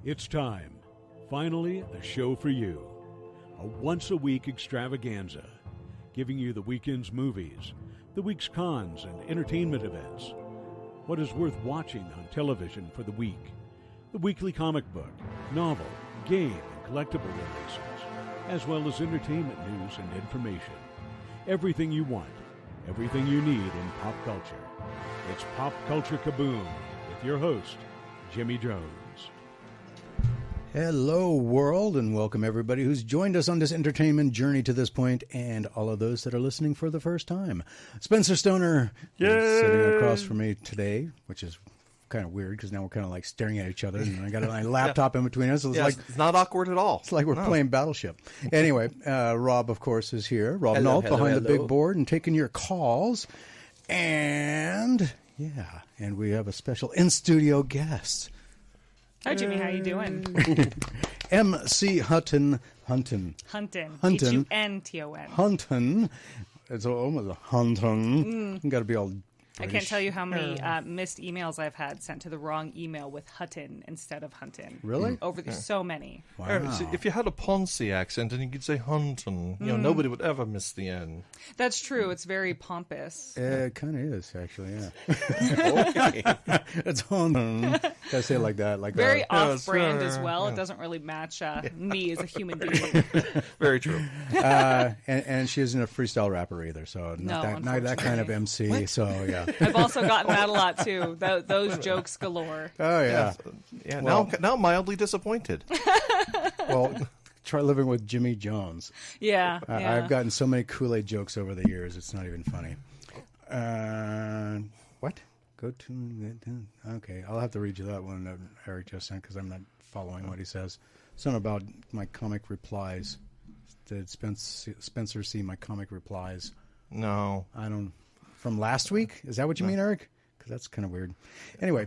It's time. Finally, a show for you. A once-a-week extravaganza, giving you the weekend's movies, the week's cons and entertainment events, what is worth watching on television for the week, the weekly comic book, novel, game, and collectible releases, as well as entertainment news and information. Everything you want, everything you need in pop culture. It's Pop Culture Kaboom with your host, Jimmy Jones. Hello, world, and welcome everybody who's joined us on this entertainment journey to this point, and all of those that are listening for the first time. Spencer Stoner is sitting across from me today, which is kind of weird because now we're kind of like staring at each other, and I got my laptop in between us. So it's not awkward at all. It's like we're playing Battleship. Anyway, Rob, of course, is here. Rob Hello, Nault behind the big board and taking your calls. And we have a special in-studio guest. Hi, Jimmy. How you doing? MC Hunton. Hunton. Hunton. Hunton. Hunton. It's almost a Hunton. You got to be all I can't tell you how many missed emails I've had sent to the wrong email with Hutton instead of Hunton. Really? So many. Wow. See, if you had a Ponzi accent and you could say Hunton, nobody would ever miss the N. That's true. It's very pompous. It kind of is, actually, yeah. It's Hunton. Gotta say it like that. Like very off-brand as well. It doesn't really match me as a human being. Very true. And she isn't a freestyle rapper either, so not that kind of MC. What? So, yeah. I've also gotten that a lot, too. Those jokes galore. Oh, yeah. Well, now mildly disappointed. Well, try living with Jimmy Jones. Yeah. I've gotten so many Kool-Aid jokes over the years, it's not even funny. What? Go to... Okay, I'll have to read you that one that Eric just sent because I'm not following what he says. Something about my comic replies. Did Spencer see my comic replies? No. I don't... From last week? Is that what you mean, Eric? Because that's kind of weird. Anyway,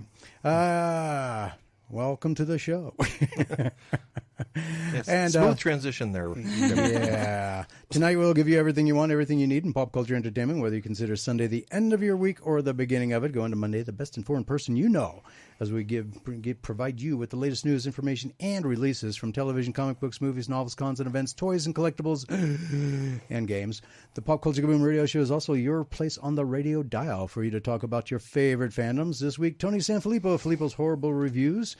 welcome to the show. Yes, and smooth transition there. Yeah. Tonight we'll give you everything you want, everything you need in pop culture entertainment, whether you consider Sunday the end of your week or the beginning of it. Go into Monday, the best informed person you know, as we provide you with the latest news, information, and releases from television, comic books, movies, novels, cons, and events, toys and collectibles, and games. The Pop Culture Kaboom radio show is also your place on the radio dial for you to talk about your favorite fandoms. This week, Tony Sanfilippo, Filippo's Horrible Reviews.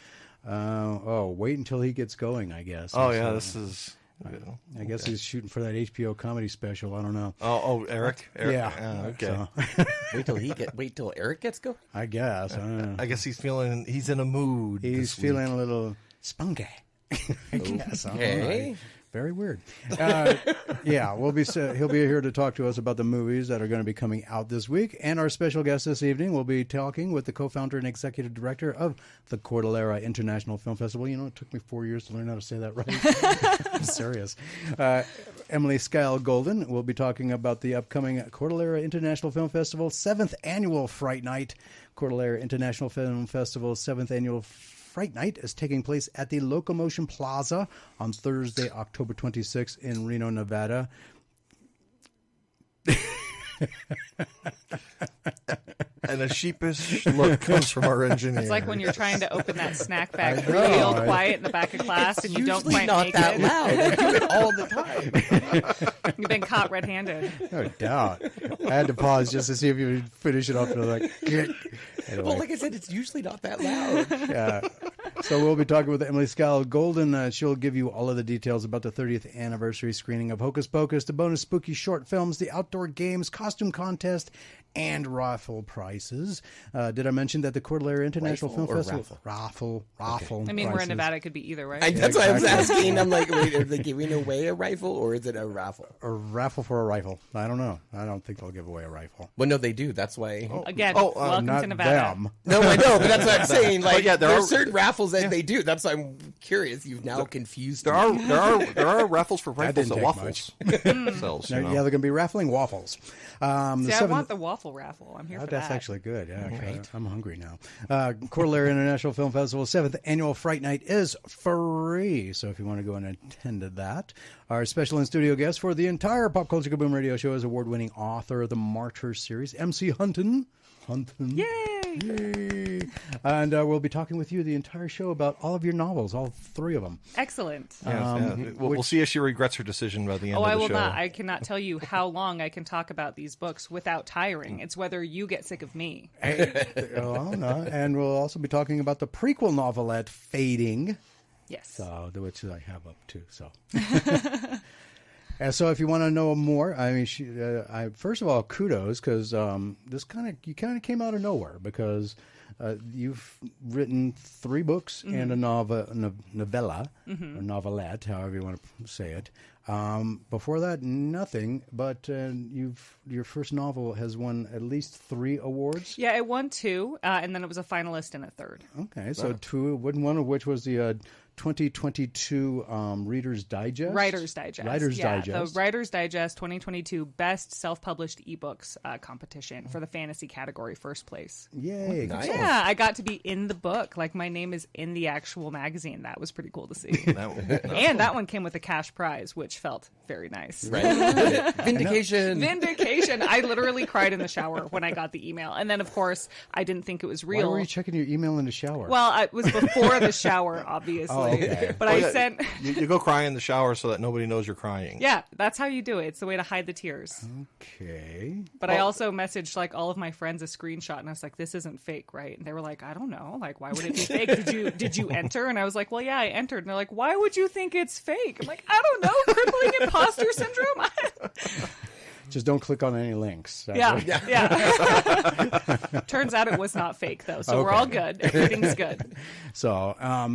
Wait until he gets going, I guess. Oh, yeah, this is... I guess he's shooting for that HBO comedy special. I don't know. Oh, Eric? Yeah. Okay. So. Wait till Eric gets going? I guess. I guess he's in a mood. He's feeling a little spunky. I guess. Okay. Very weird. He'll be here to talk to us about the movies that are going to be coming out this week. And our special guest this evening will be talking with the co-founder and executive director of the Cordillera International Film Festival. You know, it took me 4 years to learn how to say that right. I'm serious. Emily Skyle-Golden will be talking about the upcoming Cordillera International Film Festival 7th Annual Fright Night. Cordillera International Film Festival 7th Annual Fright Night is taking place at the Locomotion Plaza on Thursday, October 26th in Reno, Nevada. And a sheepish look comes from our engineer. It's like when you're trying to open that snack bag real quiet in the back of class and you don't quite not make that it. loud. I do it all the time. You've been caught red-handed. No doubt. I had to pause just to see if you would finish it off. And like, anyway. Well, like I said, it's usually not that loud. Yeah. So we'll be talking with Emily Skyle-Golden. She'll give you all of the details about the 30th anniversary screening of Hocus Pocus, the bonus spooky short films, the outdoor games, costume contest, and raffle prices. Did I mention that the Cordillera International Film Festival... Raffle. I mean, we're in Nevada. It could be either, right? That's why I was asking. I'm like, wait, are they giving away a rifle or is it a raffle? A raffle for a rifle. I don't know. I don't think they'll give away a rifle. Well, no, they do. That's why. Again, welcome not to Nevada. Them. No, I know, but that's what I'm saying. Like, there are certain raffles that Yeah. they do. That's why I'm curious. You've now confused There me. are raffles for rifles didn't at take Waffles sells. Yeah, they're going to be raffling waffles. I want the waffle raffle. I'm here for That's that. actually good. Yeah, I'm hungry now. Cordillera International Film Festival 7th Annual Fright Night is free. So if you want to go and attend that. Our special in-studio guest for the entire Pop Culture Kaboom radio show is award-winning author of the Martyr series, MC Hunton. Yay! Yay. And we'll be talking with you the entire show about all of your novels, all 3 of them. Excellent. We'll see if she regrets her decision by the end of the show. I will not. I cannot tell you how long I can talk about these books without tiring. It's whether you get sick of me. Well, no. And we'll also be talking about the prequel novelette, Fading. Yes. Which I have up too. So, and so if you want to know more, I mean, first of all, kudos because this you kind of came out of nowhere because you've written 3 books and a novella or novelette, however you want to say it. Before that, nothing. But your first novel has won at least 3 awards. Yeah, it won 2, and then it was a finalist in a 3rd. Okay, so 2, one of which was the 2022 Reader's Digest? Writer's Digest. Digest. The Writer's Digest 2022 Best Self-Published Ebooks competition for the fantasy category, first place. Yay. Nice. Yeah, I got to be in the book. Like, my name is in the actual magazine. That was pretty cool to see. And that one came with a cash prize, which felt very nice. Right. Vindication. Vindication. I literally cried in the shower when I got the email. And then, of course, I didn't think it was real. Why were you checking your email in the shower? Well, it was before the shower, obviously. Okay. But I sent... You go cry in the shower so that nobody knows you're crying. Yeah, that's how you do it. It's the way to hide the tears. Okay. But I also messaged like all of my friends a screenshot, and I was like, "This isn't fake, right?" And they were like, "I don't know. Like, why would it be fake? Did you enter?" And I was like, "Well, yeah, I entered." And they're like, "Why would you think it's fake?" I'm like, "I don't know. Crippling imposter syndrome." Just don't click on any links. Yeah. Turns out it was not fake though, so we're all good. Everything's good. So, how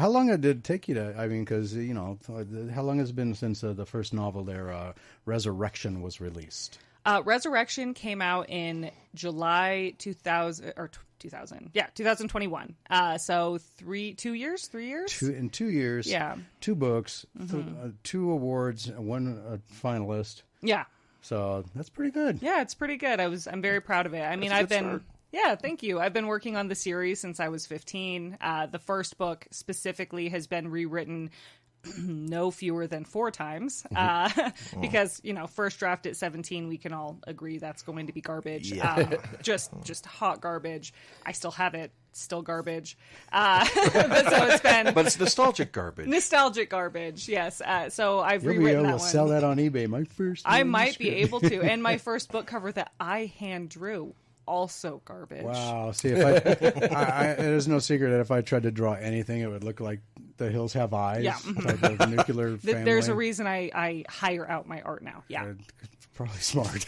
long did it take you to? I mean, because how long has it been since the first novel there, Resurrection, was released? Resurrection came out in July 2021. So 2 years, 3 years. In 2 years. Yeah. 2 books, 2 awards, 1 finalist. Yeah. So that's pretty good. Yeah, it's pretty good. I'm very proud of it. I mean, Yeah, thank you. I've been working on the series since I was 15. The first book specifically has been rewritten no fewer than 4 times because, first draft at 17, we can all agree that's going to be garbage. Yeah. Just hot garbage. I still have it. Still garbage. So it's been... But it's nostalgic garbage. Nostalgic garbage, yes. So I've You'll rewritten be that able to one. sell that on eBay. My first I might be manuscript. able to. And my first book cover that I hand drew, also garbage. Wow. See, if it is no secret that if I tried to draw anything, it would look like The Hills Have Eyes. Yeah. Type of nuclear family. There's a reason I hire out my art now. Yeah. Probably smart.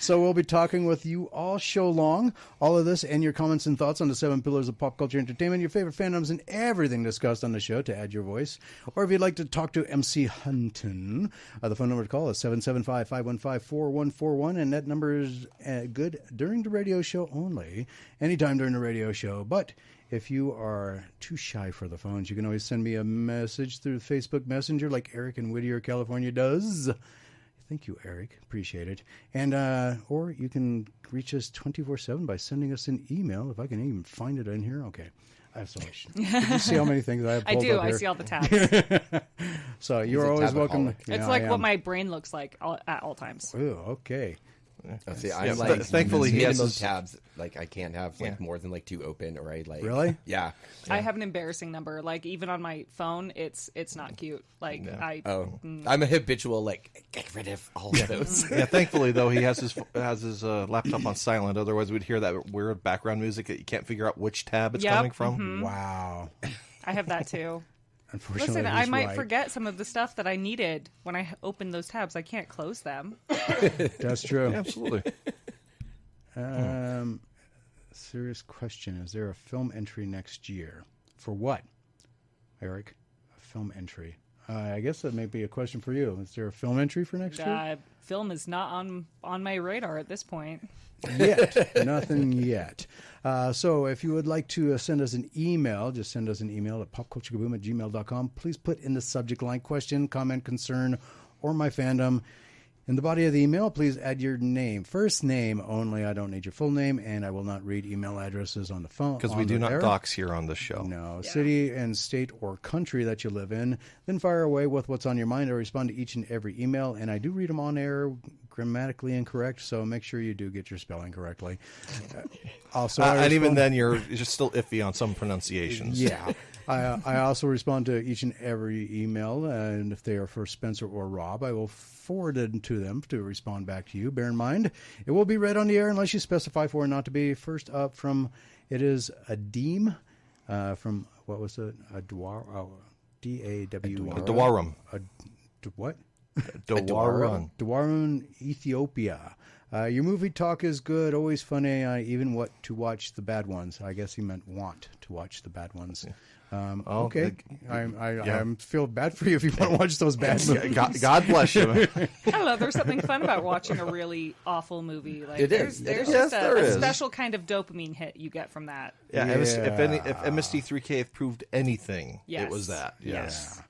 So we'll be talking with you all show long. All of this and your comments and thoughts on the 7 pillars of pop culture entertainment, your favorite fandoms, and everything discussed on the show to add your voice. Or if you'd like to talk to MC Hunton, the phone number to call is 775-515-4141, and that number is good during the radio show only, anytime during the radio show. But if you are too shy for the phones, you can always send me a message through Facebook Messenger like Eric in Whittier, California does. Thank you, Eric. Appreciate it. And or you can reach us 24/7 by sending us an email. If I can even find it in here. Okay. I have so much. Did you see how many things I have pulled I do. up here? I see all the tabs. So you're always welcome. It's like what my brain looks like at all times. Ooh, okay. See, Yeah, I'm like, thankfully he has those his- tabs. Like, I can't have more than 2 open, or I like. Really? Yeah. I have an embarrassing number. Like, even on my phone, it's not cute. Like, I'm a habitual get rid of all of those. Yeah, thankfully though he has his laptop on silent. Otherwise, we'd hear that weird background music that you can't figure out which tab it's coming from. Wow. I have that too. Unfortunately, Listen, I he's might right. forget some of the stuff that I needed when I opened those tabs. I can't close them. That's true. Absolutely. Serious question. Is there a film entry next year? For what, Eric? A film entry. I guess that may be a question for you. Is there a film entry for next year? Film is not on my radar at this point. Yet. Nothing yet. So if you would like to send us an email, just send us an email at popculturekaboom@gmail.com. Please put in the subject line question, comment, concern, or my fandom. In the body of the email, please add your name. First name only. I don't need your full name, and I will not read email addresses on the phone. Because we do not dox here on the show. No. Yeah. City and state or country that you live in. Then fire away with what's on your mind. I respond to each and every email, and I do read them on air grammatically incorrect, so make sure you do get your spelling correctly. Also, and even then, you're just still iffy on some pronunciations. Yeah. I also respond to each and every email, and if they are for Spencer or Rob, I will forward it to them to respond back to you. Bear in mind, it will be read on the air unless you specify for it not to be. First up it is Adim from, what was it? D-A-W-R. Dawarum. What? Dawarum. Dawarum, Ethiopia. Your movie talk is good, always funny. Even what to watch the bad ones. I guess he meant want to watch the bad ones. Okay, I feel bad for you if you want to watch those bad movies. God bless you. I don't know. There's something fun about watching a really awful movie. Like, It is. There's Yes, just there a is. special kind of dopamine hit you get from that. Yeah, if MST3K have proved anything, Yes. it was that. Yes.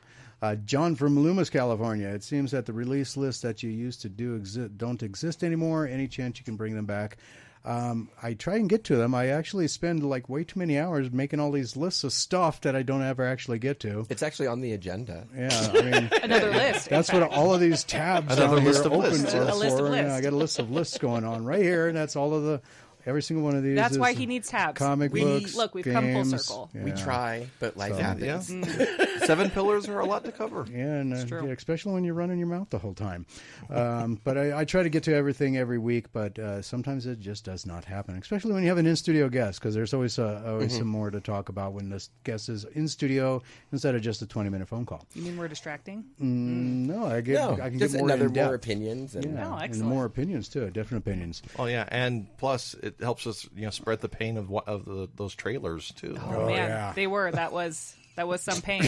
John from Loomis, California. It seems that the release lists that you used to don't exist anymore. Any chance you can bring them back? I try and get to them. I actually spend like way too many hours making all these lists of stuff that I don't ever actually get to. It's actually on the agenda. Yeah, I mean, Another list. that's what all of these tabs Another down list here of open lists. are A list of for. lists. Yeah, I got a list of lists going on right here, and that's all of every single one of these. That's is why he needs tabs. comic books. Look, we've come full games. circle. Yeah. We try, but life happens. Yeah. 7 pillars are a lot to cover. Yeah, and true. yeah, especially when you're running your mouth the whole time. But I try to get to everything every week, but sometimes it just does not happen, especially when you have an in-studio guest, because there's always some more to talk about when this guest is in studio instead of just a 20-minute phone call. You mean we're distracting? No, I can just get more another in depth. more opinions. And, Yeah, Oh, and excellent. more opinions too, different opinions. Oh yeah, and plus it helps us, spread the pain of those trailers too. Oh, man, yeah. they were. That was some pain.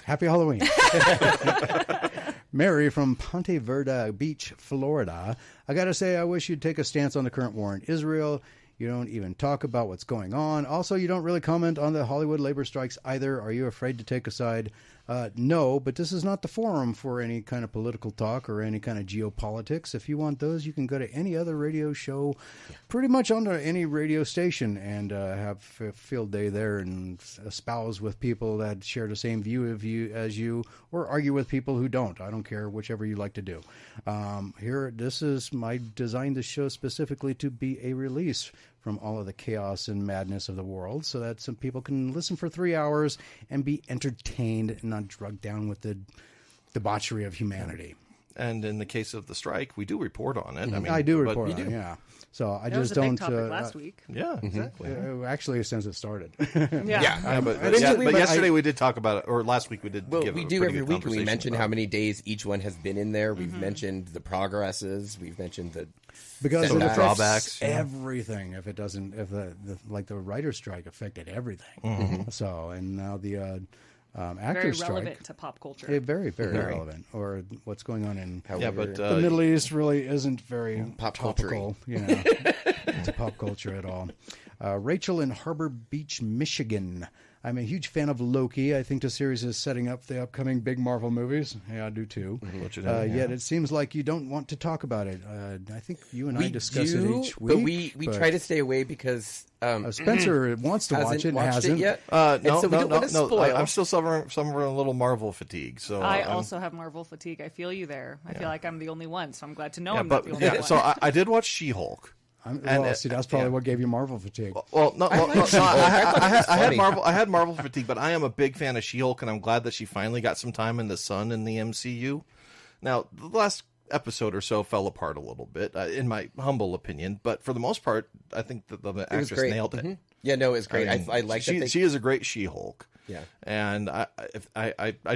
Happy Halloween. Mary from Ponte Verde Beach, Florida. I got to say, I wish you'd take a stance on the current war in Israel. You don't even talk about what's going on. Also, you don't really comment on the Hollywood labor strikes either. Are you afraid to take a side? No, but this is not the forum for any kind of political talk or any kind of geopolitics. If you want those, you can go to any other radio show, pretty much on any radio station, and have a field day there and espouse with people that share the same view of you as you, or argue with people who don't. I don't care, whichever you like to do. This is my designed this show specifically to be a release from all of the chaos and madness of the world, so that some people can listen for 3 hours and be entertained and not drugged down with the debauchery of humanity. And in the case of the strike, we do report on it. I do report on it, yeah. So I That was just a don't. big topic last week. Yeah, exactly. Actually, since it started. Yeah. But Eventually, yesterday we did talk about it, or last week we did. Well, give we a do pretty every good week, and we conversation mention about how it. many days each one has been in there. We've mentioned the progresses. We've mentioned the Because So it that- affects drawbacks, yeah. everything. If it doesn't, if the writer's strike affected everything. So, and now the Very actor's relevant strike. to pop culture. Very, very relevant. Or what's going on in Yeah, but the Middle East really isn't very Pop topical, to pop culture at all. Rachel in Harbor Beach, Michigan. I'm a huge fan of Loki. I think the series is setting up the upcoming big Marvel movies. Yeah, I do too. Yet it seems like you don't want to talk about it. I think you and I discuss it each week. but we try to stay away because Spencer wants to watch it and watched hasn't. it yet. No, And so we don't want to spoil. I'm still suffering a little Marvel fatigue. So I I'm- also have Marvel fatigue. I feel you there. I feel like I'm the only one, so I'm glad to know yeah, I'm but not the only one. so I did watch She-Hulk. See, that's probably what gave you Marvel fatigue. Well, no, I like She-Hulk. I had funny. Marvel. I had Marvel fatigue, but I am a big fan of She-Hulk, and I'm glad that she finally got some time in the sun in the MCU. Now, the last episode or so fell apart a little bit, in my humble opinion, but for the most part, I think that the It was actress great. nailed it. Yeah, no, it's great. mean, I like that. she is a great She-Hulk. Yeah. And I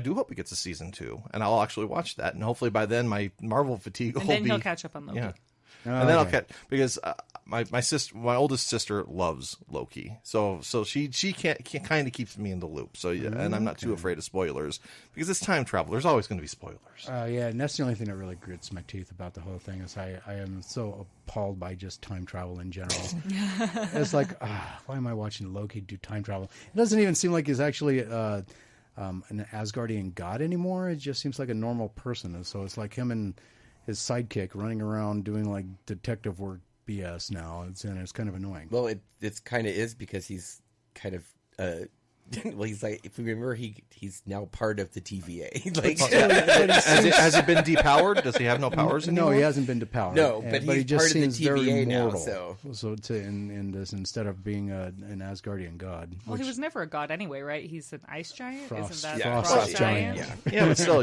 do hope it gets a season 2, and I'll actually watch that, and hopefully by then my Marvel fatigue and will then be he'll catch up on Loki. yeah. And then I'll catch, because my oldest sister loves Loki, so she kind of keeps me in the loop. So yeah, and I'm not too afraid of spoilers because it's time travel. There's always going to be spoilers. Yeah, and that's the only thing that really grits my teeth about the whole thing is I am so appalled by just time travel in general. It's like, why am I watching Loki do time travel? It doesn't even seem like he's actually an Asgardian god anymore. It just seems like a normal person, and so it's like him and his sidekick running around doing like detective work BS now. It's kind of annoying. Well, it's kind of is because he's kind of Well, he's like, if we remember, he's now part of the TVA. Like, Has it been depowered? Does he have no powers anymore? No, he hasn't been depowered. No, but he he's just part of the seems very TVA now, mortal. So in this, instead of being an Asgardian god. Well, he was never a god anyway, right? He's an ice giant. Frost- Isn't that yeah, frost giant. giant? Yeah, but still,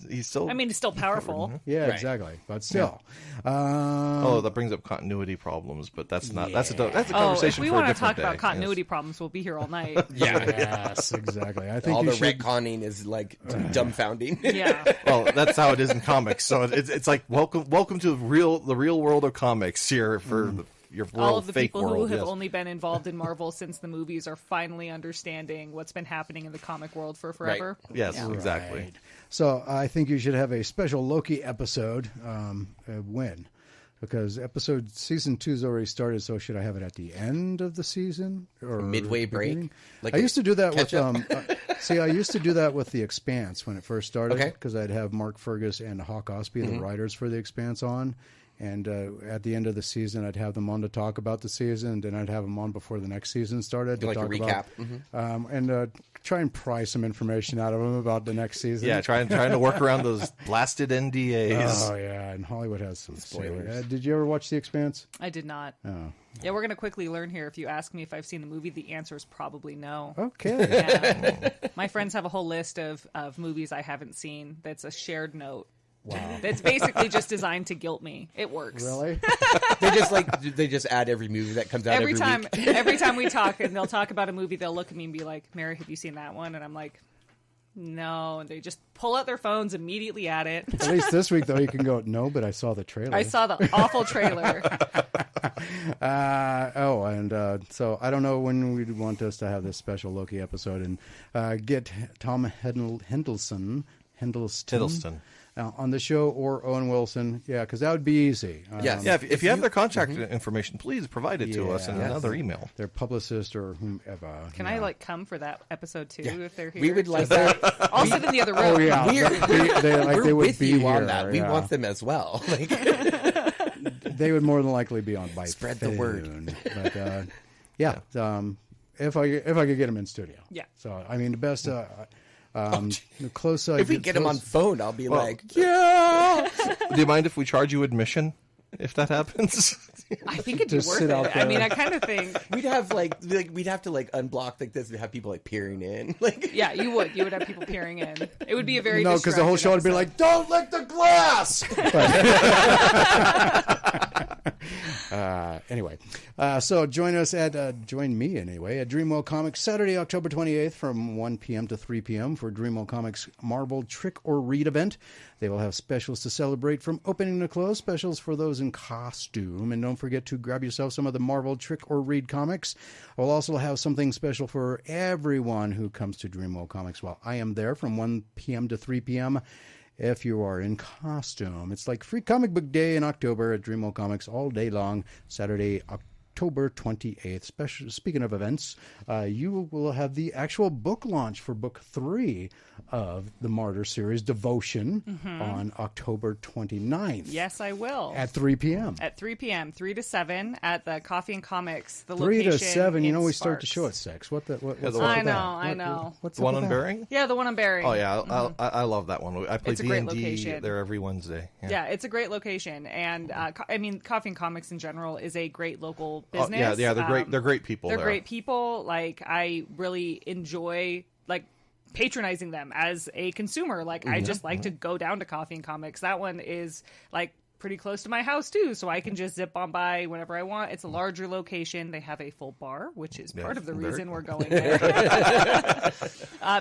he's still. I mean, he's still powerful. Yeah, Right. exactly. But still. Oh, that brings up continuity problems, but that's not. That's a conversation if we for a want to different talk day. about continuity Yes. problems, we'll be here all night. Yes, exactly. I think all you the should. retconning is like dumbfounding. Yeah. Well, that's how it is in comics. So it's like welcome to the real world of comics here for your real All of the fake people world. who have yes. only been involved in Marvel since the movies are finally understanding what's been happening in the comic world for forever. Yes, Yeah. exactly. Right. So I think you should have a special Loki episode. When? Because season 2's already started, so should I have it at the end of the season or Midway break? beginning? Like I used to do that with catch-up? I used to do that with The Expanse when it first started, Okay. because I'd have Mark Fergus and Hawk Osby, the writers for The Expanse, on. And at the end of the season, I'd have them on to talk about the season, and then I'd have them on before the next season started to Like a talk recap. about, and try and pry some information out of them about the next season. Yeah, trying to work around those blasted NDAs. Oh yeah, and Hollywood has some Spoilers. Did you ever watch The Expanse? I did not. Oh, Yeah, we're going to quickly learn here. If you ask me if I've seen the movie, the answer is probably no. okay. Yeah. My friends have a whole list of movies I haven't seen that's a shared note. Wow. That's basically just designed to guilt me. It works. Really? they just add every movie that comes out Every time week. every time we talk and they'll talk about a movie, they'll look at me and be like, Mary, have you seen that one? And I'm like, no. And they just pull out their phones, immediately at it. At least this week, though, you can go, no, but I saw the trailer. I saw the awful trailer. So I don't know when we'd want us to have this special Loki episode and get Tom Hiddleston on the show, or Owen Wilson. Yeah, because that would be easy. Yes. Yeah, if you have their contact information, please provide it to us in another email. Their publicist or whomever. Can I come for that episode too if they're here? We would like that. I'll sit in the other room. Oh yeah, We're they would with be you here. on that. We yeah. want them as well. Like, They would more than likely be on by Spread the word. But if I could get them in studio. Yeah. So I mean, the best. The close. if we get them on phone, I'll be like, Yeah. Do you mind if we charge you admission if that happens? I think it'd be Just worth sit out it. I mean, there. I kind of think. we'd have we'd have to unblock this. We'd have people peering in. Like, Yeah, you would. You would have people peering in. It would be a very No, because the whole show would be like, Don't lick the glass. Anyway, so join us join me anyway at Dreamwell Comics Saturday, October 28th from 1 p.m. to 3 p.m. for Dreamwell Comics Marvel Trick or Read event. They will have specials to celebrate from opening to close, specials for those in costume, and don't forget to grab yourself some of the Marvel Trick or Read comics. We'll also have something special for everyone who comes to Dreamwell Comics while I am there from 1 p.m. to 3 p.m. if you are in costume. It's like Free Comic Book Day in October at Dreamwell Comics all day long, Saturday, October 28th. Speaking of events, you will have the actual book launch for book 3 of the Martyr series, Devotion, on October 29th. Yes, I will. At 3 p.m. At 3 p.m., 3 to 7 at the Coffee and Comics. The 3 location to 7. You in know, we start the Sparks. show at 6. What's I up know, with that? I know. What's The one up on with that? Bearing? Yeah, the one I'm Barry. Oh yeah, I love that one. I play It's a great D&D location. there every Wednesday. Yeah, it's a great location, and I mean, Coffee and Comics in general is a great local Oh, business. yeah, they're great. They're great people. They're there. great people. Like, I really enjoy patronizing them as a consumer. Like, I just like to go down to Coffee and Comics. That one is pretty close to my house too, so I can just zip on by whenever I want. It's a larger location. They have a full bar, which is part of the reason we're going there.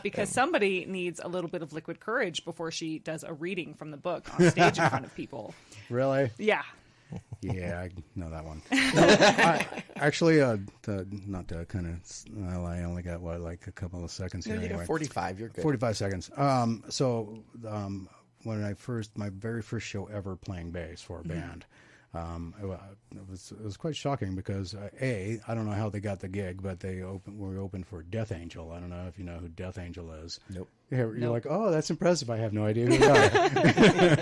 Because somebody needs a little bit of liquid courage before she does a reading from the book on stage in front of people. Really? Yeah. Yeah, I know that one. Actually, not to kind of, well, I only got, a couple of seconds here you anyway. got 45. You're good. 45 seconds. When my very first show ever playing bass for a band, It was quite shocking because I don't know how they got the gig, but we opened for Death Angel. I don't know if you know who Death Angel is. Nope. You're like, oh, that's impressive. I have no idea who they are.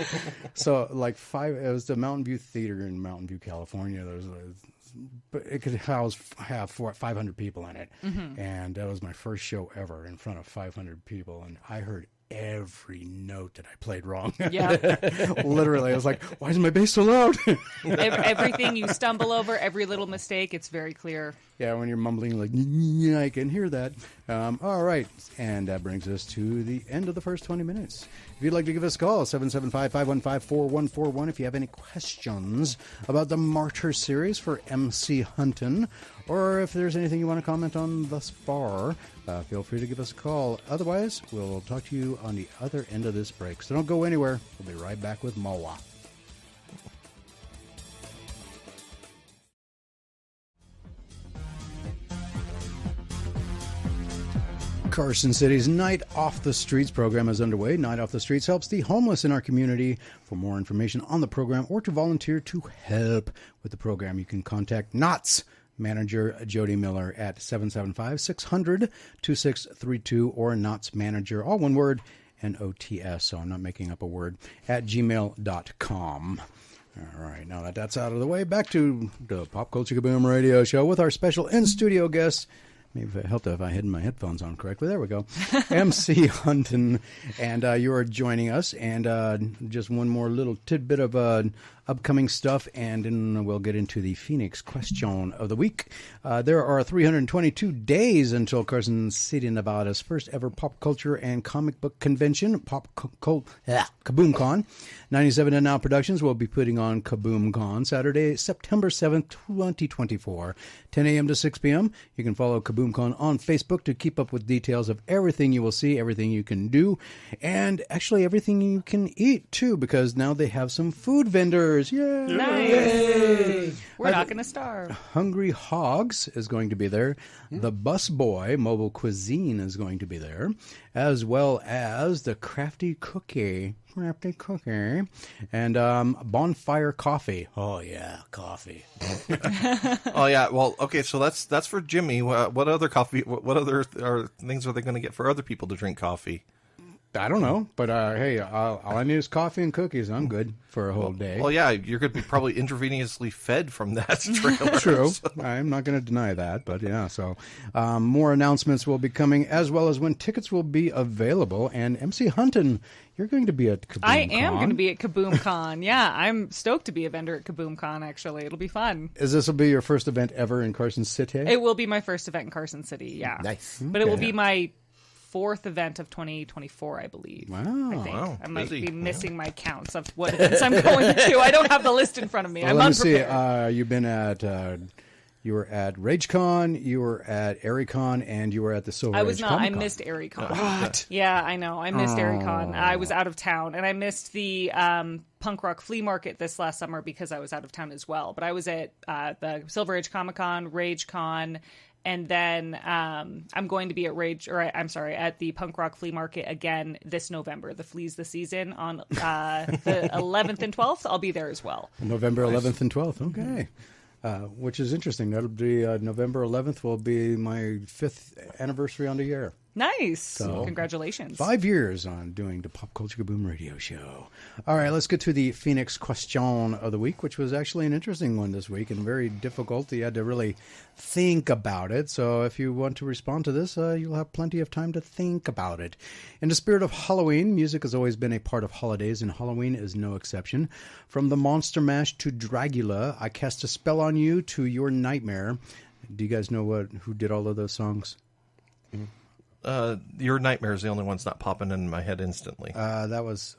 So like it was the Mountain View Theater in Mountain View, California. But it could have 500 people in it, and that was my first show ever in front of 500 people, and I heard every note that I played wrong. Yeah. Literally, I was like, why is my bass so loud? Everything you stumble over, every little mistake, it's very clear. Yeah, when you're mumbling like, I can hear that. All right, and that brings us to the end of the first 20 minutes. If you'd like to give us a call, 775-515-4141 if you have any questions about the Martyr series for MC Hunton, or if there's anything you want to comment on thus far, feel free to give us a call. Otherwise, we'll talk to you on the other end of this break. So don't go anywhere. We'll be right back with Moa. Carson City's Night Off the Streets program is underway. Night Off the Streets helps the homeless in our community. For more information on the program or to volunteer to help with the program, you can contact Knott's manager Jody Miller at 775-600-2632 or Knott's manager, all one word, N-O-T-S, so I'm not making up a word, at gmail.com. All right, now that that's out of the way, back to the Pop Culture Kaboom radio show with our special in-studio guest. Maybe it helped if I had my headphones on correctly. There we go. MC Hunton, and you are joining us. And just one more little tidbit of upcoming stuff, and then we'll get into the Phoenix question of the week. There are 322 days until Carson City, Nevada's first ever pop culture and comic book convention, KaboomCon. 97 and Now Productions will be putting on KaboomCon Saturday, September 7th, 2024, 10 a.m. to 6 p.m. You can follow KaboomCon on Facebook to keep up with details of everything you will see, everything you can do, and actually everything you can eat, too, because now they have some food vendors. Yay! Nice. Yay! We're not going to starve. Hungry Hogs is going to be there. The Bus Boy Mobile Cuisine is going to be there, as well as the Crafty Cookie, and Bonfire Coffee. Oh yeah, coffee. Oh yeah. Well, okay. So that's for Jimmy. What other coffee? What other things are they going to get for other people to drink coffee? I don't know, but hey, all I need is coffee and cookies. I'm good for a whole day. Well, yeah, you're going to be probably intravenously fed from that trailer. True. I'm not going to deny that, but yeah. So more announcements will be coming, as well as when tickets will be available. And MC Hunton, you're going to be at KaboomCon. I am going to be at KaboomCon. Yeah, I'm stoked to be a vendor at KaboomCon, actually. It'll be fun. This will be your first event ever in Carson City? It will be my first event in Carson City, yeah. Nice. But it will be my fourth event of 2024, I believe. Wow. I think. Wow, I might busy. be missing my counts of what events I'm going to. I don't have the list in front of me. Well, I'm let unprepared. me see. You've been at... you were at RageCon, you were at ArieCon, and you were at the Silver I was Age not. Comic-Con. I missed ArieCon. What? Yeah, I know. I missed ArieCon. I was out of town, and I missed the punk rock flea market this last summer because I was out of town as well. But I was at the Silver Age Comic-Con, RageCon, and then I'm going to be at at the punk rock flea market again this November. The Flea's the Season on the 11th and 12th. I'll be there as well. November 11th and 12th. Okay. Which is interesting. That'll be November 11th will be my 5th anniversary on the year. Nice. So, congratulations. 5 years on doing the Pop Culture Kaboom radio show. All right, let's get to the Phoenix question of the week, which was actually an interesting one this week and very difficult. You had to really think about it. So if you want to respond to this, you'll have plenty of time to think about it. In the spirit of Halloween, music has always been a part of holidays, and Halloween is no exception. From the Monster Mash to Dragula, I Cast a Spell on You to Your Nightmare. Do you guys know who did all of those songs? Your Nightmare is the only one's not popping in my head instantly. That was,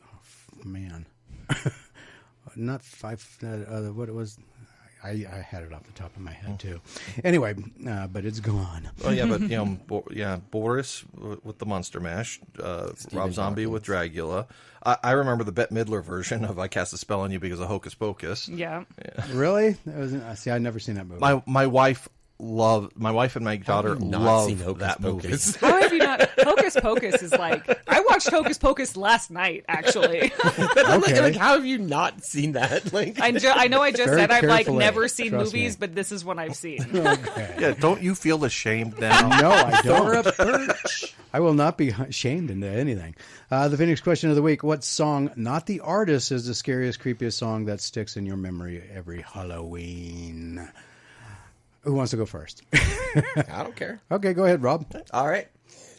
not five. What it was, I had it off the top of my head too. Anyway, but it's gone. Oh yeah, but Boris with the Monster Mash, Rob Zombie Hawkins with Dragula. I remember the Bette Midler version of "I Cast a Spell on You" because of Hocus Pocus. Yeah. Really? See, I'd never seen that movie. My wife my wife and my daughter love that movie. How have you not? Hocus Pocus is like, I watched Hocus Pocus last night, actually. Like, how have you not seen that? Like, I know I just Very said I've like carefully, never seen trust movies, me. but this is one I've seen. Okay. Yeah, don't you feel ashamed now? No, I don't. I will not be shamed into anything. The Phoenix question of the week: what song, not the artist, is the scariest, creepiest song that sticks in your memory every Halloween? Who wants to go first? I don't care. Okay, go ahead, Rob. All right.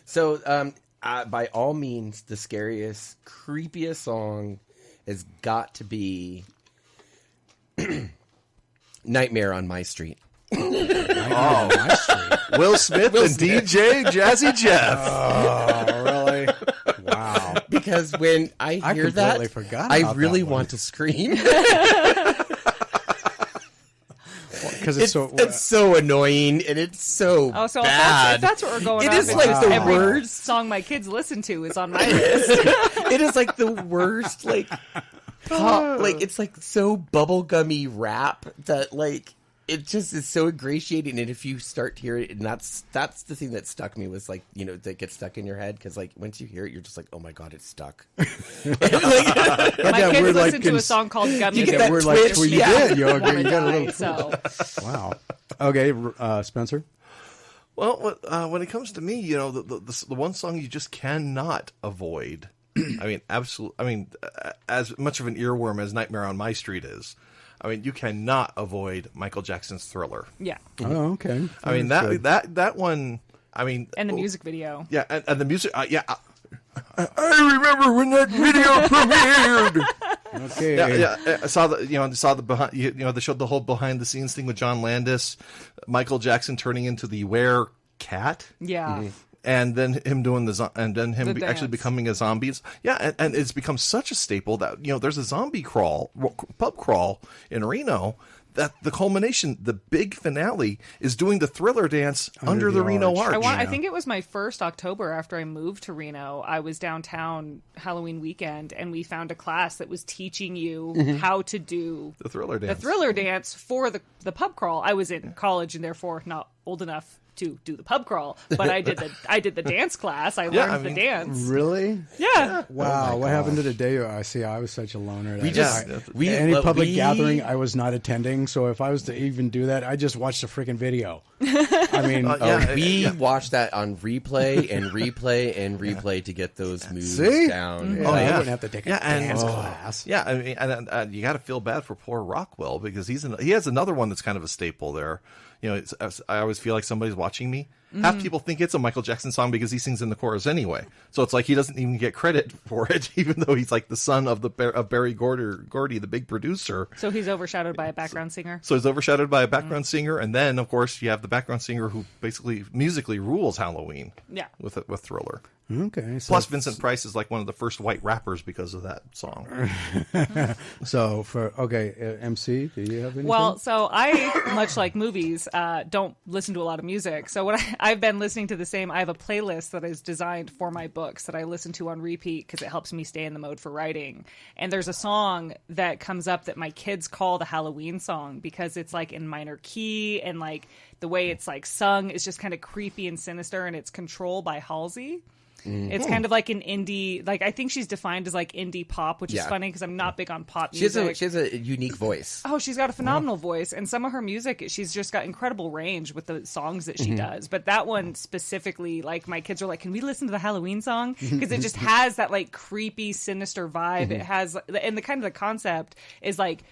So, by all means, the scariest, creepiest song has got to be Nightmare on My Street. Oh, my street. Will Smith and DJ Jazzy Jeff. Oh, really? Wow. Because when I hear completely that, forgot I about really that one. want to scream. Because it's so annoying and it's so Oh, so bad. if that's what we're going It off, is it's like just the every worst. song my kids listen to is on my list. It is like the worst, like pop, like it's like so bubblegummy rap that like it just is so ingratiating. And if you start to hear it, and that's the thing that stuck me was like, you know, that gets stuck in your head because like once you hear it, you're just like, oh my god, it's stuck. My kids listen to a song called Gummy. You get that that word like twitch, where you yeah. did. You Wanna got a die, little. so Wow. Okay, Spencer. Well, when it comes to me, you know, the one song you just cannot avoid. I mean, absolutely. I mean, as much of an earworm as Nightmare on My Street is, I mean, you cannot avoid Michael Jackson's Thriller. yeah, Oh, okay. I mean, that one. I mean, and the music video. yeah, and the music. Yeah, I remember when that video premiered. Okay. Yeah. I saw the behind. They showed the whole behind the scenes thing with John Landis, Michael Jackson turning into the were-cat. Yeah. And then him doing actually dance. becoming a zombie. Yeah, and it's become such a staple that there's a zombie pub crawl in Reno. That the culmination, the big finale, is doing the Thriller dance under the Reno Arch. I think it was my first October after I moved to Reno. I was downtown Halloween weekend, and we found a class that was teaching you how to do The Thriller dance. the Thriller dance for the pub crawl. I was in college and therefore not old enough to do the pub crawl, but I did the dance class. I learned the dance. Really? Yeah. Wow. What happened to the day? I see. I was such a loner. We Any public gathering I was not attending. So if I was to even do that, I just watched the freaking video. I mean, we watched that on replay and replay and replay to get those moves see? down. Yeah, I wouldn't have to take a dance and- class. Yeah, I mean, and you got to feel bad for poor Rockwell because he has another one that's kind of a staple there. I always feel like somebody's watching me. Half people think it's a Michael Jackson song because he sings in the chorus anyway. So it's like he doesn't even get credit for it, even though he's like the son of Barry Gordy, the big producer. So he's overshadowed by a background singer. So he's overshadowed by a background singer, and then of course you have the background singer who basically musically rules Halloween. Yeah. With Thriller. Okay. So Plus, Vincent Price is like one of the first white rappers because of that song. So MC, do you have anything? Well, so I, much like movies, don't listen to a lot of music. So what I've been listening to I have a playlist that is designed for my books that I listen to on repeat because it helps me stay in the mode for writing. And there's a song that comes up that my kids call the Halloween song because it's like in minor key and like the way it's like sung is just kind of creepy and sinister, and it's Control by Halsey. It's kind of like an indie, like I think she's defined as like indie pop, which is funny because I'm not big on pop music. She has a unique voice. Oh, she's got a phenomenal voice, and some of her music, she's just got incredible range with the songs that she does. But that one specifically, like my kids are like, can we listen to the Halloween song? Because it just has that like creepy, sinister vibe. It has, and the kind of the concept is like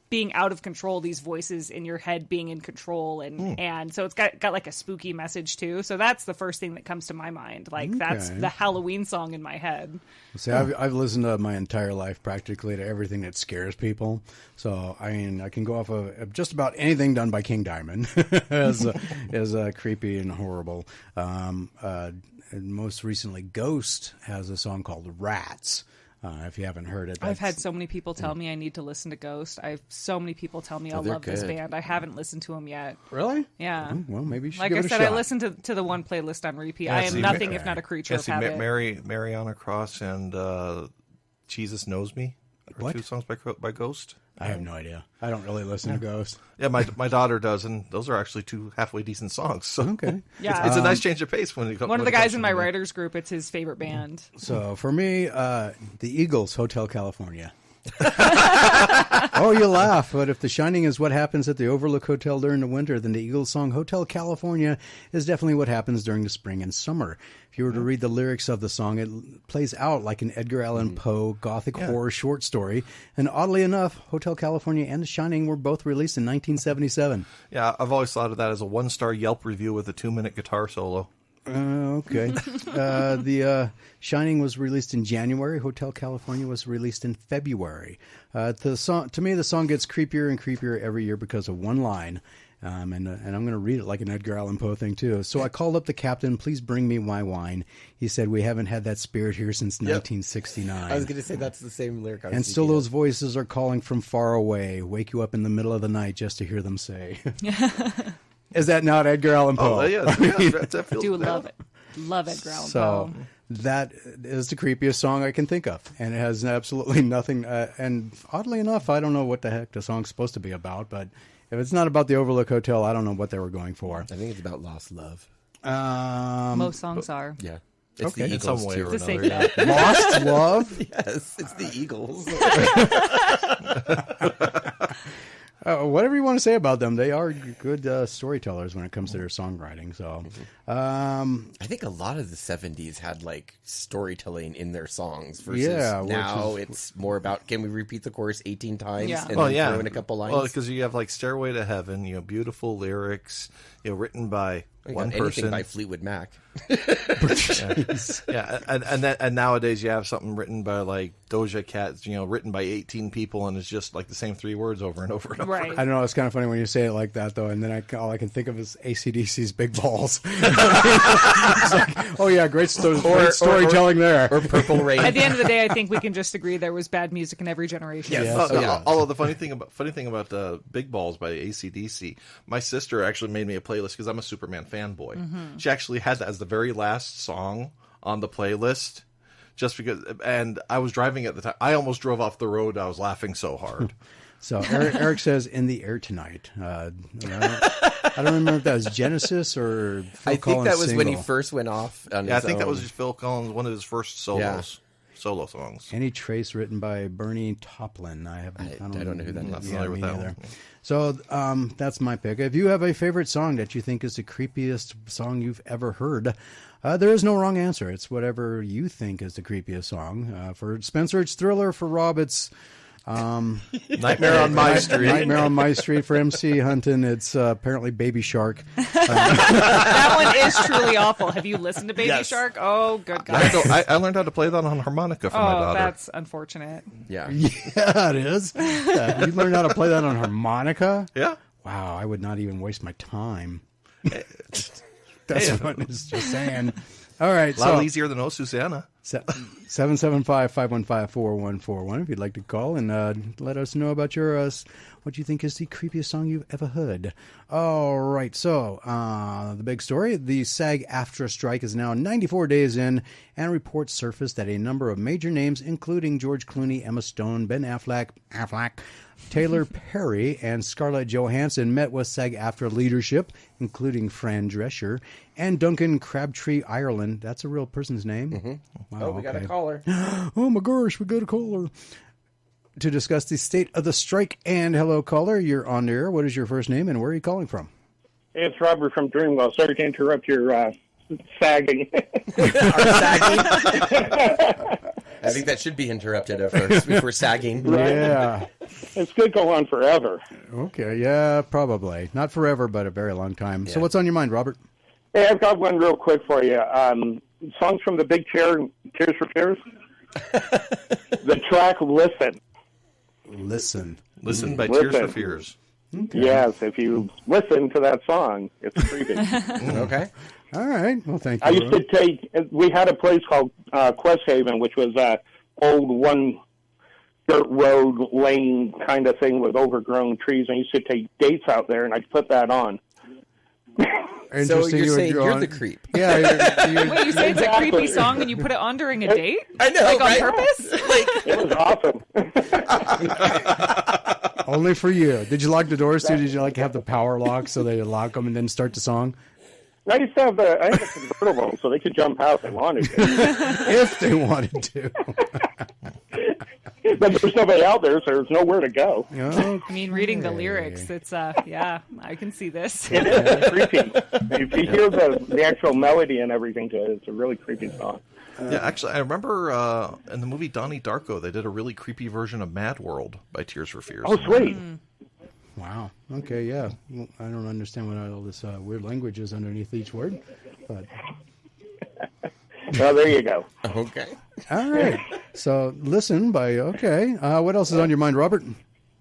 being out of control, these voices in your head being in control, and so it's got like a spooky message too. So that's the first thing that comes to my mind. Like that's the Halloween song in my head. See, I've listened to my entire life practically to everything that scares people. So I mean, I can go off of just about anything done by King Diamond as creepy and horrible. And most recently, Ghost has a song called Rats. If you haven't heard it, I've had so many people tell me I need to listen to Ghost. I have so many people tell me I they're love this good. band. I haven't listened to them yet. Really? Yeah. Oh, well, maybe you should Like give I it a said, shot. I listened to the one playlist on repeat. Yeah, I am see, nothing if not a creature of habit. Mary on a Cross and Jesus Knows Me. Are What? two songs by Ghost. I have no idea. I don't really listen to Ghost. Yeah, my daughter does, and those are actually two halfway decent songs. So Okay. Yeah. it's a nice change of pace when it comes. One of the guys in my writers group, it's his favorite band. So for me, the Eagles, Hotel California. Oh, you laugh, but if The Shining is what happens at the Overlook Hotel during the winter, then the Eagles song Hotel California is definitely what happens during the spring and summer. If you were to read the lyrics of the song, it plays out like an Edgar Allan Poe gothic horror short story. And oddly enough, Hotel California and The Shining were both released in 1977. Yeah, I've always thought of that as a 1-star Yelp review with a 2-minute guitar solo. Okay. The Shining was released in January. Hotel California was released in February. To me, the song gets creepier and creepier every year because of one line. And I'm going to read it like an Edgar Allan Poe thing, too. So I called up the captain, please bring me my wine. He said, we haven't had that spirit here since 1969. I was going to say that's the same lyric. And still those voices are calling from far away, wake you up in the middle of the night just to hear them say. Is that not Edgar Allan Poe? Oh, yeah. That feels Do bad. love it. Love Edgar Allan So Poe. that is the creepiest song I can think of. And it has absolutely nothing. And oddly enough, I don't know what the heck the song's supposed to be about. But if it's not about the Overlook Hotel, I don't know what they were going for. I think it's about lost love. Most songs are. Yeah. It's Okay. the In some Eagles, way too. or The same another. thing. Lost Love? Yes, it's the Eagles. Whatever you want to say about them, they are good storytellers when it comes to their songwriting. So, I think a lot of the 70s had like storytelling in their songs versus Yeah, which now is- it's more about can we repeat the chorus 18 times Yeah. and Well, then yeah. throw in a couple lines. Well, because you have like "Stairway to Heaven," beautiful lyrics, written by You one got anything person. by Fleetwood Mac. Yeah, and nowadays you have something written by like Doja Cat, written by 18 people, and it's just like the same 3 words over and over and over. Right. I don't know. It's kind of funny when you say it like that, though. And then all I can think of is AC/DC's Big Balls. It's like, oh, yeah, great storytelling there. Or Purple Rain. At the end of the day, I think we can just agree there was bad music in every generation. Yes. Yes. Oh, yeah. Although the funny thing about Big Balls by AC/DC, my sister actually made me a playlist because I'm a Superman fanboy. Mm-hmm. She actually had that as the very last song on the playlist, just because. And I was driving at the time. I almost drove off the road. I was laughing so hard. So Eric says, "In the Air Tonight." I don't remember if that was Genesis or Phil I think Collins' that was when he single. first went off on Yeah, I his think that own. was just Phil Collins, one of his first solo songs. Any Trace, written by Bernie Toplin. I don't know who that is. Not familiar with me that neither. one. So that's my pick. If you have a favorite song that you think is the creepiest song you've ever heard, there is no wrong answer. It's whatever you think is the creepiest song. For Spencer, it's Thriller. For Rob, it's Nightmare on My Street. Nightmare on My Street. For MC Hunton, it's apparently Baby Shark. That one is truly awful. Have you listened to Baby Yes. Shark? Oh, good God. I learned how to play that on harmonica for my Oh, daughter. that's unfortunate. Yeah. Yeah, it is. Yeah, you learned how to play that on harmonica? Yeah. Wow, I would not even waste my time. That's what it's just saying. All right, A lot so easier than Oh Susanna. 775-515-4141 if you'd like to call and let us know about your what you think is the creepiest song you've ever heard. All right, so the big story: the SAG-AFTRA strike is now 94 days in, and reports surfaced that a number of major names, including George Clooney, Emma Stone, Ben Affleck, Taylor Perry, and Scarlett Johansson, met with SAG-AFTRA leadership, including Fran Drescher and Duncan Crabtree Ireland. That's a real person's name. Mm-hmm. Wow, Oh, we got a okay. caller. Oh my gosh, we got a caller. To discuss the state of the strike. And hello, caller. You're on the air. What is your first name and where are you calling from? Hey, it's Robert from Dreamwell. Sorry to interrupt your sagging. Our sagging. I think that should be interrupted at first if we're sagging. Yeah. It's going to go on forever. Okay. Yeah, probably. Not forever, but a very long time. So what's on your mind, Robert? Hey, I've got one real quick for you. Songs from the Big Chair, Tears for Fears. The track Listen. Listen. Listen by Tears for Listen. Fears. Yes, if you listen to that song, it's creepy. Okay. All right. Well, thank you. I used to Robert. we had a place called Quest Haven, which was old one dirt road lane kind of thing with overgrown trees. I used to take dates out there, and I'd put that on. So Interesting, you're you would saying draw you're on- the creep. Yeah. Wait, you say it's a Exactly. creepy song and you put it on during a date? I know, Like on right? purpose? It was awesome. Only for you. Did you lock the doors too? Did you like have the power lock so they lock them and then start the song? I used to have I had a convertible, so they could jump out if they wanted to. If they wanted to. But there's nobody out there, so there's nowhere to go. Okay. I mean, reading the lyrics, it's yeah, I can see this. It is creepy. If you hear the actual melody and everything to it, it's a really creepy song. Yeah, actually, I remember in the movie Donnie Darko, they did a really creepy version of Mad World by Tears for Fears. Oh, sweet. Wow. Okay, yeah. Well, I don't understand what all this weird language is underneath each word, but... Well, there you go. Okay. All right. So, listen okay. What else is on your mind, Robert?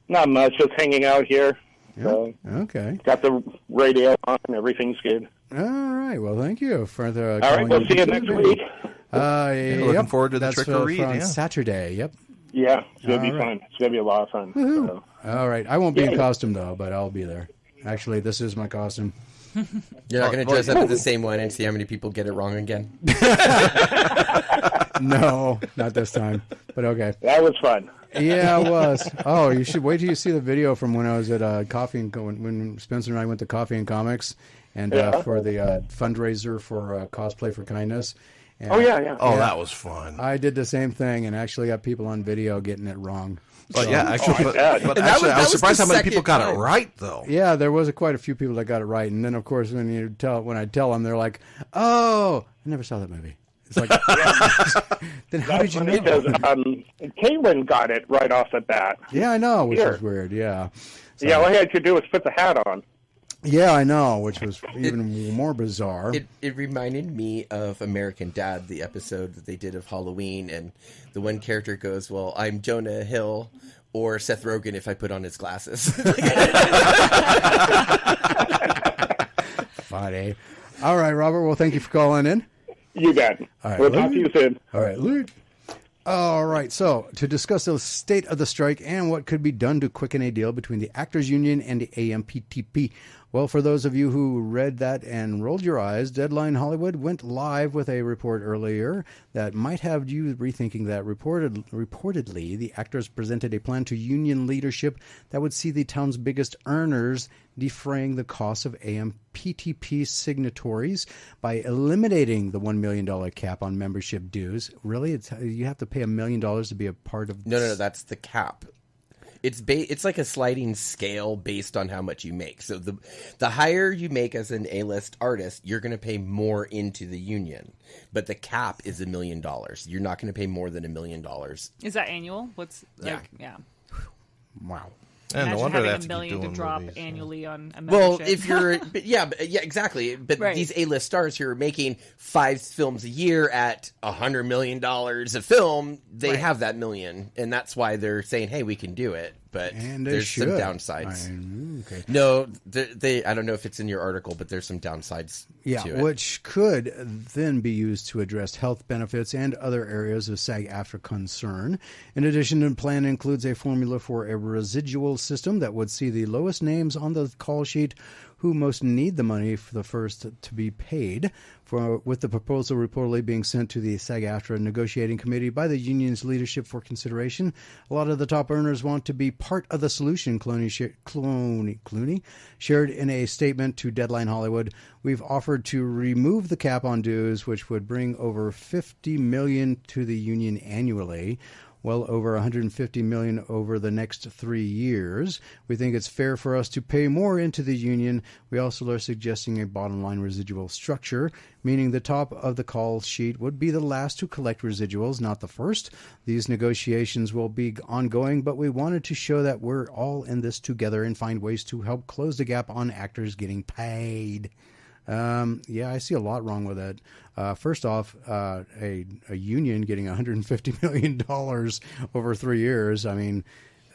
Not much, just hanging out here. Yeah. So, Okay. got the radio on, everything's good. All right. Well, thank you for the. All right, we'll see you next week. Looking forward to the That's trick or read, on yeah. Saturday. Yep. Yeah, it's going to be All right. fun. It's going to be a lot of fun. So. All right. I won't be in Yay. costume though, but I'll be there. Actually, this is my costume. You're not going to dress up as the same one and see how many people get it wrong again. No, not this time. But okay. That was fun. Yeah, it was. Oh, you should wait till you see the video from when I was at Coffee and when Spencer and I went to Coffee and Comics, and for the fundraiser for Cosplay for Kindness. And, Oh, yeah. Oh, that was fun. I did the same thing and actually got people on video getting it wrong. But yeah, actually, bet. but And that actually, was- I was that was surprised the how many people second got it time. right, though. Yeah, there was quite a few people that got it right, and then of course when I tell them, they're like, "Oh, I never saw that movie." It's like, then how did you know? Because Caitlin got it right off the bat. Yeah, I know, which Here. is weird. Yeah, so, Yeah, all you had to do was put the hat on. yeah, I know, which was even more bizarre. It reminded me of American Dad, the episode that they did of Halloween, and the one character goes, "Well, I'm Jonah Hill or Seth Rogen if I put on his glasses." Funny. All right, Robert. Well, thank you for calling in. You bet. All right, We'll talk to you soon. All right, Luke. All right, so to discuss the state of the strike and what could be done to quicken a deal between the Actors Union and the AMPTP. Well, for those of you who read that and rolled your eyes, Deadline Hollywood went live with a report earlier that might have you rethinking that. Reportedly, the actors presented a plan to union leadership that would see the town's biggest earners defraying the cost of AMPTP signatories by eliminating the $1 million cap on membership dues. Really? You have to pay $1 million to be a part of No, that's the cap. It's like a sliding scale based on how much you make. So the higher you make as an A-list artist, you're going to pay more into the union. But the cap is $1 million. You're not going to pay more than $1 million. Is that annual? What's like? Yeah. Wow. And no Imagine wonder they having have $1 to million keep to doing drop movies, yeah. annually on a Well, membership. if you're, yeah, exactly. But Right. these A-list stars who are making 5 films a year at $100 million a film, they Right. have that million, and that's why they're saying, "Hey, we can do it." But And they there's should. some downsides. Okay. No, I don't know if it's in your article, but there's some downsides. Yeah, to it. which could then be used to address health benefits and other areas of SAG-AFTRA concern. In addition, the plan includes a formula for a residual system that would see the lowest names on the call sheet who most need the money for the first to be paid, with the proposal reportedly being sent to the SAG-AFTRA negotiating committee by the union's leadership for consideration. A lot of the top earners want to be part of the solution, Clooney shared in a statement to Deadline Hollywood. We've offered to remove the cap on dues, which would bring over $50 million to the union annually. Well over $150 million over the next 3 years. We think it's fair for us to pay more into the union. We also are suggesting a bottom line residual structure, meaning the top of the call sheet would be the last to collect residuals, not the first. These negotiations will be ongoing, but we wanted to show that we're all in this together and find ways to help close the gap on actors getting paid. Yeah, I see a lot wrong with that. First off, a union getting $150 million over 3 years. I mean,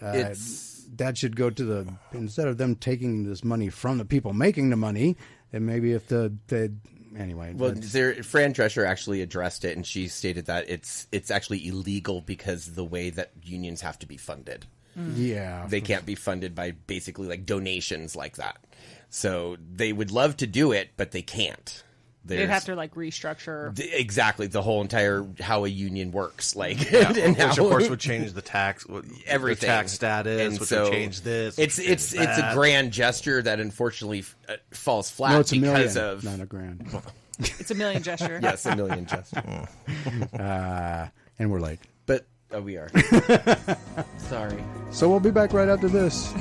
that should go to instead of them taking this money from the people making the money, and maybe if anyway. Well, Fran Drescher actually addressed it, and she stated that it's actually illegal because of the way that unions have to be funded. Yeah. They can't be funded by basically like donations like that. So they would love to do it, but they can't. They'd have to like restructure exactly the whole entire how a union works, like, which of course would change the tax, everything, the tax status, and which so would change this. It's a grand gesture that unfortunately falls flat No, it's a because million, of not a grand. it's a million gesture. yes, a million gesture. And we're late. But we are. Sorry. So we'll be back right after this.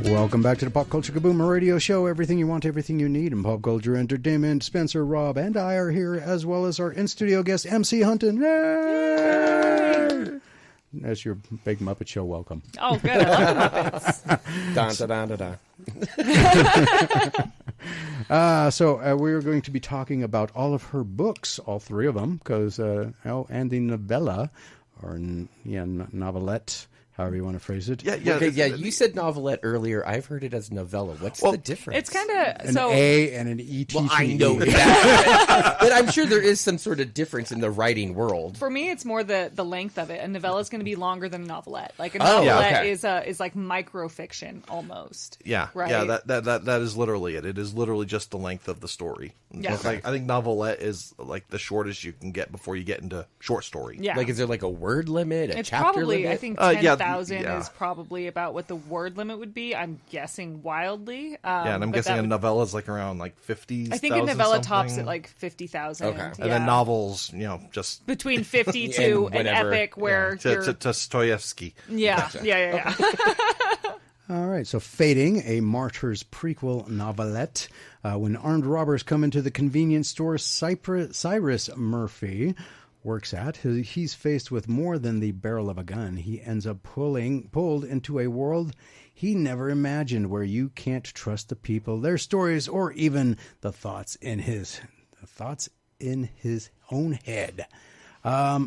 Welcome back to the Pop Culture Kaboom radio show. Everything you want, everything you need in pop culture entertainment. Spencer, Rob, and I are here, as well as our in-studio guest, MC Hunton. Yay! That's your big Muppet Show welcome. Oh, good. I love the Muppets. Dun, dun, dun, dun. So we're going to be talking about all of her books, all three of them, because and the novella, or novelette, however you want to phrase it. Okay, you said novelette earlier. I've heard it as novella. What's the difference? It's kind of An A and an ET. Well, I know that, but I'm sure there is some sort of difference in the writing world. For me, it's more the length of it. A novella is going to be longer than a novelette. Like a novelette is like microfiction almost. Yeah, right. Yeah, that is literally it. It is literally just the length of the story. Yeah. Like, I think novelette is like the shortest you can get before you get into short story. Yeah. Like, is there like a word limit, a It's chapter probably, limit? I think 10,000 yeah. is probably about what the word limit would be. I'm guessing wildly. Yeah, and I'm guessing a novella is like around like 50. I think a novella tops at like 50,000. Okay. Yeah. And then novels, just between 50 to And an whatever. epic where to you're... Dostoevsky. Yeah. All right, so Fading, a Martyrs prequel novelette. When armed robbers come into the convenience store Cyrus Murphy works at, he's faced with more than the barrel of a gun. He ends up pulled into a world he never imagined, where you can't trust the people, their stories, or even the thoughts in his own head.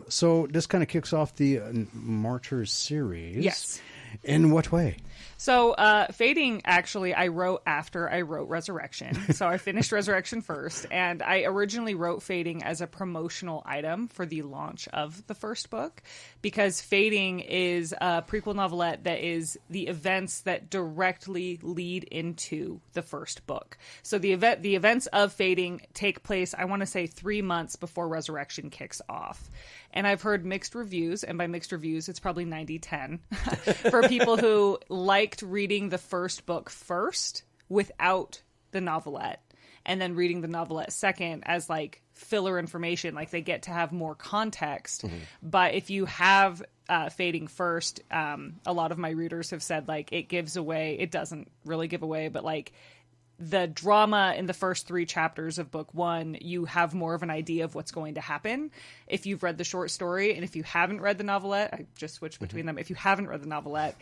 So this kind of kicks off the Martyrs series. Yes. In what way? So, Fading, actually, I wrote after I wrote Resurrection. So I finished Resurrection first, and I originally wrote Fading as a promotional item for the launch of the first book, because Fading is a prequel novelette that is the events that directly lead into the first book. So the events of Fading take place, I want to say, 3 months before Resurrection kicks off. And I've heard mixed reviews, and by mixed reviews, it's probably 90-10, for people who liked reading the first book first without the novelette, and then reading the novelette second as like filler information, like they get to have more context. Mm-hmm. But if you have Fading first, a lot of my readers have said like it gives away, it doesn't really give away, but like the drama in the first 3 chapters of book 1, you have more of an idea of what's going to happen if you've read the short story. And if you haven't read the novelette, I just switched between them. If you haven't read the novelette,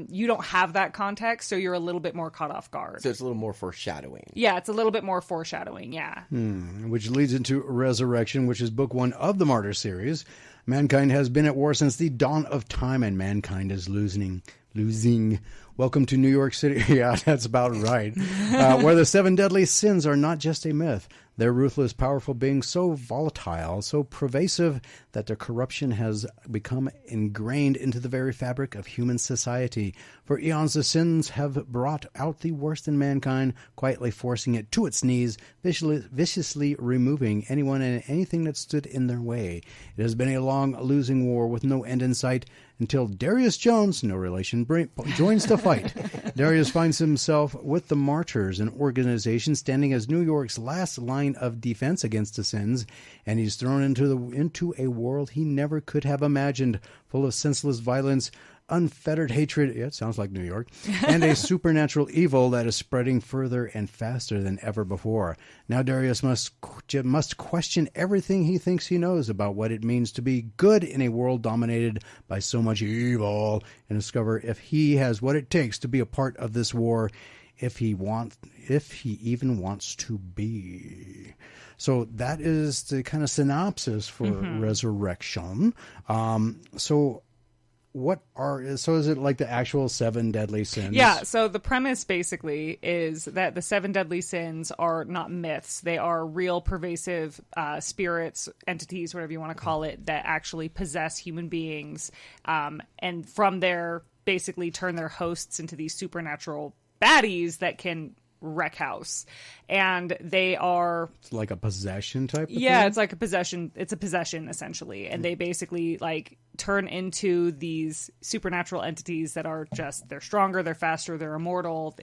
you don't have that context, so you're a little bit more caught off guard. So it's a little more foreshadowing. Yeah, it's a little bit more foreshadowing, yeah. Which leads into Resurrection, which is book 1 of the Martyr series. Mankind has been at war since the dawn of time, and mankind is losing. Welcome to New York City. Yeah, that's about right. Where the 7 deadly sins are not just a myth. They're ruthless, powerful beings, so volatile, so pervasive that their corruption has become ingrained into the very fabric of human society. For eons, the sins have brought out the worst in mankind, quietly forcing it to its knees, viciously removing anyone and anything that stood in their way. It has been a long, losing war with no end in sight, until Darius Jones, no relation, joins the fight. Darius finds himself with the Martyrs, an organization standing as New York's last line of defense against the sins, and he's thrown into a world he never could have imagined, full of senseless violence, unfettered hatred, yeah, it sounds like New York, and a supernatural evil that is spreading further and faster than ever before. Now Darius must question everything he thinks he knows about what it means to be good in a world dominated by so much evil, and discover if he has what it takes to be a part of this war, if he even wants to be. So that is the kind of synopsis for Resurrection. So is it like the actual 7 deadly sins? Yeah, so the premise basically is that the 7 deadly sins are not myths. They are real pervasive spirits, entities, whatever you want to call it, that actually possess human beings. And from there, basically turn their hosts into these supernatural baddies that can wreck house. And they are It's like a possession type of thing? it's like a possession. It's a possession essentially, and they basically like turn into these supernatural entities that are just, they're stronger, they're faster, they're immortal.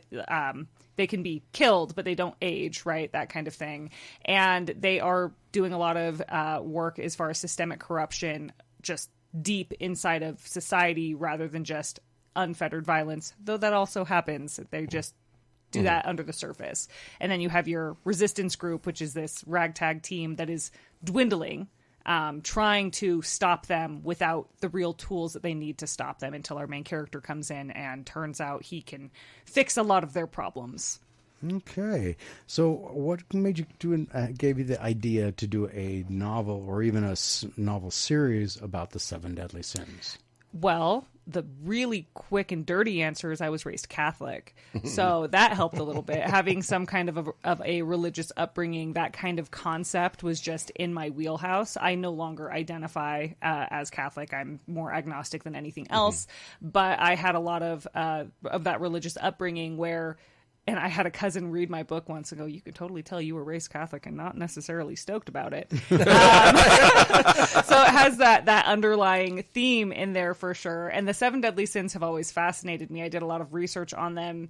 They can be killed, but they don't age, right? That kind of thing. And they are doing a lot of work as far as systemic corruption, just deep inside of society, rather than just unfettered violence, though that also happens. They just do that under the surface. And then you have your resistance group, which is this ragtag team that is dwindling, trying to stop them without the real tools that they need to stop them, until our main character comes in and turns out he can fix a lot of their problems. Okay. So what made you gave you the idea to do a novel or even a novel series about the 7 deadly sins? Well, the really quick and dirty answer is I was raised Catholic. So that helped a little bit. Having some kind of a religious upbringing, that kind of concept was just in my wheelhouse. I no longer identify as Catholic. I'm more agnostic than anything else. But I had a lot of that religious upbringing where... And I had a cousin read my book once and go, you could totally tell you were raised Catholic and not necessarily stoked about it. So it has that underlying theme in there for sure. And the 7 deadly sins have always fascinated me. I did a lot of research on them.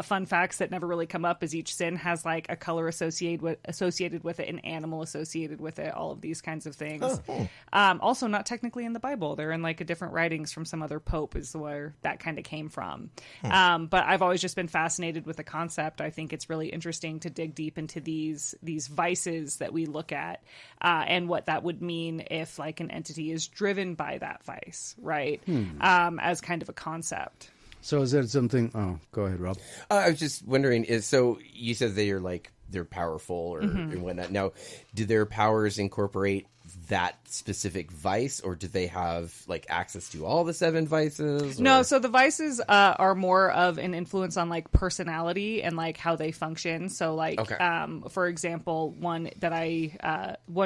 Fun facts that never really come up is each sin has like a color associated with it, an animal associated with it, all of these kinds of things. Oh, cool. Also not technically in the Bible. They're in like a different writings from some other pope is where that kind of came from. But I've always just been fascinated with the concept. I think it's really interesting to dig deep into these vices that we look at, and what that would mean if like an entity is driven by that vice, right? As kind of a concept. So is that something? Oh, go ahead, Rob. I was just wondering. So you said they're powerful or and whatnot. Now, do their powers incorporate that specific vice, or do they have like access to all the 7 vices? Or... No, so the vices are more of an influence on like personality and like how they function. So like, for example, one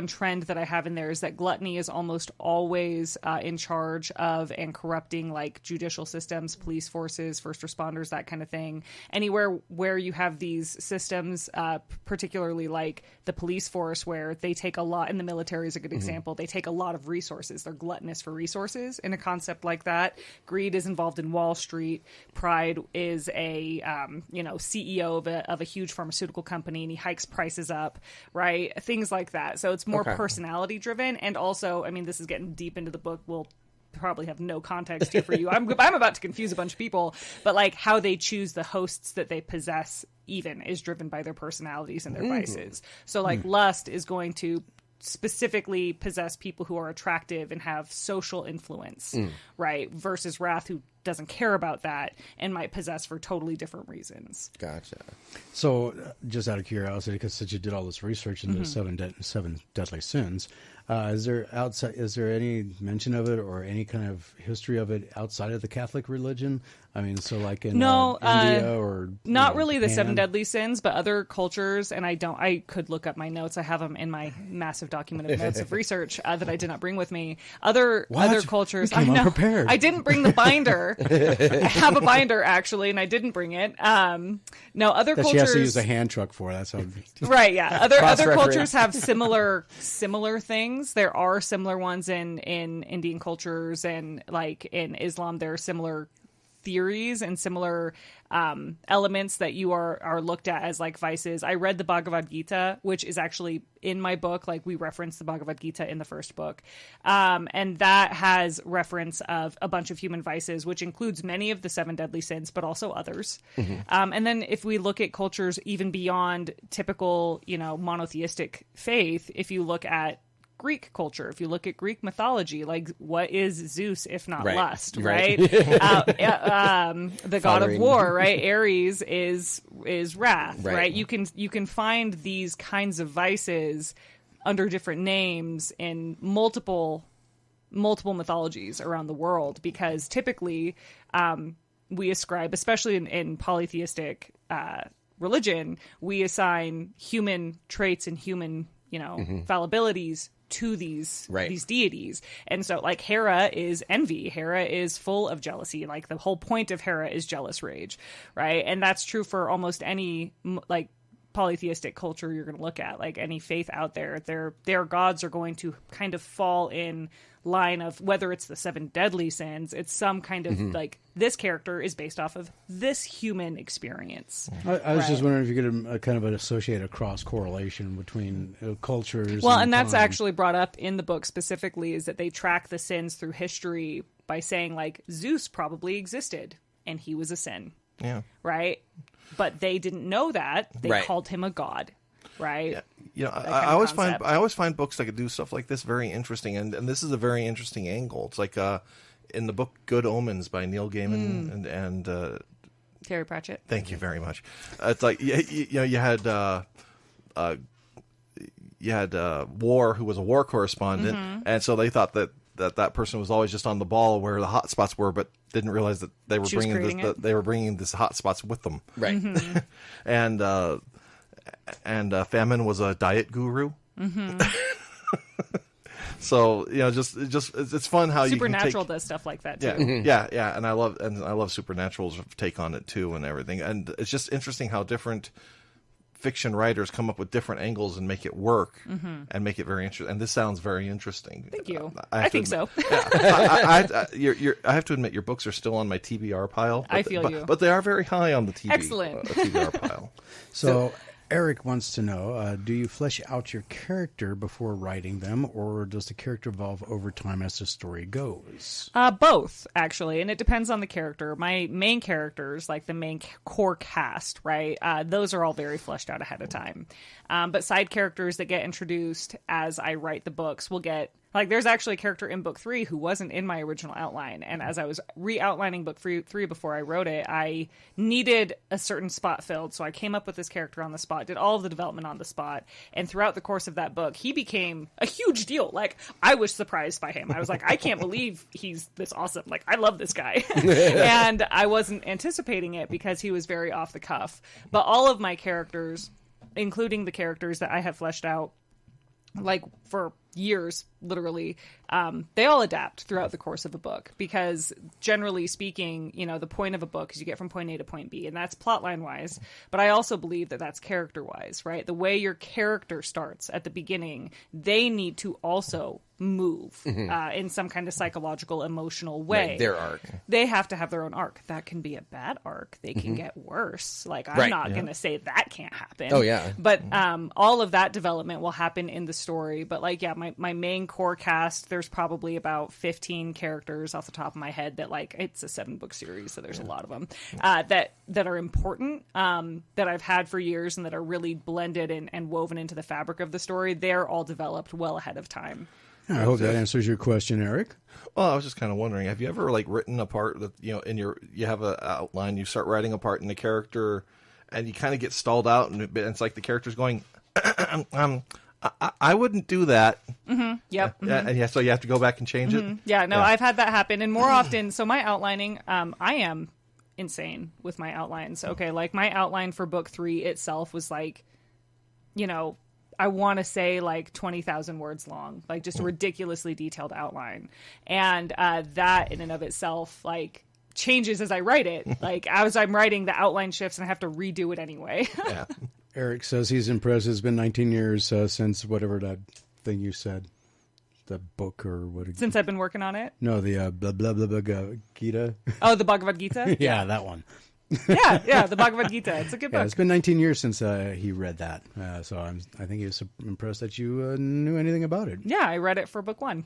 trend that I have in there is that gluttony is almost always in charge of and corrupting like judicial systems, police forces, first responders, that kind of thing. Anywhere where you have these systems, particularly like the police force, where they take a lot, and the military is a good example, they take a lot of resources. They're gluttonous for resources. In a concept like that, greed is involved in Wall Street. Pride is a CEO of a huge pharmaceutical company, and he hikes prices up, right? Things like that. So it's more personality driven, and also, I mean, this is getting deep into the book. We'll probably have no context here for you. I'm about to confuse a bunch of people, but like how they choose the hosts that they possess even is driven by their personalities and their vices. So like lust is going to specifically possess people who are attractive and have social influence, right? Versus wrath, who doesn't care about that and might possess for totally different reasons. Gotcha. So just out of curiosity, because since you did all this research into the 7 deadly sins, is there any mention of it or any kind of history of it outside of the Catholic religion? I mean, so like in India or not really the Japan? 7 deadly sins, but other cultures. And I could look up my notes. I have them in my massive document of notes of reseach that I did not bring with me. Other cultures. You came unprepared. I didn't bring the binder. I have a binder actually, and I didn't bring it. No, other cultures. She has to use a hand truck for. That's how. Right. Yeah. Other cultures have similar things. There are similar ones in Indian cultures, and like in Islam, there are similar theories and similar elements that you are looked at as like vices. I read the Bhagavad Gita, which is actually in my book. Like we reference the Bhagavad Gita in the first book. And that has reference of a bunch of human vices, which includes many of the 7 deadly sins, but also others. And then if we look at cultures even beyond typical, monotheistic faith, if you look at Greek culture, if you look at Greek mythology, like what is Zeus if not lust, right? The god of war, right? Ares is wrath, right? You can find these kinds of vices under different names in multiple multiple mythologies around the world, because typically we ascribe, especially in polytheistic religion, we assign human traits and human, fallibilities to these deities. And so like Hera is envy. Hera is full of jealousy. Like the whole point of Hera is jealous rage, right? And that's true for almost any like polytheistic culture you're going to look at, like any faith out there. Their gods are going to kind of fall in line of whether it's the 7 deadly sins, it's some kind of like this character is based off of this human experience. I was just wondering if you could kind of associate a cross correlation between cultures. Well, and that's actually brought up in the book specifically, is that they track the sins through history by saying like Zeus probably existed and he was a sin. Yeah. Right? But they didn't know that. They called him a god. Right? Yeah. I always find books that could do stuff like this very interesting, and this is a very interesting angle. It's like in the book Good Omens by Neil Gaiman and Terry Pratchett. Thank you very much. It's like you had War, who was a war correspondent, and so they thought that person was always just on the ball where the hot spots were, but didn't realize that they were bringing this hot spots with them. Right. And Famine was a diet guru. So it's fun how Supernatural does stuff like that too. Yeah, and I love Supernatural's take on it too and everything. And it's just interesting how different fiction writers come up with different angles and make it work and make it very interesting. And this sounds very interesting. Thank you. I think so. I have to admit, your books are still on my TBR pile. I feel you. But they are very high on the Excellent. TBR pile. So Eric wants to know, do you flesh out your character before writing them, or does the character evolve over time as the story goes? Both, actually, and it depends on the character. My main characters, like the main core cast, right, those are all very fleshed out ahead of time. But side characters that get introduced as I write the books will get... Like, there's actually a character in book 3 who wasn't in my original outline. And as I was re-outlining book 3 before I wrote it, I needed a certain spot filled. So I came up with this character on the spot, did all of the development on the spot. And throughout the course of that book, he became a huge deal. Like, I was surprised by him. I was like, I can't believe he's this awesome. Like, I love this guy. And I wasn't anticipating it because he was very off the cuff. But all of my characters, including the characters that I have fleshed out, like, for years, literally, they all adapt throughout the course of a book, because generally speaking, the point of a book is you get from point A to point B, and that's plotline wise. But I also believe that that's character wise, right? The way your character starts at the beginning, they need to also move in some kind of psychological, emotional way. Right, their arc. They have to have their own arc. That can be a bad arc. They can get worse. Like, I'm not going to say that can't happen. Oh, yeah. But all of that development will happen in the story. But, like, yeah, my main core cast, there's probably about 15 characters off the top of my head that, like, it's a 7-book series, so there's a lot of them that are important, that I've had for years and that are really blended and woven into the fabric of the story. They're all developed well ahead of time. I hope that answers your question, Eric. Well, I was just kind of wondering, have you ever written a part that, you have an outline, you start writing a part in the character and you kind of get stalled out and it's like the character's going, I wouldn't do that. Yep. So you have to go back and change it. Yeah, no, I've had that happen. And more often, so my outlining, I am insane with my outlines. Okay, like my outline for book 3 itself was like, I want to say like 20,000 words long, like just a ridiculously detailed outline. And that in and of itself, like, changes as I write it. Like, as I'm writing, the outline shifts and I have to redo it anyway. Yeah. Eric says he's impressed. It's been 19 years since whatever that thing you said, the book or what. Since I've been working on it? No, the blah, blah, blah, blah, Gita. Oh, the Bhagavad Gita? Yeah, that one. yeah, the Bhagavad Gita. It's a good book. Yeah, it's been 19 years since he read that. So I think he was impressed that you knew anything about it. Yeah, I read it for book 1.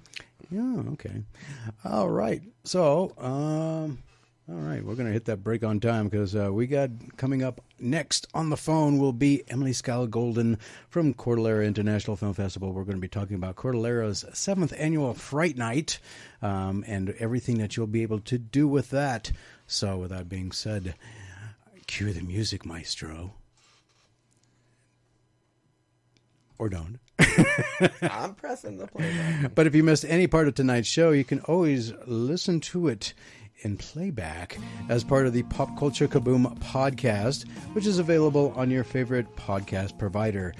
Yeah, okay. All right. So, all right, we're going to hit that break on time because we got coming up next on the phone will be Emily Skyle-Golden from Cordillera International Film Festival. We're going to be talking about Cordillera's 7th annual Fright Night and everything that you'll be able to do with that. So with that being said, cue the music, maestro. Or don't. I'm pressing the play button. But if you missed any part of tonight's show, you can always listen to it in playback as part of the Pop Culture Kaboom podcast, which is available on your favorite podcast provider,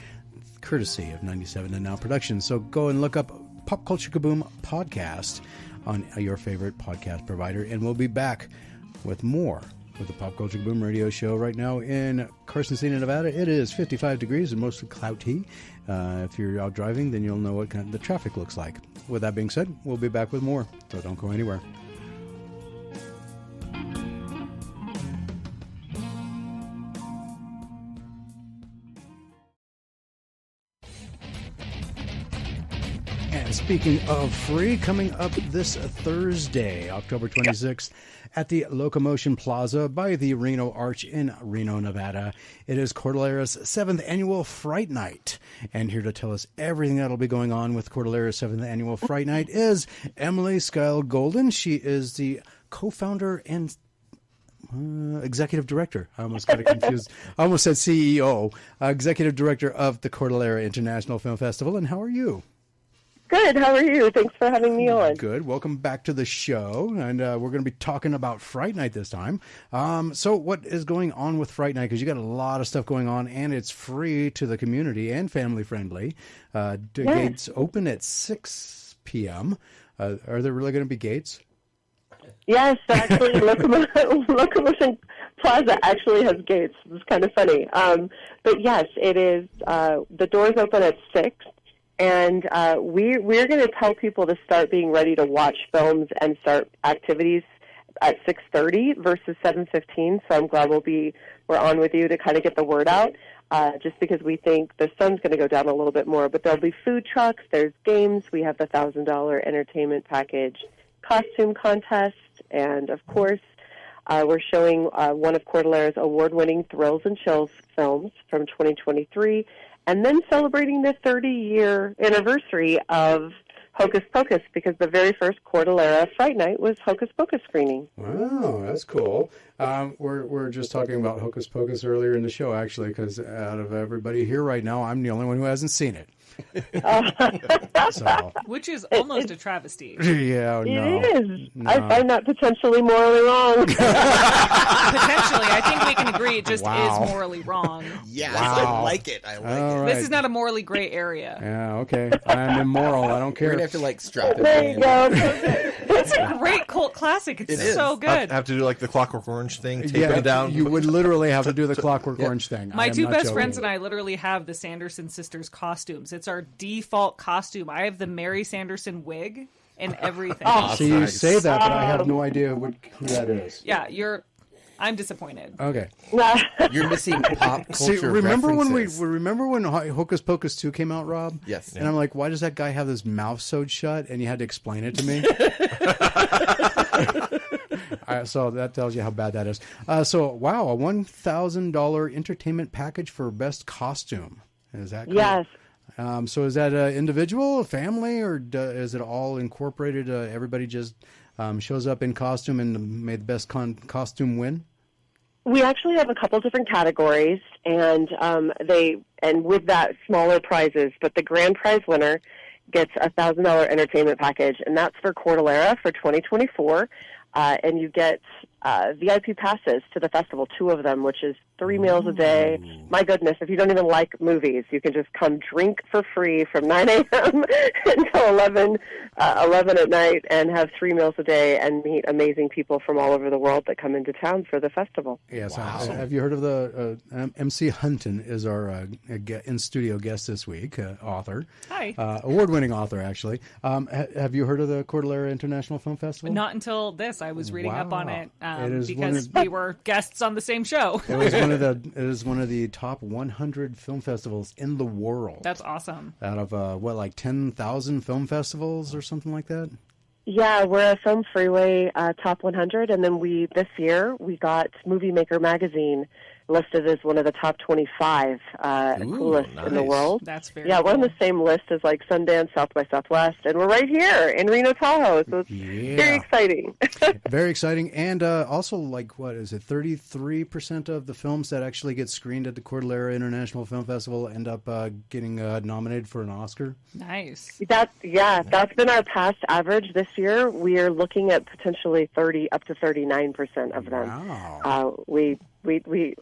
courtesy of 97 and Now Productions. So go and look up Pop Culture Kaboom podcast on your favorite podcast provider, and we'll be back with more with the Pop Culture Kaboom radio show. Right now in Carson City, Nevada, it is 55 degrees and mostly cloudy. If you're out driving, then you'll know what kind of the traffic looks like. With that being said, we'll be back with more, so don't go anywhere. And speaking of free, coming up this Thursday, October 26th, at the Locomotion Plaza by the Reno Arch in Reno, Nevada, it is Cordillera's 7th Annual Fright Night. And here to tell us everything that'll be going on with Cordillera's 7th Annual Fright Night is Emily Skyle-Golden. She is the co-founder and executive director. I almost got it confused. I almost said CEO. Executive director of the Cordillera International Film Festival. And how are you? Good. How are you? Thanks for having me on. Good. Welcome back to the show. And we're going to be talking about Fright Night this time. So what is going on with Fright Night? Because you got a lot of stuff going on, and it's free to the community and family friendly. The gates open at 6 p.m. Are there really going to be gates? Yes, actually, Locomotion Plaza actually has gates. It's kind of funny. But yes, it is. The doors open at 6. And we're going to tell people to start being ready to watch films and start activities at 6:30 versus 7:15. So I'm glad we're on with you to kind of get the word out, just because we think the sun's going to go down a little bit more. But there'll be food trucks, there's games, we have the $1,000 entertainment package, costume contest, and of course we're showing one of Cordillera's award-winning Thrills and Chills films from 2023. And then celebrating the 30-year anniversary of Hocus Pocus, because the very first Cordillera Fright Night was Hocus Pocus screening. Wow, that's cool. We're just talking about Hocus Pocus earlier in the show, actually, because out of everybody here right now, I'm the only one who hasn't seen it. So. Which is almost a travesty. Yeah, no. It is. No. I find that potentially morally wrong. Potentially. I think we can agree it just is morally wrong. Yes, Wow. I like it. I like it. All right. This is not a morally gray area. Yeah, okay. I'm immoral. I don't We're care. going to have to, like, strap it There you in. go. It's a great cult classic. It's It is. so good. Have to do like the Clockwork Orange thing, tape it down. You would literally have to do the Clockwork Orange thing. My I am two not best joking. friends and I literally have the Sanderson sisters costumes. It's our default costume. I have the Mary Sanderson wig and everything. So you say that, but I have no idea who that is. Yeah, I'm disappointed. Okay. You're missing pop culture See, remember references. when Hocus Pocus 2 came out, Rob? Yes. And I'm like, why does that guy have his mouth sewed shut? And you had to explain it to me. So that tells you how bad that is. So, wow, a $1,000 entertainment package for best costume. Is that correct? Yes. So is that individual, family, or is it all incorporated? Everybody just shows up in costume and may the best costume win? We actually have a couple different categories, and with that, smaller prizes. But the grand prize winner gets a $1,000 entertainment package, and that's for Cordillera for 2024. And you get VIP passes to the festival, 2 of them, which is 3 meals a day. My goodness, if you don't even like movies, you can just come drink for free from 9 a.m. until 11 at night and have 3 meals a day and meet amazing people from all over the world that come into town for the festival. Yes. Have you heard of the MC Hunton is our in-studio guest this week, author. Hi. Award-winning author, actually. Have you heard of the Cordillera International Film Festival? Not until this. I was reading up on it, It is because we were guests on the same show. It is one of the top 100 film festivals in the world. That's awesome. Out of, like 10,000 film festivals or something like that? Yeah, we're a Film Freeway top 100, and then this year we got Movie Maker magazine listed as one of the top 25 coolest in the nice. world. That's very we're on cool. the same list as like Sundance, South by Southwest, and we're right here in Reno, Tahoe. So it's very exciting. Very exciting. And also, like, what is it? 33% of the films that actually get screened at the Cordillera International Film Festival end up getting nominated for an Oscar. Nice. That's been our past average. This year, we are looking at potentially 30 up to 39% of them. Wow.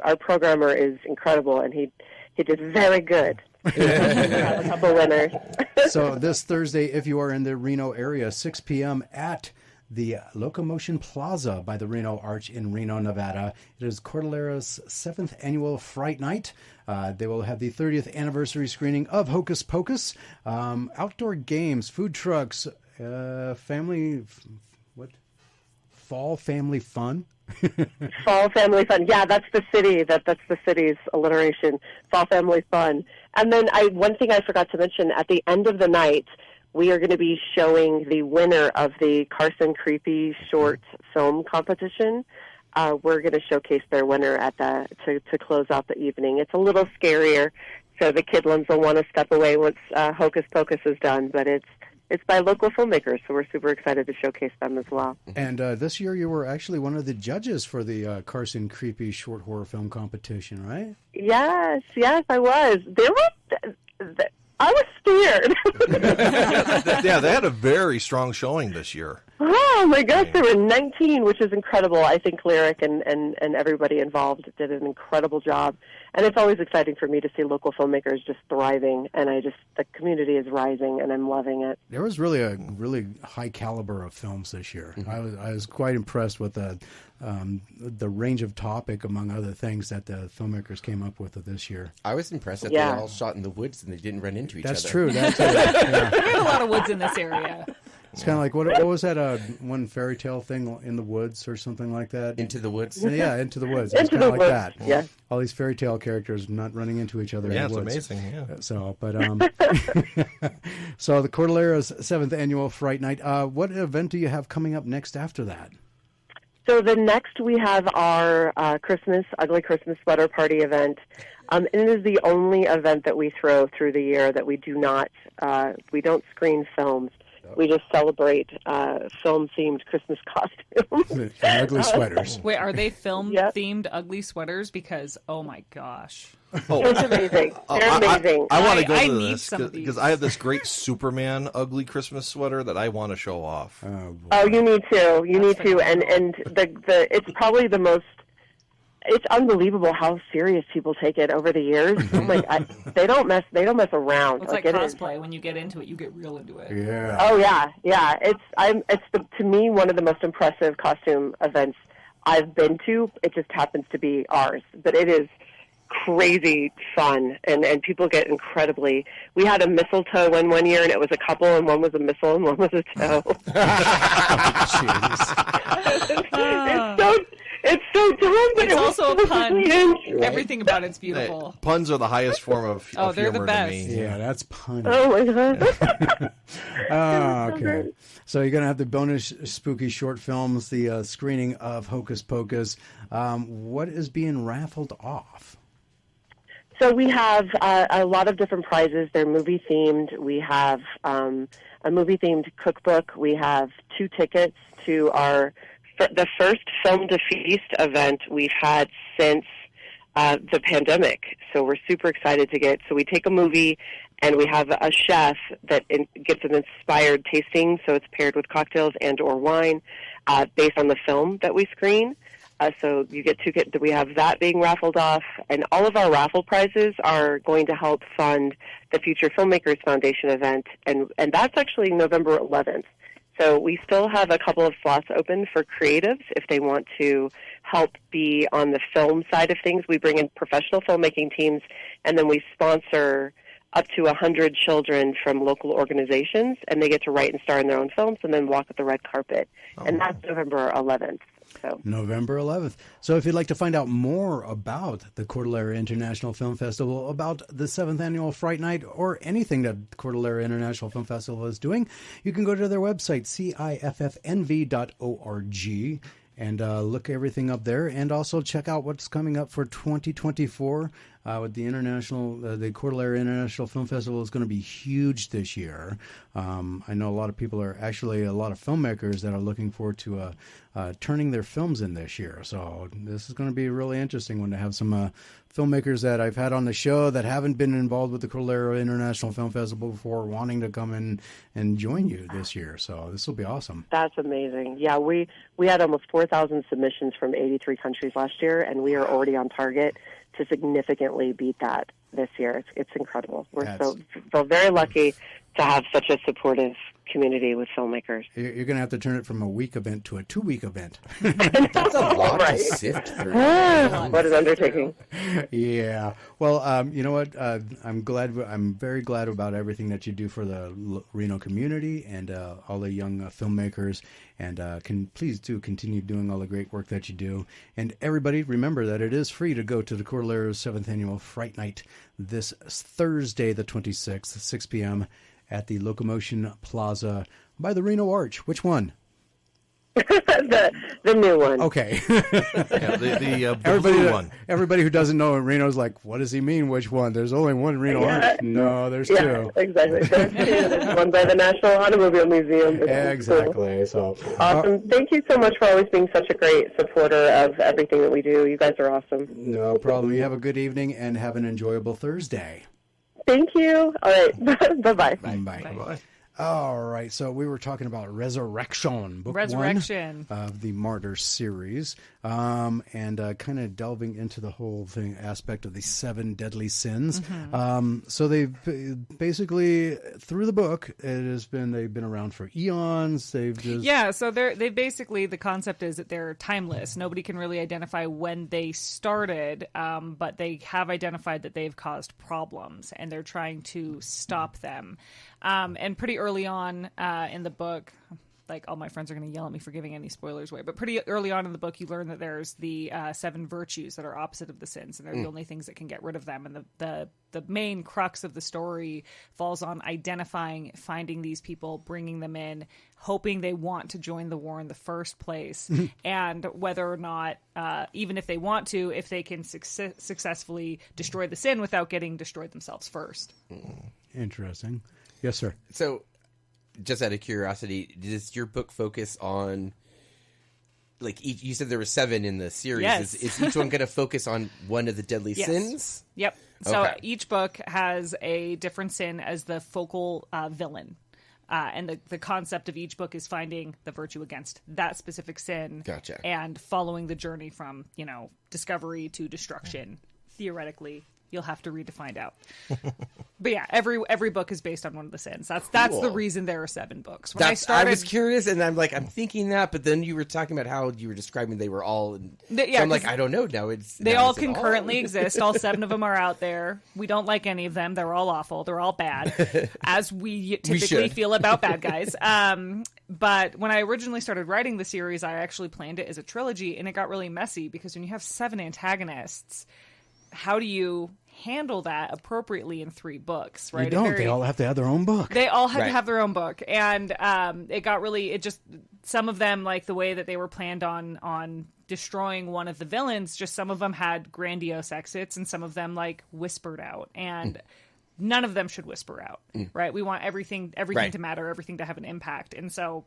Our programmer is incredible, and he did very good. We have a couple winners. So this Thursday, if you are in the Reno area, 6 p.m. at the Locomotion Plaza by the Reno Arch in Reno, Nevada. It is Cordillera's 7th annual Fright Night. They will have the 30th anniversary screening of Hocus Pocus, outdoor games, food trucks, fall family fun. Fall family fun. Yeah, that's the city. That's the city's alliteration. Fall family fun. And then one thing I forgot to mention, at the end of the night, we are going to be showing the winner of the Carson Creepy short film competition. We're going to showcase their winner at to close out the evening. It's a little scarier, so the kidlums will want to step away once Hocus Pocus is done, but it's by local filmmakers, so we're super excited to showcase them as well. And this year you were actually one of the judges for the Carson Creepy short horror film competition, right? Yes, I was. I was scared. Yeah, they had a very strong showing this year. Oh my gosh, there were 19, which is incredible. I think Lyric and everybody involved did an incredible job. And it's always exciting for me to see local filmmakers just thriving, and the community is rising, and I'm loving it. There was really a high caliber of films this year. Mm-hmm. I was quite impressed with the range of topic, among other things, that the filmmakers came up with this year. I was impressed that they all shot in the woods and they didn't run into each other. That's true. That's it. Yeah. We have a lot of woods in this area. It's kind of like, what was that one fairy tale thing, In the Woods or something like that? Into the Woods? Yeah, Into the Woods. It's kind of like that. Yeah. All these fairy tale characters not running into each other in the woods. It's amazing, yeah. So, but, so the Cordillera's 7th annual Fright Night. What event do you have coming up next after that? So the next we have our Ugly Christmas Sweater Party event. And it is the only event that we throw through the year that we don't screen films. We just celebrate film-themed Christmas costumes. And ugly sweaters. Wait, are they film-themed ugly sweaters? Because, oh my gosh. It's amazing. They're amazing. I want to go I to need this some of these. because I have this great Superman ugly Christmas sweater that I want to show off. Oh, you need to. You need to. And it's probably the most. It's unbelievable how serious people take it over the years. They don't mess around. It's like cosplay. When you get into it, you get real into it. Yeah. Oh yeah. It's to me one of the most impressive costume events I've been to. It just happens to be ours, but it is crazy fun, and people get incredibly. We had a mistletoe one year, and it was a couple, and one was a missile, and one was a toe. It's so dumb, but It's also a pun. Right? Everything about it's beautiful. Puns are the highest form of they're the humor best. to me. Yeah, that's punny. Oh my god. Okay. So you're going to have the bonus spooky short films, the screening of Hocus Pocus. What is being raffled off? So we have a lot of different prizes. They're movie themed. We have a movie themed cookbook. We have 2 tickets to the first Film to Feast event we've had since the pandemic. So we're super excited to get. So we take a movie and we have a chef that gets an inspired tasting. So it's paired with cocktails and or wine based on the film that we screen. So you get we have that being raffled off, and all of our raffle prizes are going to help fund the Future Filmmakers Foundation event, and that's actually November 11th. So we still have a couple of slots open for creatives if they want to help be on the film side of things. We bring in professional filmmaking teams, and then we sponsor up to 100 children from local organizations, and they get to write and star in their own films and then walk at the red carpet. And that's November 11th. So. November 11th. So if you'd like to find out more about the Cordillera International Film Festival, about the 7th Annual Fright Night, or anything that Cordillera International Film Festival is doing, you can go to their website, ciffnv.org. and look everything up there. And also check out what's coming up for 2024 with the the Coeur d'Alene International Film Festival is going to be huge this year. I know a lot of people are actually, a lot of filmmakers that are looking forward to turning their films in this year. So this is going to be really interesting when to have some filmmakers that I've had on the show that haven't been involved with the Coeur d'Alene International Film Festival before wanting to come in and join you this year. So this will be awesome. That's amazing. Yeah, we had almost 4,000 submissions from 83 countries last year, and we are already on target to significantly beat that this year. It's incredible. We're so very lucky to have such a supportive community with filmmakers. You're going to have to turn it from a week event to a 2-week event. That's a lot to sift through. What an undertaking. Yeah. Well, you know what? I'm very glad about everything that you do for the Reno community and all the young filmmakers. And please do continue doing all the great work that you do. And everybody, remember that it is free to go to the Coeur d'Alene 7th Annual Fright Night this Thursday, the 26th, 6 p.m. at the Locomotion Plaza by the Reno Arch. Which one? the new one. Okay. The everybody, blue one. Everybody who doesn't know Reno's like, what does he mean? Which one? There's only one Reno Arch. No, there's two. Exactly. There's two. There's one by the National Automobile Museum. Exactly. So awesome. Thank you so much for always being such a great supporter of everything that we do. You guys are awesome. No problem. You have a good evening and have an enjoyable Thursday. Thank you. All right. Bye-bye. Bye. All right, so we were talking about Resurrection, book one of the Martyr series, and kind of delving into the whole aspect of the 7 deadly sins. Mm-hmm. So they've basically, through the book, they've been around for eons. So they basically, the concept is that they're timeless. Nobody can really identify when they started, but they have identified that they've caused problems, and they're trying to stop them. And pretty early on in the book, like all my friends are going to yell at me for giving any spoilers away, but pretty early on in the book, you learn that there's the 7 virtues that are opposite of the sins, and they're the only things that can get rid of them. And the main crux of the story falls on identifying, finding these people, bringing them in, hoping they want to join the war in the first place, and whether or not, even if they want to, if they can successfully destroy the sin without getting destroyed themselves first. Interesting. Yes, sir. So, just out of curiosity, does your book focus on, like, you said there were 7 in the series. Yes. Is each one going to focus on one of the deadly sins? Yep. So Okay. each book has a different sin as the focal villain. And the concept of each book is finding the virtue against that specific sin. Gotcha. And following the journey from, discovery to destruction. Theoretically, you'll have to read to find out. But yeah, every book is based on one of the sins. That's Cool. the reason there are 7 books. When I I started, was curious, and I'm thinking that, but then you were talking about how you were describing they were all. So I'm like, I don't know now. They all concurrently exist. All 7 of them are out there. We don't like any of them. They're all awful. They're all bad, as we typically feel about bad guys. But when I originally started writing the series, I actually planned it as a trilogy, and it got really messy because when you have 7 antagonists, how do you handle that appropriately in 3 books, right? You don't. They all have to have their own book. They all had to have their own book. And some of them, like the way that they were planned on destroying one of the villains, just some of them had grandiose exits and some of them like whispered out. And none of them should whisper out, right? We want everything to matter, everything to have an impact. And so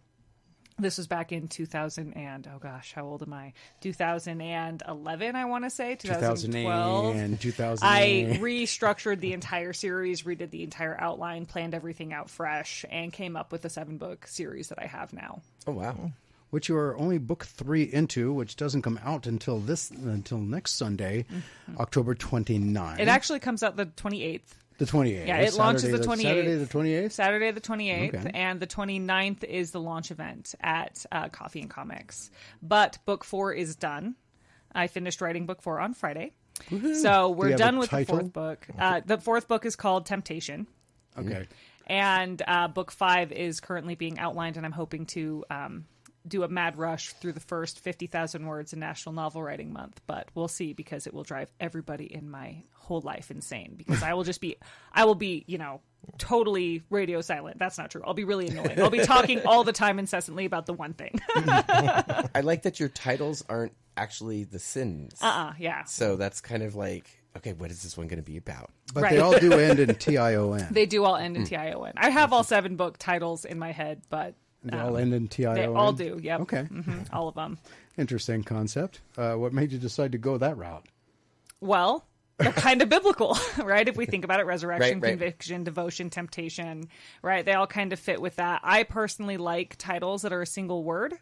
this was back in 2000 and, oh gosh, how old am I? 2011, I want to say, 2012. And 2000. I restructured the entire series, redid the entire outline, planned everything out fresh, and came up with the 7-book series that I have now. Oh, wow. Which you are only book 3 into, which doesn't come out until next Sunday, October 29th. It actually comes out the 28th. The 28th. Yeah, it launches the 28th. Saturday the 28th? Saturday the 28th, Okay. and the 29th is the launch event at Coffee and Comics. But book 4 is done. I finished writing book 4 on Friday. Woo-hoo. So we're done with the 4th book. The 4th book is called Temptation. Okay. And book 5 is currently being outlined, and I'm hoping to do a mad rush through the first 50,000 words in National Novel Writing Month, but we'll see, because it will drive everybody in my whole life insane, because I will be, totally radio silent. That's not true. I'll be really annoying. I'll be talking all the time incessantly about the one thing. I like that your titles aren't actually the sins. Yeah. So that's kind of like, okay, what is this one going to be about? But Right. they all do end in TION. They do all end in TION. I have all 7 book titles in my head, but They all end in TION? they all do. Yep. Okay. All of them. Interesting concept. What made you decide to go that route? Well, they're kind of biblical, right? If we think about it, resurrection, Right. conviction, devotion, temptation, right? They all kind of fit with that. I personally like titles that are a single word.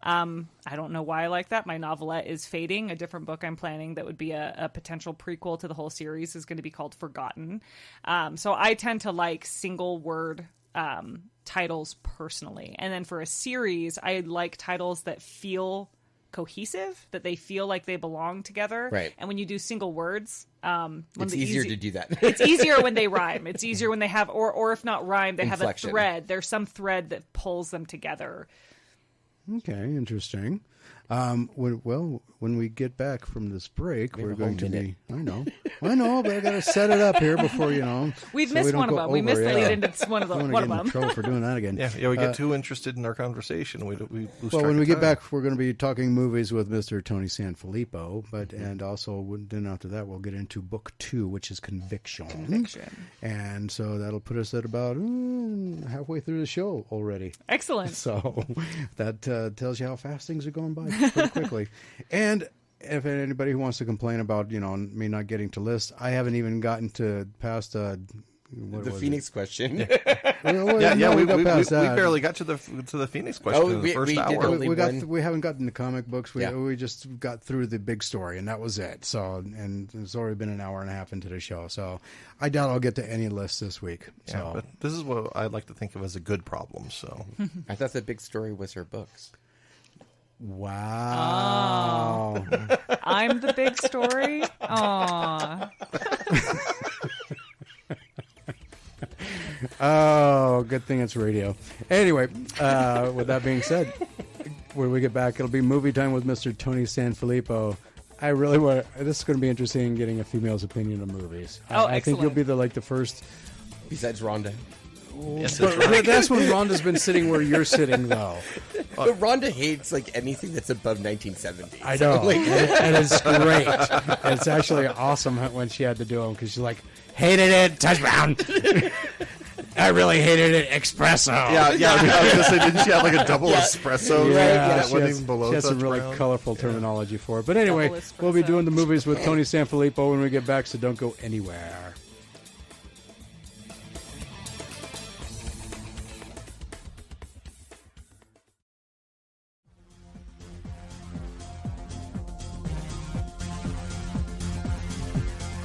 I don't know why I like that. My novelette is Fading, a different book I'm planning that would be a potential prequel to the whole series, is going to be called Forgotten. So I tend to like single word titles personally. And then for a series, I like titles that feel cohesive, that they feel like they belong together. Right. And when you do single words, It's easier to do that. it's easier when they rhyme. It's easier when they have, or if not rhyme, they Inflection. have a thread. There's some thread that pulls them together. Okay, interesting. When we get back from this break, we're have a going whole to minute. be. I know, but I got to set it up here before We've so missed we don't one of go them. We missed over, the yeah. lead into one of I them. don't want to get in trouble for doing that again. Yeah, we get too interested in our conversation. We lose Well, track when of we get time. back, we're going to be talking movies with Mr. Tony Sanfilippo, and also then after that, we'll get into book 2, which is Conviction. And so that'll put us at about halfway through the show already. Excellent. So that tells you how fast things are going by pretty quickly. And if anybody who wants to complain about, me not getting to list, I haven't even gotten to past The Phoenix question. We we got past that. barely got to the Phoenix question in the first we did hour. only one. We haven't gotten the comic books. Yeah. We just got through the big story, and that was it. So, and it's already been an hour and a half into the show. So, I doubt I'll get to any list this week. Yeah, So, but this is what I like to think of as a good problem. So I thought the big story was her books. wow. I'm the big story. Aw. Oh, good thing it's radio. Anyway, with that being said, when we get back, it'll be movie time with Mr. Tony Sanfilippo. I really want. This is going to be interesting, getting a female's opinion of movies. I think you'll excellent. be the first. Besides Rhonda. yes, But that's when Rhonda's been sitting where you're sitting, though. But Rhonda hates anything that's above 1970. I know, and it's great. And it's actually awesome when she had to do them, because she's like, hated it, touchdown. I really hated it, espresso. yeah. I was gonna say, didn't she have like a double espresso? that she wasn't has, even below she has some touch really brown? colorful terminology for it. But anyway, Double we'll be espresso. doing the movies with Tony Sanfilippo when we get back, so don't go anywhere.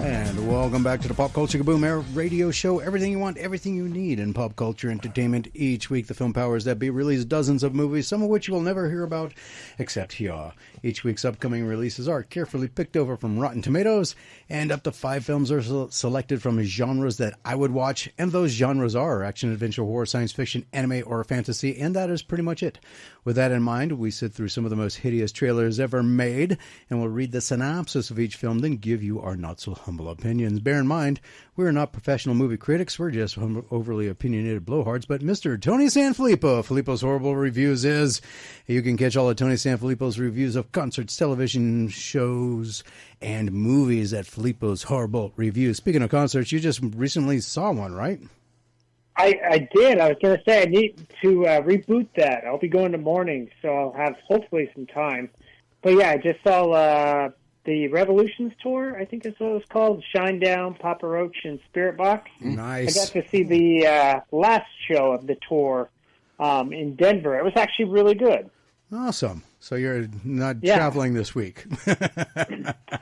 And welcome back to the Pop Culture Kaboom Air radio show. Everything you want, everything you need in pop culture entertainment. Each week, the film powers that be release dozens of movies, some of which you will never hear about, except here. Each week's upcoming releases are carefully picked over from Rotten Tomatoes, and up to 5 films are selected from genres that I would watch, and those genres are action, adventure, horror, science fiction, anime, or fantasy, and that is pretty much it. With that in mind, we sit through some of the most hideous trailers ever made, and we'll read the synopsis of each film, then give you our not-so-humble opinions. Bear in mind, we're not professional movie critics, we're just overly opinionated blowhards, but Mr. Tony Sanfilippo, Filippo's Horrible Reviews is. You can catch all of Tony Sanfilippo's reviews of concerts, television shows, and movies at Filippo's Horrible Reviews. Speaking of concerts, you just recently saw one, right? I did. I was going to say I need to reboot that. I'll be going to morning, so I'll have hopefully some time. But yeah, I just saw the Revolutions tour, I think is what it was called, Shinedown, Papa Roach, and Spirit Box. Nice. I got to see the last show of the tour in Denver. It was actually really good. Awesome. So you're not Yeah. traveling this week.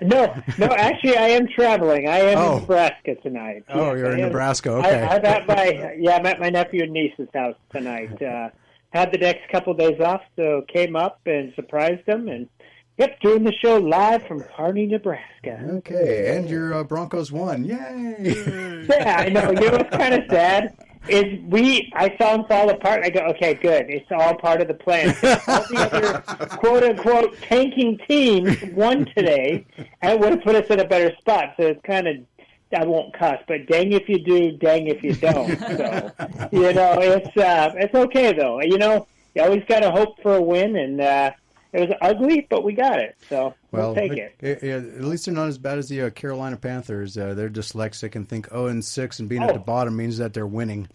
No, actually I am traveling. I am Oh. in Nebraska tonight. Oh, Yes, you're I in am. Nebraska. Okay. I'm at my nephew and niece's house tonight. Had the next couple of days off, so came up and surprised them, and doing the show live from Kearney, Nebraska. Okay, and your Broncos won. Yay! Yeah, I know. You know, it's kind of sad. I saw him fall apart. I go, okay, good. It's all part of the plan. All the other quote unquote tanking teams won today, and it would have put us in a better spot. So it's kind of, I won't cuss, but dang if you do, dang if you don't. So it's okay though. You always got to hope for a win, and it was ugly, but we got it. So we'll take it. At least they're not as bad as the Carolina Panthers. They're dyslexic and think 0-6 and being at the bottom means that they're winning.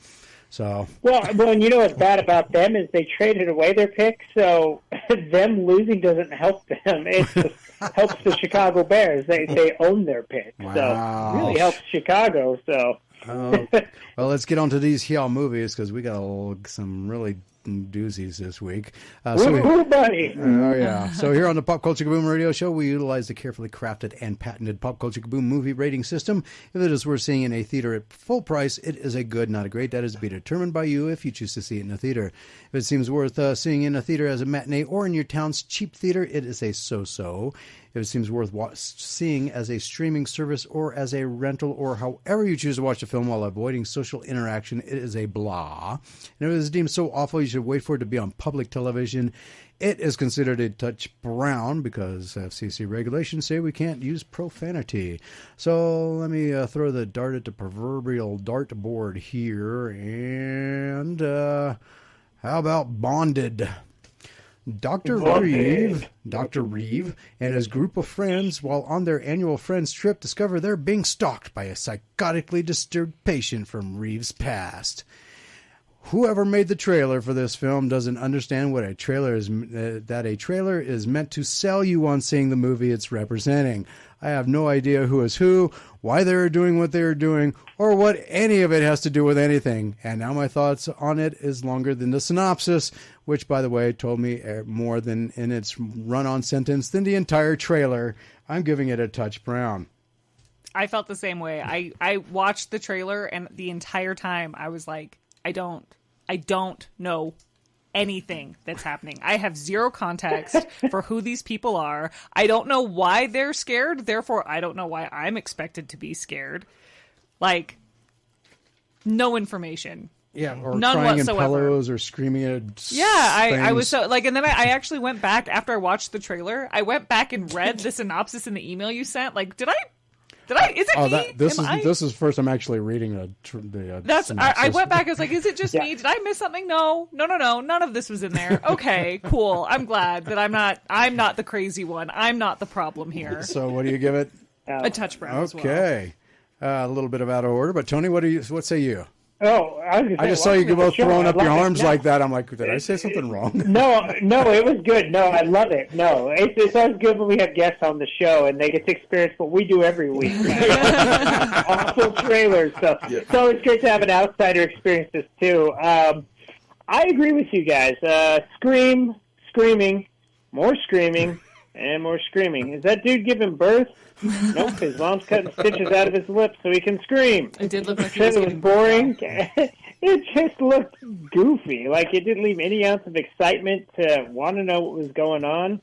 So and you know what's bad about them is they traded away their pick, so them losing doesn't help them. It just helps the Chicago Bears. They own their pick, so it really helps Chicago. So well, let's get on to these here movies because we got some really doozies this week. Buddy. Oh, yeah. So here on the Pop Culture Kaboom radio show, we utilize the carefully crafted and patented Pop Culture Kaboom movie rating system. If it is worth seeing in a theater at full price, it is a good, not a great. That is to be determined by you if you choose to see it in a theater. If it seems worth seeing in a theater as a matinee or in your town's cheap theater, it is a so-so. If it seems worth seeing as a streaming service or as a rental or however you choose to watch the film while avoiding social interaction, it is a blah. And if it is deemed so awful you should wait for it to be on public television, it is considered a touch brown because FCC regulations say we can't use profanity. So let me throw the dart at the proverbial dartboard here. And how about Bonded? Dr. Reeve and his group of friends, while on their annual friends trip, discover they're being stalked by a psychotically disturbed patient from Reeve's past. Whoever made the trailer for this film doesn't understand what a trailer is, that a trailer is meant to sell you on seeing the movie it's representing. I have no idea who is who, why they're doing what they're doing, or what any of it has to do with anything. And now my thoughts on it is longer than the synopsis, which, by the way, told me more than in its run-on sentence than the entire trailer. I'm giving it a touch brown. I felt the same way. I watched the trailer, and the entire time I was like, I don't know anything that's happening. I have zero context for who these people are. I don't know why they're scared. Therefore, I don't know why I'm expected to be scared. Like, no information. Yeah, or none crying whatsoever. in pillows or screaming at Yeah, I was so, like, and then I actually went back after I watched the trailer. I went back and read the synopsis in the email you sent. Like, is it me? This is the first I'm actually reading the I went back. I was like, is it just me? Did I miss something? No. None of this was in there. Okay, cool. I'm glad that I'm not the crazy one. I'm not the problem here. So what do you give it? A touch brown as well. Okay. A little bit of out of order, but Tony, what say you? Oh, I just saw you both throwing up your arms like that. I'm like, did I say something wrong? No, it was good. No, I love it. No, it's always good when we have guests on the show and they get to experience what we do every week. Awful trailers. So it's always great to have an outsider experience this too. I agree with you guys. Screaming, more screaming, and more screaming. Is that dude giving birth? Nope, his mom's cutting stitches out of his lips so he can scream. It did look like it was boring. It just looked goofy. Like, it didn't leave any ounce of excitement to want to know what was going on.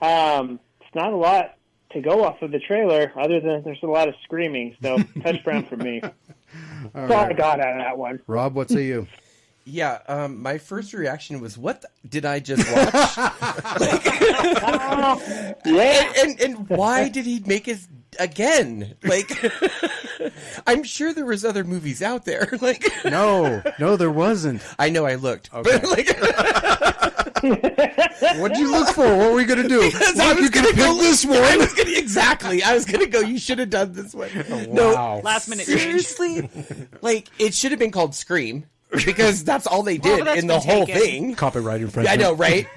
It's not a lot to go off of the trailer other than there's a lot of screaming. So, touch brown for me. That's all I got out of that one. Rob, what say you? Yeah, my first reaction was, what did I just watch? And why did he make us again? Like, I'm sure there was other movies out there. Like, no, there wasn't. I know, I looked. Okay. But, like, what did you look for? What were we going to do? Because I was going to pick this one. I was going to go, you should have done this one. Oh, wow. No, last minute. Seriously? Like, it should have been called Scream. Because that's all they did in the whole thing. Copyright infringement. I know, right?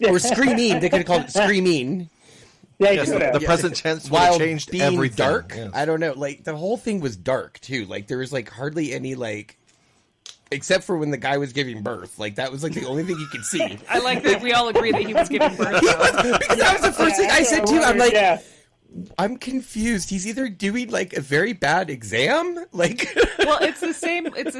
Or Screaming. They could have called it Screaming. Yeah, the present tense would have changed being everything. Dark. Yes. I don't know. Like, the whole thing was dark, too. Like, there was, like, hardly any, like... Except for when the guy was giving birth. Like, that was, like, the only thing you could see. I like that we all agree that he was giving birth. Because that was the first thing I said, too. I'm like... I'm confused. He's either doing like a very bad exam, like well, it's the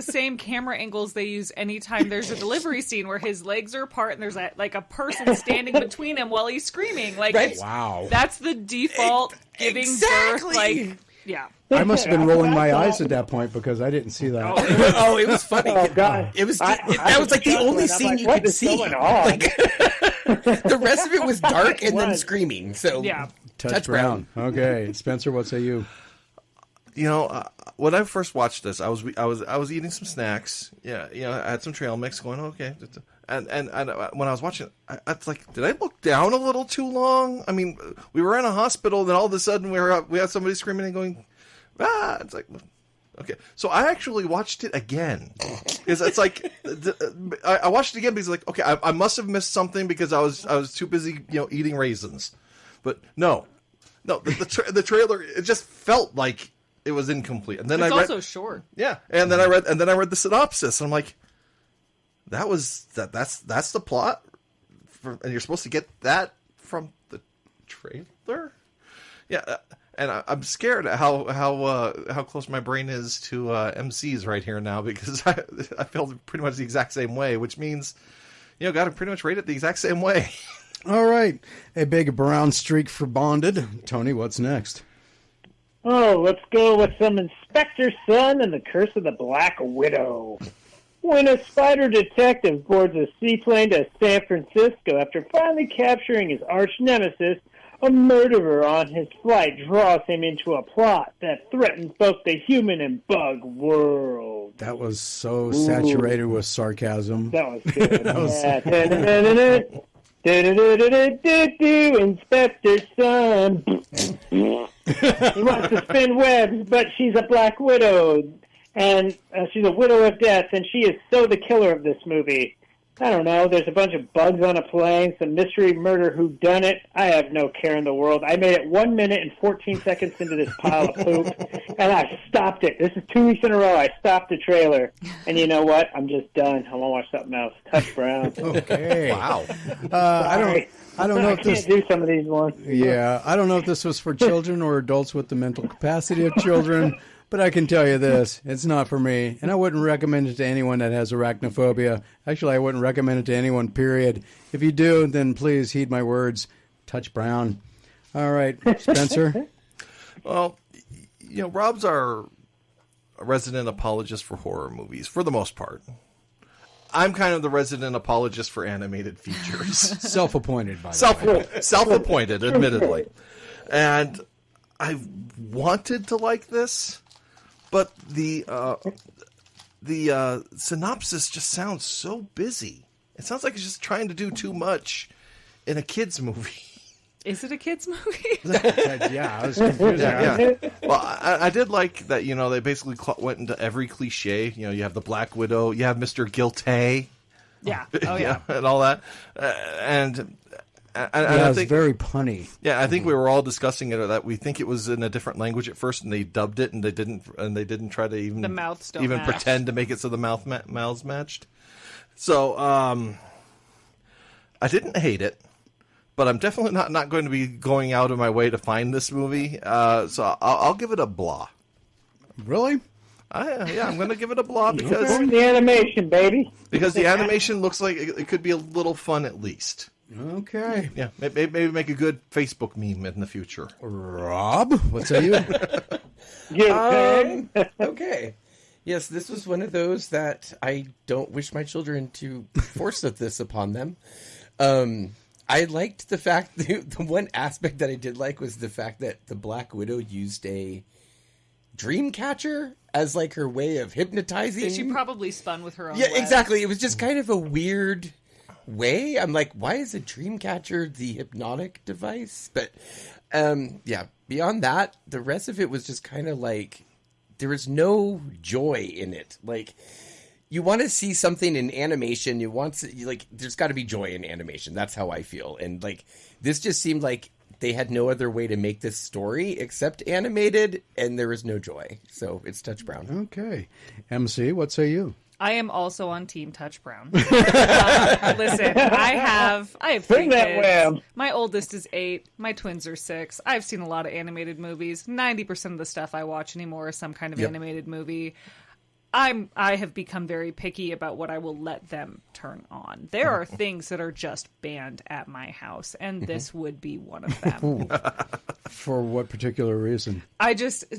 same camera angles they use anytime there's a delivery scene where his legs are apart and there's a person standing between him while he's screaming. Like, right? Wow, that's the default giving birth. Like, Yeah. I must have been rolling my eyes at that point because I didn't see that. It was funny. Oh God! It was that was like the only scene you could see. Going on? The rest of it was dark and then screaming. So Yeah. Touch Brown. Okay, Spencer, what say you? You know, when I first watched this, I was eating some snacks. Yeah, you know, I had some trail mix going. Okay, and when I was watching it, it's like, did I look down a little too long? I mean, we were in a hospital, and then all of a sudden we had somebody screaming and going, ah! It's like, okay. So I actually watched it again because it's like I watched it again because like, okay, I must have missed something because I was too busy, you know, eating raisins. But no, the trailer, it just felt like it was incomplete. And then It's I read, also short. yeah, and then I read the synopsis, and I'm like, that's the plot, and you're supposed to get that from the trailer, yeah. And I'm scared at how close my brain is to MCs right here now because I feel pretty much the exact same way, which means, you know, got to pretty much rate it the exact same way. All right, a big brown streak for Bonded. Tony, what's next? Oh, let's go with some Inspector Sun and the Curse of the Black Widow. When a spider detective boards a seaplane to San Francisco after finally capturing his arch nemesis, a murderer on his flight draws him into a plot that threatens both the human and bug world. That was so saturated with sarcasm. That was good. That was- Yeah. Inspector Sun. He wants to spin webs, but she's a black widow, and she's a widow of death, and she is so the killer of this movie. I don't know. There's a bunch of bugs on a plane, some mystery murder whodunit. I have no care in the world. I made it 1 minute and 14 seconds into this pile of poop, and I stopped it. This is 2 weeks in a row. I stopped the trailer, and you know what? I'm just done. I want to watch something else. Touch Brown. Okay. Wow. I don't know I if this. can't do some of these ones. Yeah, I don't know if this was for children or adults with the mental capacity of children, but I can tell you this: it's not for me, and I wouldn't recommend it to anyone that has arachnophobia. Actually, I wouldn't recommend it to anyone. Period. If you do, then please heed my words. Touch Brown. All right, Spencer. Well, you know, Rob's our resident apologist for horror movies for the most part. I'm kind of the resident apologist for animated features. Self-appointed, by the way. Self-appointed, admittedly. And I wanted to like this, but the synopsis just sounds so busy. It sounds like it's just trying to do too much in a kid's movie. Is it a kids movie? Yeah, I was confused. Yeah. Well, I did like that, you know, they basically went into every cliche. You know, you have the Black Widow, you have Mr. Guilty. Yeah. Oh, yeah. And all that. And Yeah, I it's think, very punny. yeah, I think we were all discussing it, that we think it was in a different language at first, and they dubbed it, and they didn't try to even The mouths don't even match. pretend to make it so the mouths matched. So I didn't hate it, but I'm definitely not going to be going out of my way to find this movie. So I'll give it a blah. Really? Yeah, I'm going to give it a blah because The animation, baby. the animation looks like it could be a little fun at least. Okay. Yeah, maybe make a good Facebook meme in the future. Rob, what say you? Okay. Yes, this was one of those that I don't wish my children to force this upon them. I liked the fact, the one aspect that I did like was the fact that the Black Widow used a dream catcher as like her way of hypnotizing. She probably spun with her own Yeah, web. exactly. It was just kind of a weird way. I'm like, why is a dream catcher the hypnotic device? But yeah, beyond that, the rest of it was just kind of like there was no joy in it. Like, you want to see something in animation, there's got to be joy in animation. That's how I feel. And like, this just seemed like they had no other way to make this story except animated, and there was no joy. So it's Touch Brown. Okay. MC, what say you? I am also on Team Touch Brown. Listen, I have 3 Bring that kids. wham. My oldest is 8. My twins are 6. I've seen a lot of animated movies. 90% of the stuff I watch anymore is some kind of animated movie. I have become very picky about what I will let them turn on. There are things that are just banned at my house, and this would be one of them. For what particular reason?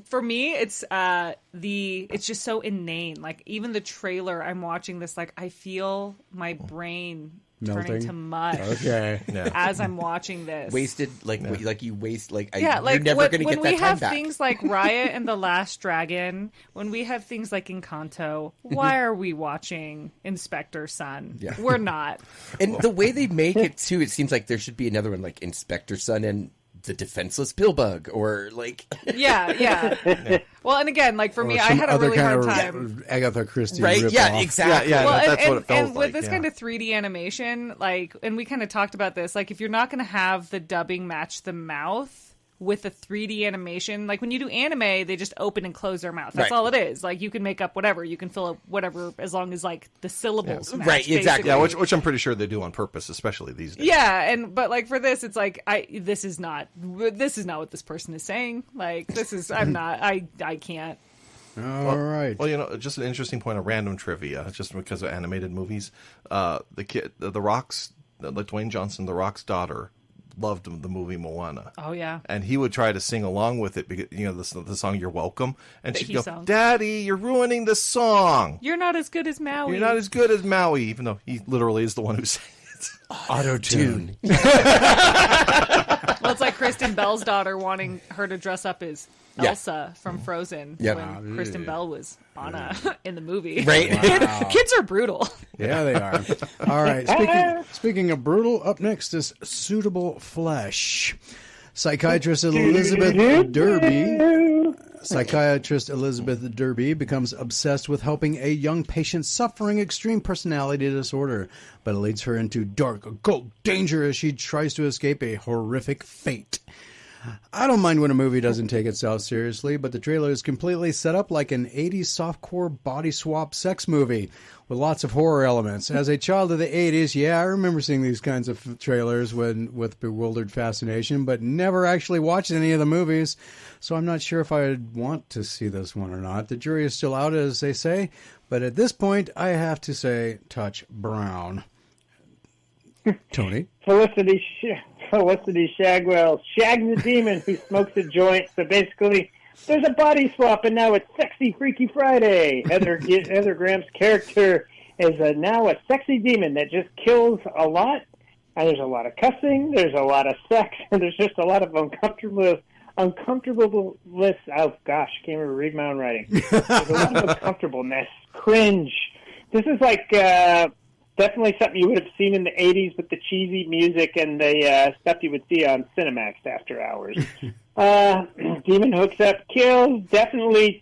For me, it's just so inane. Like, even the trailer, I'm watching this, like, I feel my brain melting turning to mush. Okay. As I'm watching this. Wasted, like you waste, like, yeah, you're like never going to get that time back. when we have things like Riot and the Last Dragon, when we have things like Encanto, why are we watching Inspector Sun? Yeah. We're not. And the way they make it too, it seems like there should be another one, like Inspector Sun and the Defenseless Pillbug, or like yeah. Well, and again, like for me, I had a really hard time. Agatha Christie, right? rip Yeah, off. exactly. Yeah, Well, that's what it felt and like. with this kind of 3D animation, like, and we kind of talked about this, like, if you're not going to have the dubbing match the mouth with a 3D animation, like when you do anime, they just open and close their mouth. That's Right. all it is. Like, you can make up whatever, you can fill up whatever, as long as like the syllables match. Right, exactly. Yeah, basically. which I'm pretty sure they do on purpose, especially these days. Yeah, but like for this, it's like this is not what this person is saying. Like, this is I can't. All right. Well, just an interesting point of random trivia, just because of animated movies. The Rock's, like Dwayne Johnson, The Rock's daughter, loved the movie Moana. Oh yeah. And he would try to sing along with it because the song "You're Welcome," and she'd go, sung. "Daddy, you're ruining the song. You're not as good as Maui. You're not as good as Maui," even though he literally is the one who sang it. Auto-tune. Well, it's like Kristen Bell's daughter wanting her to dress up as Elsa from Frozen when Kristen Bell was Anna in the movie. Right. Wow. Kids are brutal. Yeah, they are. All right. Speaking of brutal, up next is Suitable Flesh. Psychiatrist Elizabeth Derby becomes obsessed with helping a young patient suffering extreme personality disorder, but it leads her into dark occult danger as she tries to escape a horrific fate. I don't mind when a movie doesn't take itself seriously, but the trailer is completely set up like an 80s softcore body swap sex movie with lots of horror elements. As a child of the 80s, I remember seeing these kinds of trailers with bewildered fascination, but never actually watched any of the movies, so I'm not sure if I'd want to see this one or not. The jury is still out, as they say, but at this point, I have to say, touch brown. Tony? Felicity Shagwell shags a demon who smokes a joint. So basically, there's a body swap, and now it's Sexy Freaky Friday. Heather Graham's character is now a sexy demon that just kills a lot. And there's a lot of cussing, there's a lot of sex, and there's just a lot of uncomfortableness. Oh gosh, can't even read my own writing. There's a lot of uncomfortableness, cringe. This is like definitely something you would have seen in the 80s with the cheesy music and the stuff you would see on Cinemax after hours. Demon hooks up, kills. Definitely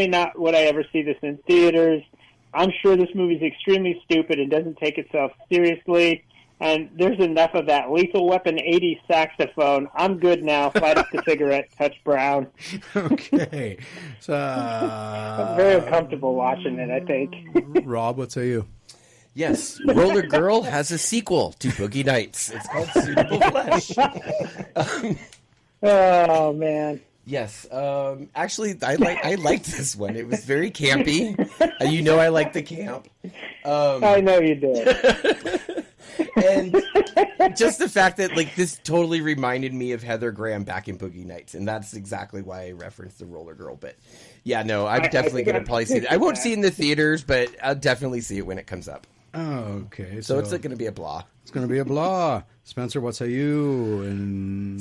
not would I ever see this in theaters. I'm sure this movie's extremely stupid and doesn't take itself seriously. And there's enough of that Lethal Weapon 80s saxophone. I'm good now. Light up the cigarette, touch brown. Okay. So, I'm very uncomfortable watching it, I think. Rob, what say you? Yes, Roller Girl has a sequel to Boogie Nights. It's called Suitable Flesh. Oh man. Yes, actually, I liked this one. It was very campy. I like the camp. I know you did. And just the fact that this totally reminded me of Heather Graham back in Boogie Nights, and that's exactly why I referenced the Roller Girl. But yeah, no, I'm definitely going to probably see it. I won't see it in the theaters, but I'll definitely see it when it comes up. Okay, so it's going to be a blah. It's going to be a blah. Spencer, what say you? And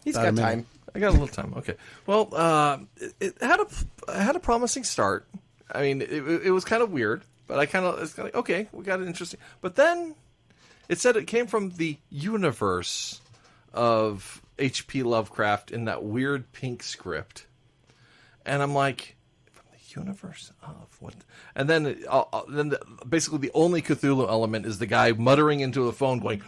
he's got time. I got a little time. Okay. Well, it had a promising start. I mean, it was kind of weird, but it's kind of like, okay, we got it interesting. But then it said it came from the universe of H.P. Lovecraft in that weird pink script, and I'm like, from the universe of what? And then basically the only Cthulhu element is the guy muttering into the phone, going.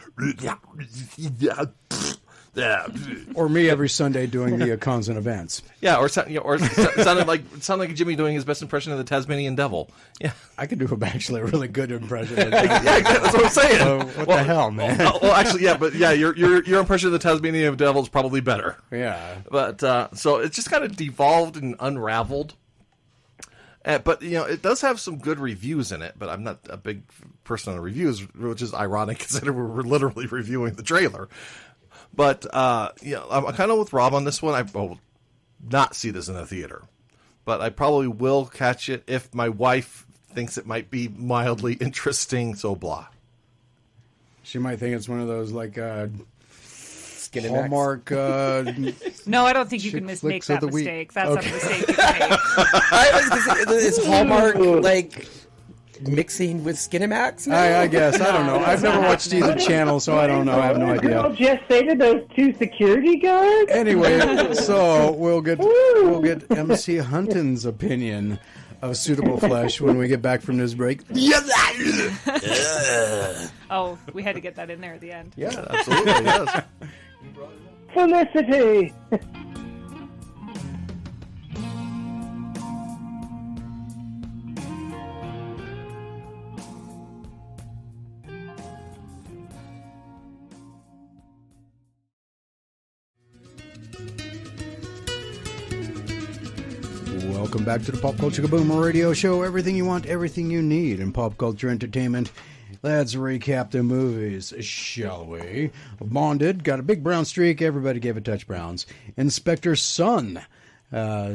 Or me every Sunday doing the cons and events. Yeah, or sounded like Jimmy doing his best impression of the Tasmanian Devil. Yeah, I could do actually a really good impression. Yeah, that's what I'm saying. What the hell, man? Well, actually, yeah, but yeah, your impression of the Tasmanian Devil is probably better. Yeah, but so it just kind of devolved and unraveled, But, it does have some good reviews in it, but I'm not a big person on reviews, which is ironic considering we're literally reviewing the trailer. But, I'm kind of with Rob on this one. I will not see this in a theater. But I probably will catch it if my wife thinks it might be mildly interesting, so blah. She might think it's one of those, Hallmark. No, I don't think you can make that mistake. That's a mistake you can make. I was gonna say, is Hallmark mixing with Skinemax? I guess. I don't know. I've never watched either channel, so I don't know. I have no idea. I'll just say to those two security guards. Anyway, so we'll get MC Hunton's opinion of Suitable Flesh when we get back from this break. Oh, we had to get that in there at the end. Yeah, absolutely. Yes. Felicity. Welcome back to the Pop Culture Kaboom Radio Show. Everything you want, everything you need in pop culture entertainment. Let's recap the movies, shall we? Bonded, got a big brown streak. Everybody gave it touch browns. Inspector Sun.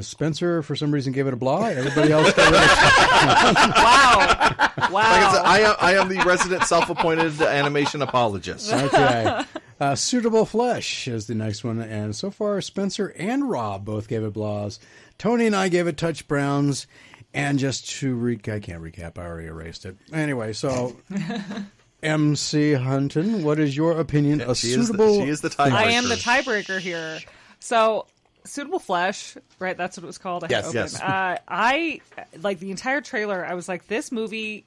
Spencer, for some reason, gave it a blah. Everybody else gave it a Wow. Like I said, I am the resident self-appointed animation apologist. Okay. Suitable Flesh is the next one. And so far, Spencer and Rob both gave it blahs. Tony and I gave it touch browns. And just to I can't recap. I already erased it. Anyway, so MC Hunton, what is your opinion of Suitable? She is the tiebreaker. I am the tiebreaker here. So, Suitable Flesh, right? That's what it was called. Yes. I like the entire trailer. I was like, this movie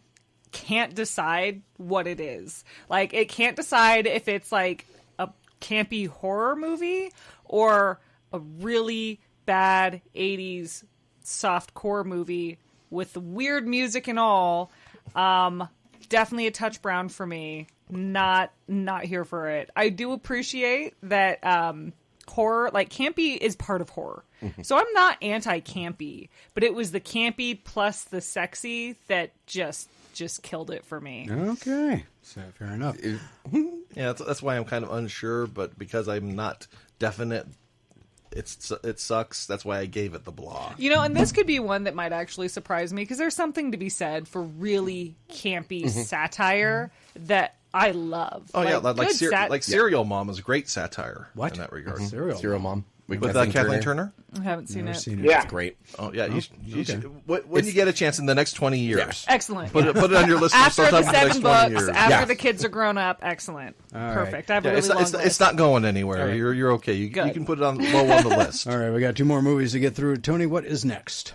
can't decide what it is. Like, it can't decide if it's like a campy horror movie or a really bad 80s softcore movie with weird music and all. Definitely a touch brown for me. Not here for it. I do appreciate that horror, like campy is part of horror. So I'm not anti-campy, but it was the campy plus the sexy that just killed it for me. Okay. So, fair enough. Yeah, that's why I'm kind of unsure, but because I'm not definite, it sucks. That's why I gave it the blah. And this could be one that might actually surprise me because there's something to be said for really campy satire that I love. Oh, yeah, like Serial Mom is great satire in that regard. Serial Mom. With Kathleen Turner? I haven't seen it. Yeah. It's great. Oh, yeah. You should, when you get a chance in the next 20 years. Yeah. Excellent. Put it on your list after sometime the in the next 7 20 books, years. after the kids are grown up. Excellent. All Perfect. Right. I have a really long list. It's not going anywhere. Right. You're okay. You can put it on low on the list. All right, we got 2 more movies to get through. Tony, what is next?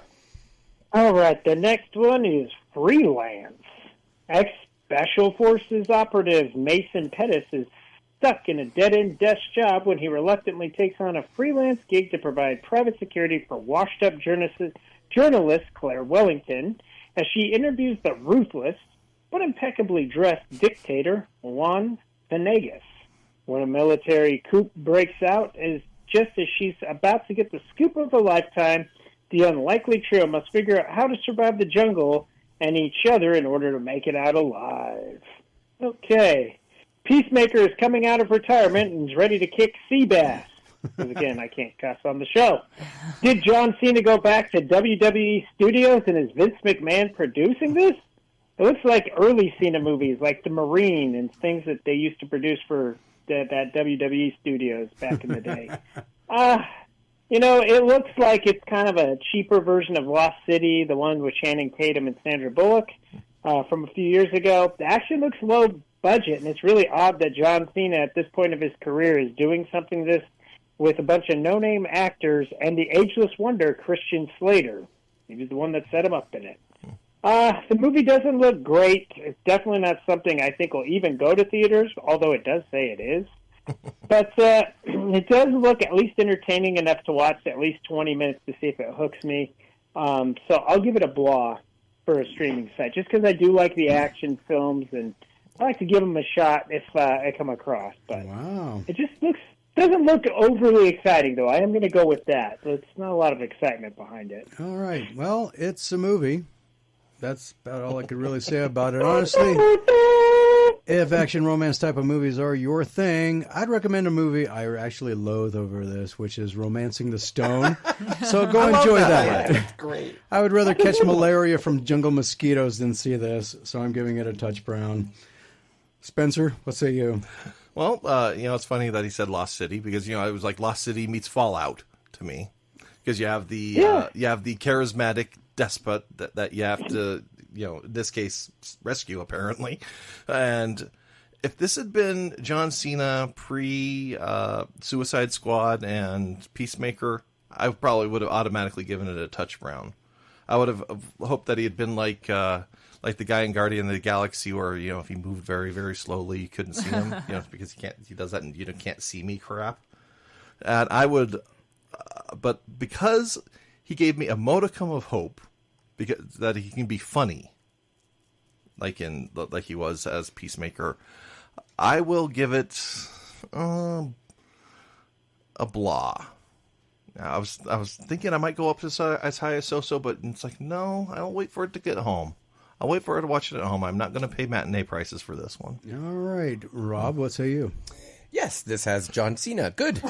All right, the next one is Freelance. Ex-Special Forces operative Mason Pettis is stuck in a dead-end desk job when he reluctantly takes on a freelance gig to provide private security for washed-up journalist Claire Wellington as she interviews the ruthless but impeccably dressed dictator Juan Venegas. When a military coup breaks out, just as she's about to get the scoop of a lifetime, the unlikely trio must figure out how to survive the jungle and each other in order to make it out alive. Okay. Peacemaker is coming out of retirement and is ready to kick sea bass. Because again, I can't cuss on the show. Did John Cena go back to WWE Studios and is Vince McMahon producing this? It looks like early Cena movies, like The Marine and things that they used to produce for that WWE Studios back in the day. It looks like it's kind of a cheaper version of Lost City, the one with Channing Tatum and Sandra Bullock from a few years ago. The action looks low budget, and it's really odd that John Cena at this point of his career is doing something this with a bunch of no-name actors and the ageless wonder Christian Slater. He was the one that set him up in it. The movie doesn't look great. It's definitely not something I think will even go to theaters, although it does say it is. But it does look at least entertaining enough to watch at least 20 minutes to see if it hooks me. So I'll give it a blah for a streaming site, just because I do like the action films, and I like to give them a shot if I come across. But wow. It just looks Doesn't look overly exciting, though. I am going to go with that. There's not a lot of excitement behind it. All right. Well, it's a movie. That's about all I could really say about it. Honestly, if action romance type of movies are your thing, I'd recommend a movie I actually loathe over this, which is Romancing the Stone. So go enjoy that. That's great. I would rather catch malaria from jungle mosquitoes than see this, so I'm giving it a touch brown. Spencer, what say you? Well, it's funny that he said Lost City because, it was like Lost City meets Fallout to me. Because you have the charismatic despot that you have to, in this case, rescue, apparently. And if this had been John Cena pre-Suicide Squad and Peacemaker, I probably would have automatically given it a touch brown. I would have hoped that he had been like the guy in Guardian of the Galaxy, where if he moved very, very slowly, you couldn't see him. Because he does that, and can't see me crap. And I would, but because he gave me a modicum of hope, because that he can be funny, like he was as Peacemaker, I will give it a blah. I was thinking I might go up to as high as so, but it's like, no, I'll wait for it to get home. I'll wait for her to watch it at home. I'm not going to pay matinee prices for this one. All right. Rob, what say you? Yes, this has John Cena. Good.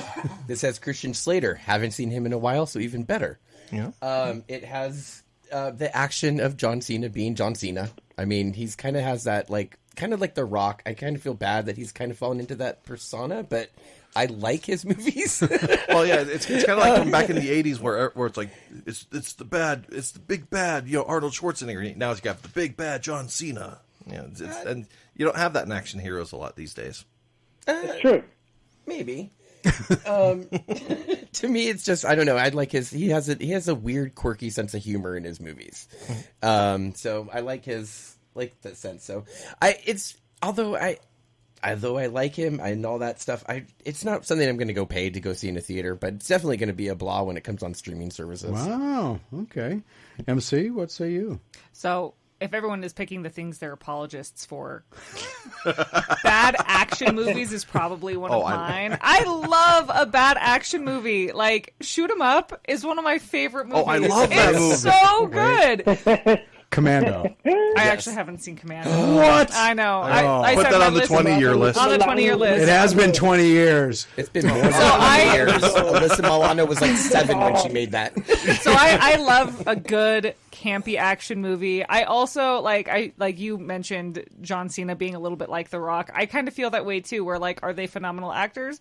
This has Christian Slater. Haven't seen him in a while, so even better. Yeah. It has the action of John Cena being John Cena. I mean, he's kind of has that, kind of like The Rock. I kind of feel bad that he's kind of fallen into that persona, but I like his movies. Well, yeah, it's kind of like back in the 80s where it's like, it's the big bad, Arnold Schwarzenegger. Now he's got the big bad John Cena. And you don't have that in action heroes a lot these days. It's true. Maybe. To me, it's just, I don't know. He has a weird, quirky sense of humor in his movies. So I like that sense. So although I like him and all that stuff, it's not something I'm going to go pay to go see in a theater, but it's definitely going to be a blah when it comes on streaming services. Wow. Okay. MC, what say you? So if everyone is picking the things they're apologists for, bad action movies is probably one of mine. I love a bad action movie. Like, Shoot 'em Up is one of my favorite movies. Oh, I love that movie. It's so good. Commando. I actually haven't seen Commando. What? I know. Oh. I Put said that my on the list 20-year list. On the 20-year list. It has been 20 years. It's been more than 20 years. Alyssa Milano was like 7 when she made that. So I love a good campy action movie. I also like you mentioned John Cena being a little bit like The Rock. I kind of feel that way too, where are they phenomenal actors?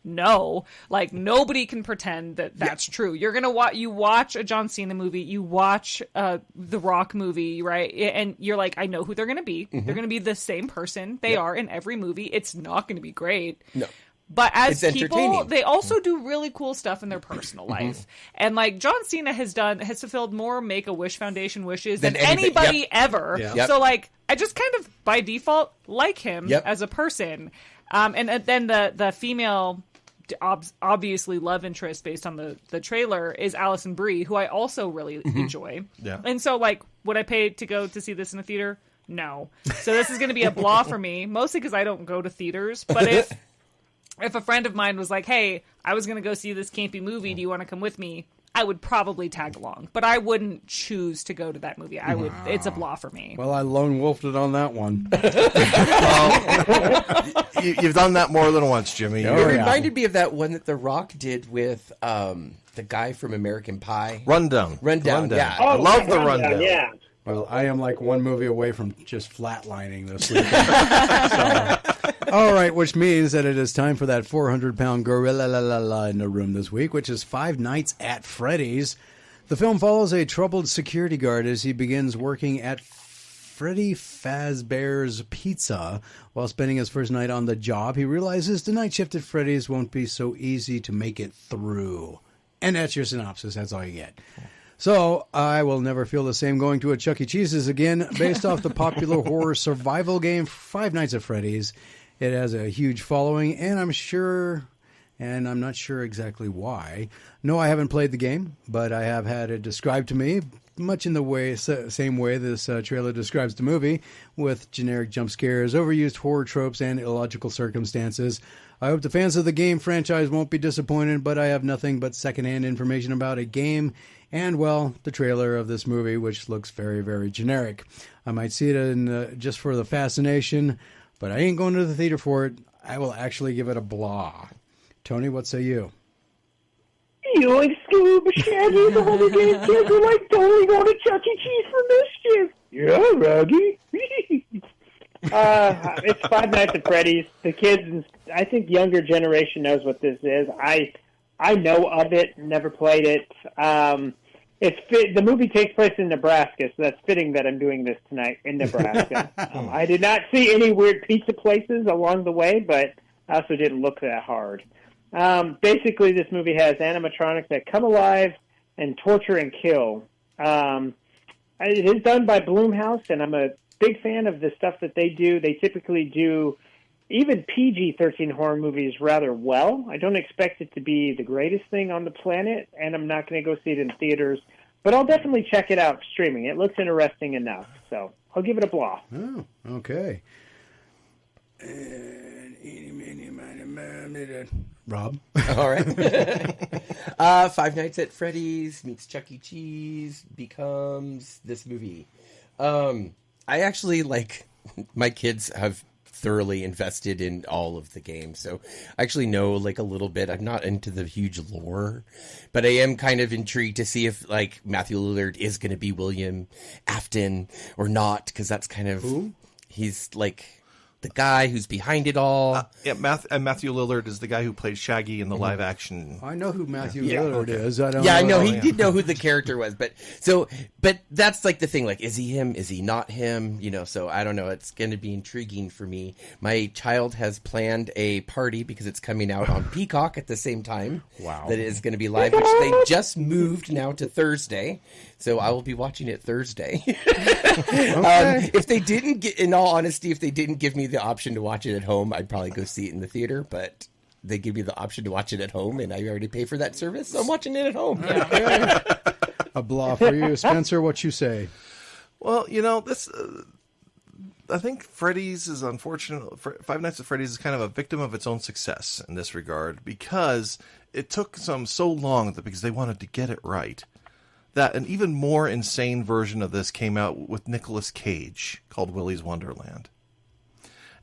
No, nobody can pretend that that's true. You're gonna watch a John Cena movie, you watch the Rock movie, right? And you're like, I know who they're gonna be. Mm-hmm. They're gonna be the same person they are in every movie. It's not gonna be great. No. But as people, they also do really cool stuff in their personal life. And John Cena has fulfilled more Make-A-Wish Foundation wishes than anybody ever. Yep. So I just kind of by default like him as a person. And then the female obviously love interest based on the trailer is Alison Brie, who I also really enjoy. Yeah. And so would I pay to go to see this in a theater? No. So this is going to be a blah for me, mostly because I don't go to theaters. But if a friend of mine was like, hey, I was going to go see this campy movie, do you want to come with me? I would probably tag along, but I wouldn't choose to go to that movie. It's a blah for me. Well, I lone wolfed it on that one. You've done that more than once, Jimmy. It reminded me of that one that The Rock did with the guy from American Pie. Rundown. Yeah. I love the Rundown. Yeah. Well, I am one movie away from just flatlining this weekend. All right, which means that it is time for that 400-pound gorilla in the room this week, which is Five Nights at Freddy's. The film follows a troubled security guard as he begins working at Freddy Fazbear's Pizza. While spending his first night on the job, he realizes the night shift at Freddy's won't be so easy to make it through. And that's your synopsis. That's all you get. So, I will never feel the same going to a Chuck E. Cheese's again. Based off the popular horror survival game Five Nights at Freddy's, it has a huge following, and I'm not sure exactly why. No, I haven't played the game, but I have had it described to me, much in the same way this trailer describes the movie, with generic jump scares, overused horror tropes, and illogical circumstances. I hope the fans of the game franchise won't be disappointed, but I have nothing but secondhand information about a game and, well, the trailer of this movie, which looks very, very generic. I might see it just for the fascination, but I ain't going to the theater for it. I will actually give it a blah. Tony, what say you? You like Scooby Shaggy, the whole game kids are like totally going to Chuck E. Cheese for mischief. Yeah, Raggy. It's Five Nights at Freddy's. The kids, I think younger generation knows what this is. I know of it, never played it. The movie takes place in Nebraska, so that's fitting that I'm doing this tonight in Nebraska. I did not see any weird pizza places along the way, but I also didn't look that hard. Basically, this movie has animatronics that come alive and torture and kill. It is done by Blumhouse, and I'm a big fan of the stuff that they do. They typically do even PG-13 horror movies rather well. I don't expect it to be the greatest thing on the planet, and I'm not going to go see it in theaters, but I'll definitely check it out streaming. It looks interesting enough, so I'll give it a blah. Oh, okay. Rob? All right. Five Nights at Freddy's meets Chuck E. Cheese becomes this movie. I actually, my kids have thoroughly invested in all of the games, so I actually know, a little bit. I'm not into the huge lore, but I am kind of intrigued to see if, Matthew Lillard is going to be William Afton or not, because that's kind of... Who? He's, the guy who's behind it all. Matthew Lillard is the guy who played Shaggy in the live action. I know who Matthew Lillard is. I know he did know who the character was, but that's the thing. Is he him? Is he not him? So I don't know. It's going to be intriguing for me. My child has planned a party because it's coming out on Peacock at the same time. Wow. That is going to be live, which they just moved now to Thursday. So I will be watching it Thursday. Okay. If they didn't in all honesty, if they didn't give me the option to watch it at home, I'd probably go see it in the theater, but they give me the option to watch it at home, and I already pay for that service, so I'm watching it at home. Okay. A blah for you. Spencer, what you say? Well, this... I think Freddy's is unfortunate. Five Nights at Freddy's is kind of a victim of its own success in this regard, because it took so long because they wanted to get it right, that an even more insane version of this came out with Nicolas Cage called Willy's Wonderland.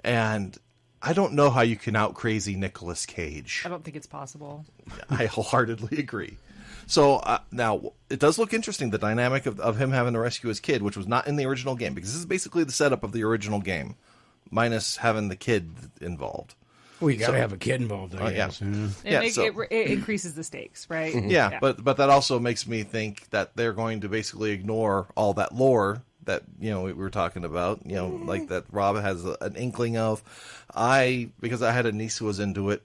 And I don't know how you can out-crazy Nicolas Cage. I don't think it's possible. I wholeheartedly agree. So now, it does look interesting, the dynamic of him having to rescue his kid, which was not in the original game, because this is basically the setup of the original game, minus having the kid involved. Well, you got to have a kid involved, I guess. Yeah. It increases the stakes, right? Mm-hmm. Yeah, but that also makes me think that they're going to basically ignore all that lore that we were talking about, that Rob has an inkling of. Because I had a niece who was into it,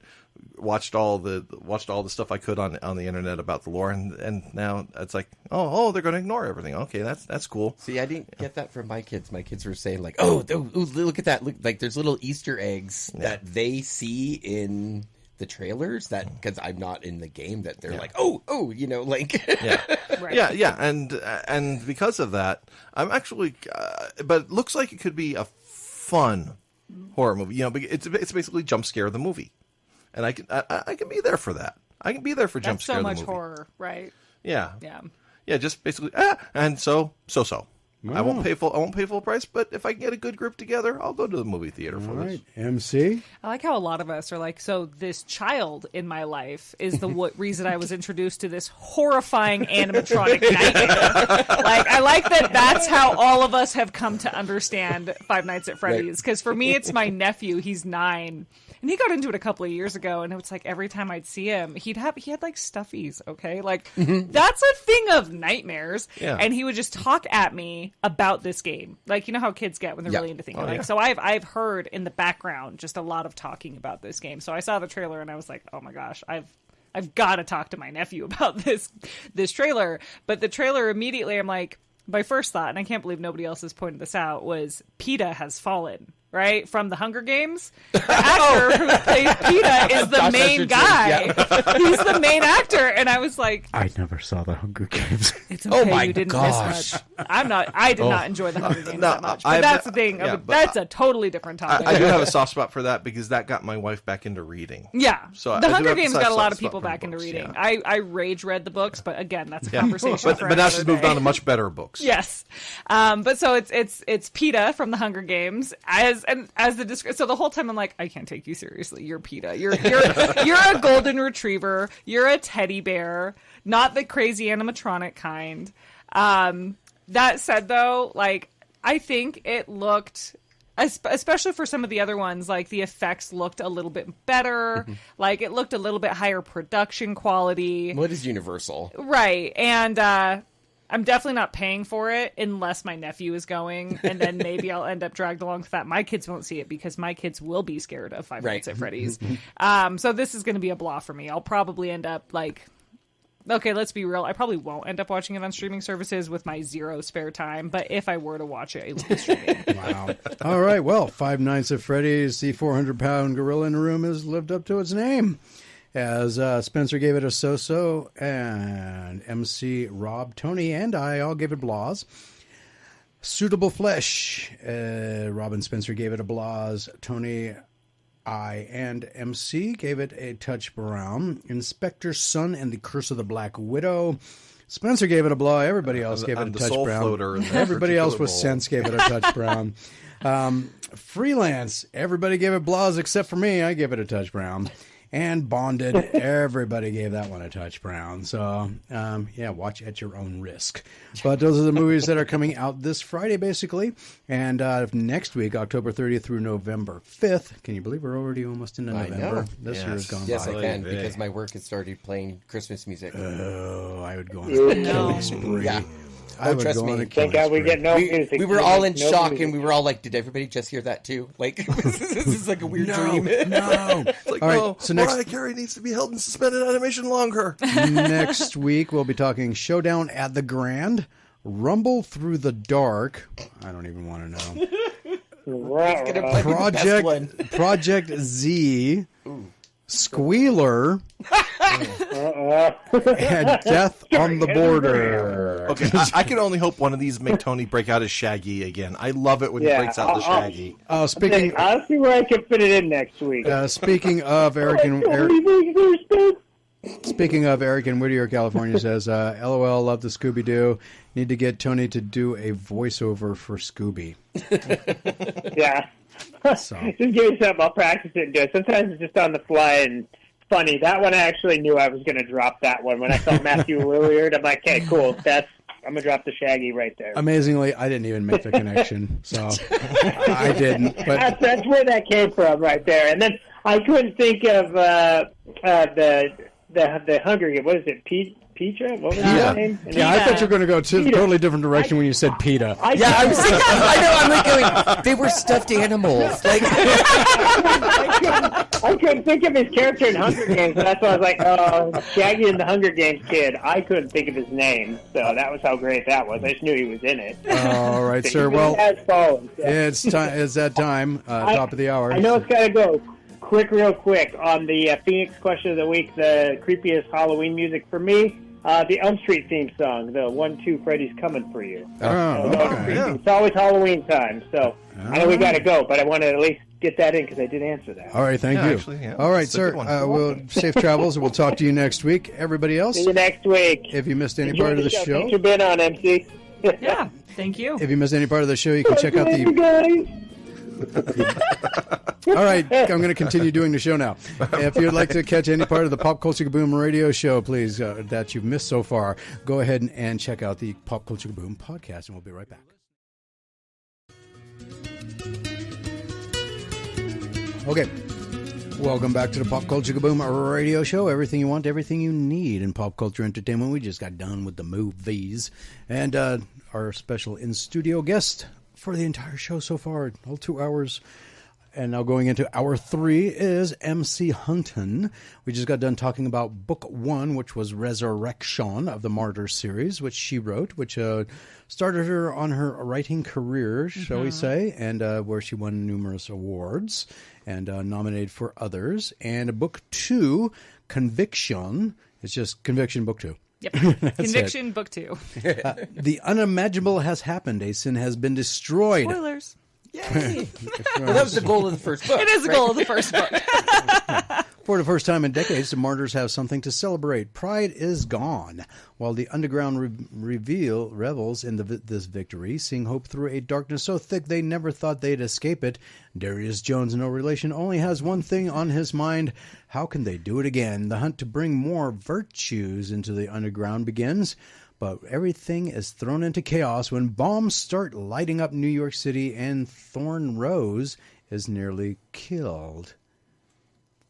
watched all the stuff I could on the internet about the lore, and now it's like, oh, they're going to ignore everything. Okay, that's cool. See, I didn't get that from my kids. My kids were saying oh, look at that! Look, there's little Easter eggs that they see in the trailers because I'm not in the game, that they're yeah. Right. yeah, and because of that, I'm actually, but it looks like it could be a fun horror movie. It's basically jump scare the movie, and I can be there for that. I can be there for jump scare the movie. That's so much horror, right? Yeah. Just basically, and so. Wow. I won't pay full price, but if I can get a good group together, I'll go to the movie theater for this. MC? I like how a lot of us are like, so this child in my life is the reason I was introduced to this horrifying animatronic nightmare. I like that's how all of us have come to understand Five Nights at Freddy's. Because for me, it's my nephew. He's 9. And he got into it a couple of years ago, and it's every time I'd see him, he had stuffies, okay? That's a thing of nightmares. Yeah. And he would just talk at me about this game. You know how kids get when they're really into things. So I've heard in the background just a lot of talking about this game. So I saw the trailer, and I was like, oh my gosh, I've got to talk to my nephew about this trailer. But the trailer, immediately, I'm like, my first thought, and I can't believe nobody else has pointed this out, was PETA has fallen. right, from the Hunger Games. The actor who plays PETA is the main guy. He's the main actor, and I was like, I never saw the Hunger Games. it's okay, you didn't miss much. I did not enjoy the Hunger Games that much. But that's the thing. That's a totally different topic. I do have a soft spot for that because that got my wife back into reading. Yeah. So the I Hunger do have Games a got a lot soft of people spot for back into books, reading. yeah. I rage read the books, but again, that's a conversation for but now another she's moved day. on to much better books. Yes, but so it's PETA from the Hunger Games so the whole time I'm like, I can't take you seriously. You're PETA. You're a golden retriever. You're a teddy bear, not the crazy animatronic kind. That said, though, like I think it looked, especially for some of the other ones, like the effects looked a little bit better. Like it looked a little bit higher production quality. What is Universal? Right, and I'm definitely not paying for it unless my nephew is going, and then maybe I'll end up dragged along with that. My kids won't see it because my kids will be scared of Five Nights at Freddy's. So this is going to be a blah for me. I'll probably end up like, okay, let's be real. I probably won't end up watching it on streaming services with my zero spare time, but if I were to watch it, it would be streaming. Wow. All right, well, Five Nights at Freddy's, the 400-pound gorilla in the room has lived up to its name. As Spencer gave it a so-so, and MC Rob, Tony, and I all gave it blahs. Suitable Flesh, Rob and Spencer gave it a blahs. Tony, I, and MC gave it a touch brown. Inspector Sun and the Curse of the Black Widow. Spencer gave it a blah. Everybody else gave it a touch brown. Everybody else with sense gave it a touch brown. Freelance, everybody gave it blahs except for me. I gave it a touch brown. And Bonded, everybody gave that one a touch brown. So, yeah, watch at your own risk. But those are the movies that are coming out this Friday, basically. And next week, October 30th through November 5th. Can you believe we're already almost into November? This year has gone by. Yes, I can, because my work has started playing Christmas music. Oh, I would go on a killing spree. Yeah. I would trust go on me. a killing Thank God we spree. get no music. We were all in No shock, music. and we were all like, did everybody just hear that too? Like, this is like a weird dream. No. Like, All right, no, so next- Mariah Carey needs to be held in suspended animation longer. Next week, we'll be talking Showdown at the Grand, Rumble Through the Dark. I don't even want to know. It's gonna probably be the best one. Project Z, Squealer, and Death on the Border. Okay, I can only hope one of these make Tony break out his Shaggy again. I love it when he breaks out the Shaggy. Oh, speaking I'll see where I can fit it in next week. speaking of Eric and Whittier, California says, "LOL, love the Scooby Doo. Need to get Tony to do a voiceover for Scooby." Yeah. So. Just give me something. I'll practice it and do it. Sometimes it's just on the fly and it's funny. That one I actually knew I was going to drop that one. When I saw Matthew Lillard, I'm like, okay, cool. I'm going to drop the Shaggy right there. Amazingly, I didn't even make the connection, so I didn't. But That's where that came from right there. And then I couldn't think of the Hunger Games. What is it? Petra? What was his name? yeah, I thought you were going to go a totally different direction when you said PETA. I was thinking, I know, I'm like going, they were stuffed animals. Like, I couldn't think of his character in Hunger Games, so that's why I was like, oh, Shaggy and the Hunger Games kid. I couldn't think of his name, so that was how great that was. I just knew he was in it. All right, sir. Well, so. it's time. It's that time. Top of the hour. I know it's got to go. Real quick, on the Phoenix question of the week, the creepiest Halloween music for me, the Elm Street theme song, the 1-2 Freddy's Coming For You. It's always Halloween time, so I know we got to go, but I wanted to at least get that in because I did answer that. All right, thank you. Actually, yeah, all right, that's a sir. good one. We'll safe travels, and we'll talk to you next week. Everybody else, See you next week. if you missed any Enjoy part of the show, Thanks for being on, MC. Yeah, thank you. if you missed any part of the show, you can check out Thank you, the. guys. All right, I'm going to continue doing the show now. If you'd like to catch any part of the Pop Culture Kaboom radio show, please, that you've missed so far, go ahead and check out the Pop Culture Kaboom podcast, and we'll be right back. Okay, welcome back to the Pop Culture Kaboom radio show. Everything you want, everything you need in pop culture entertainment. We just got done with the movies. And our special in-studio guest for the entire show so far, all 2 hours, And now going into hour 3 is MC Hunton. We just got done talking about book 1, which was Resurrection of the Martyrs series, which she wrote, which started her on her writing career, shall we say, and where she won numerous awards and nominated for others. And book 2, Conviction, it's just Conviction book 2. Yep. Conviction book 2. The unimaginable has happened. A sin has been destroyed. Spoilers. Yay! Well, that was the goal of the first book. It is the goal of the first book. For the first time in decades, the martyrs have something to celebrate. Pride is gone. While the underground revels in this victory, seeing hope through a darkness so thick they never thought they'd escape it, Darius Jones, no relation, only has one thing on his mind. How can they do it again? The hunt to bring more virtues into the underground begins. But everything is thrown into chaos when bombs start lighting up New York City and Thorn Rose is nearly killed.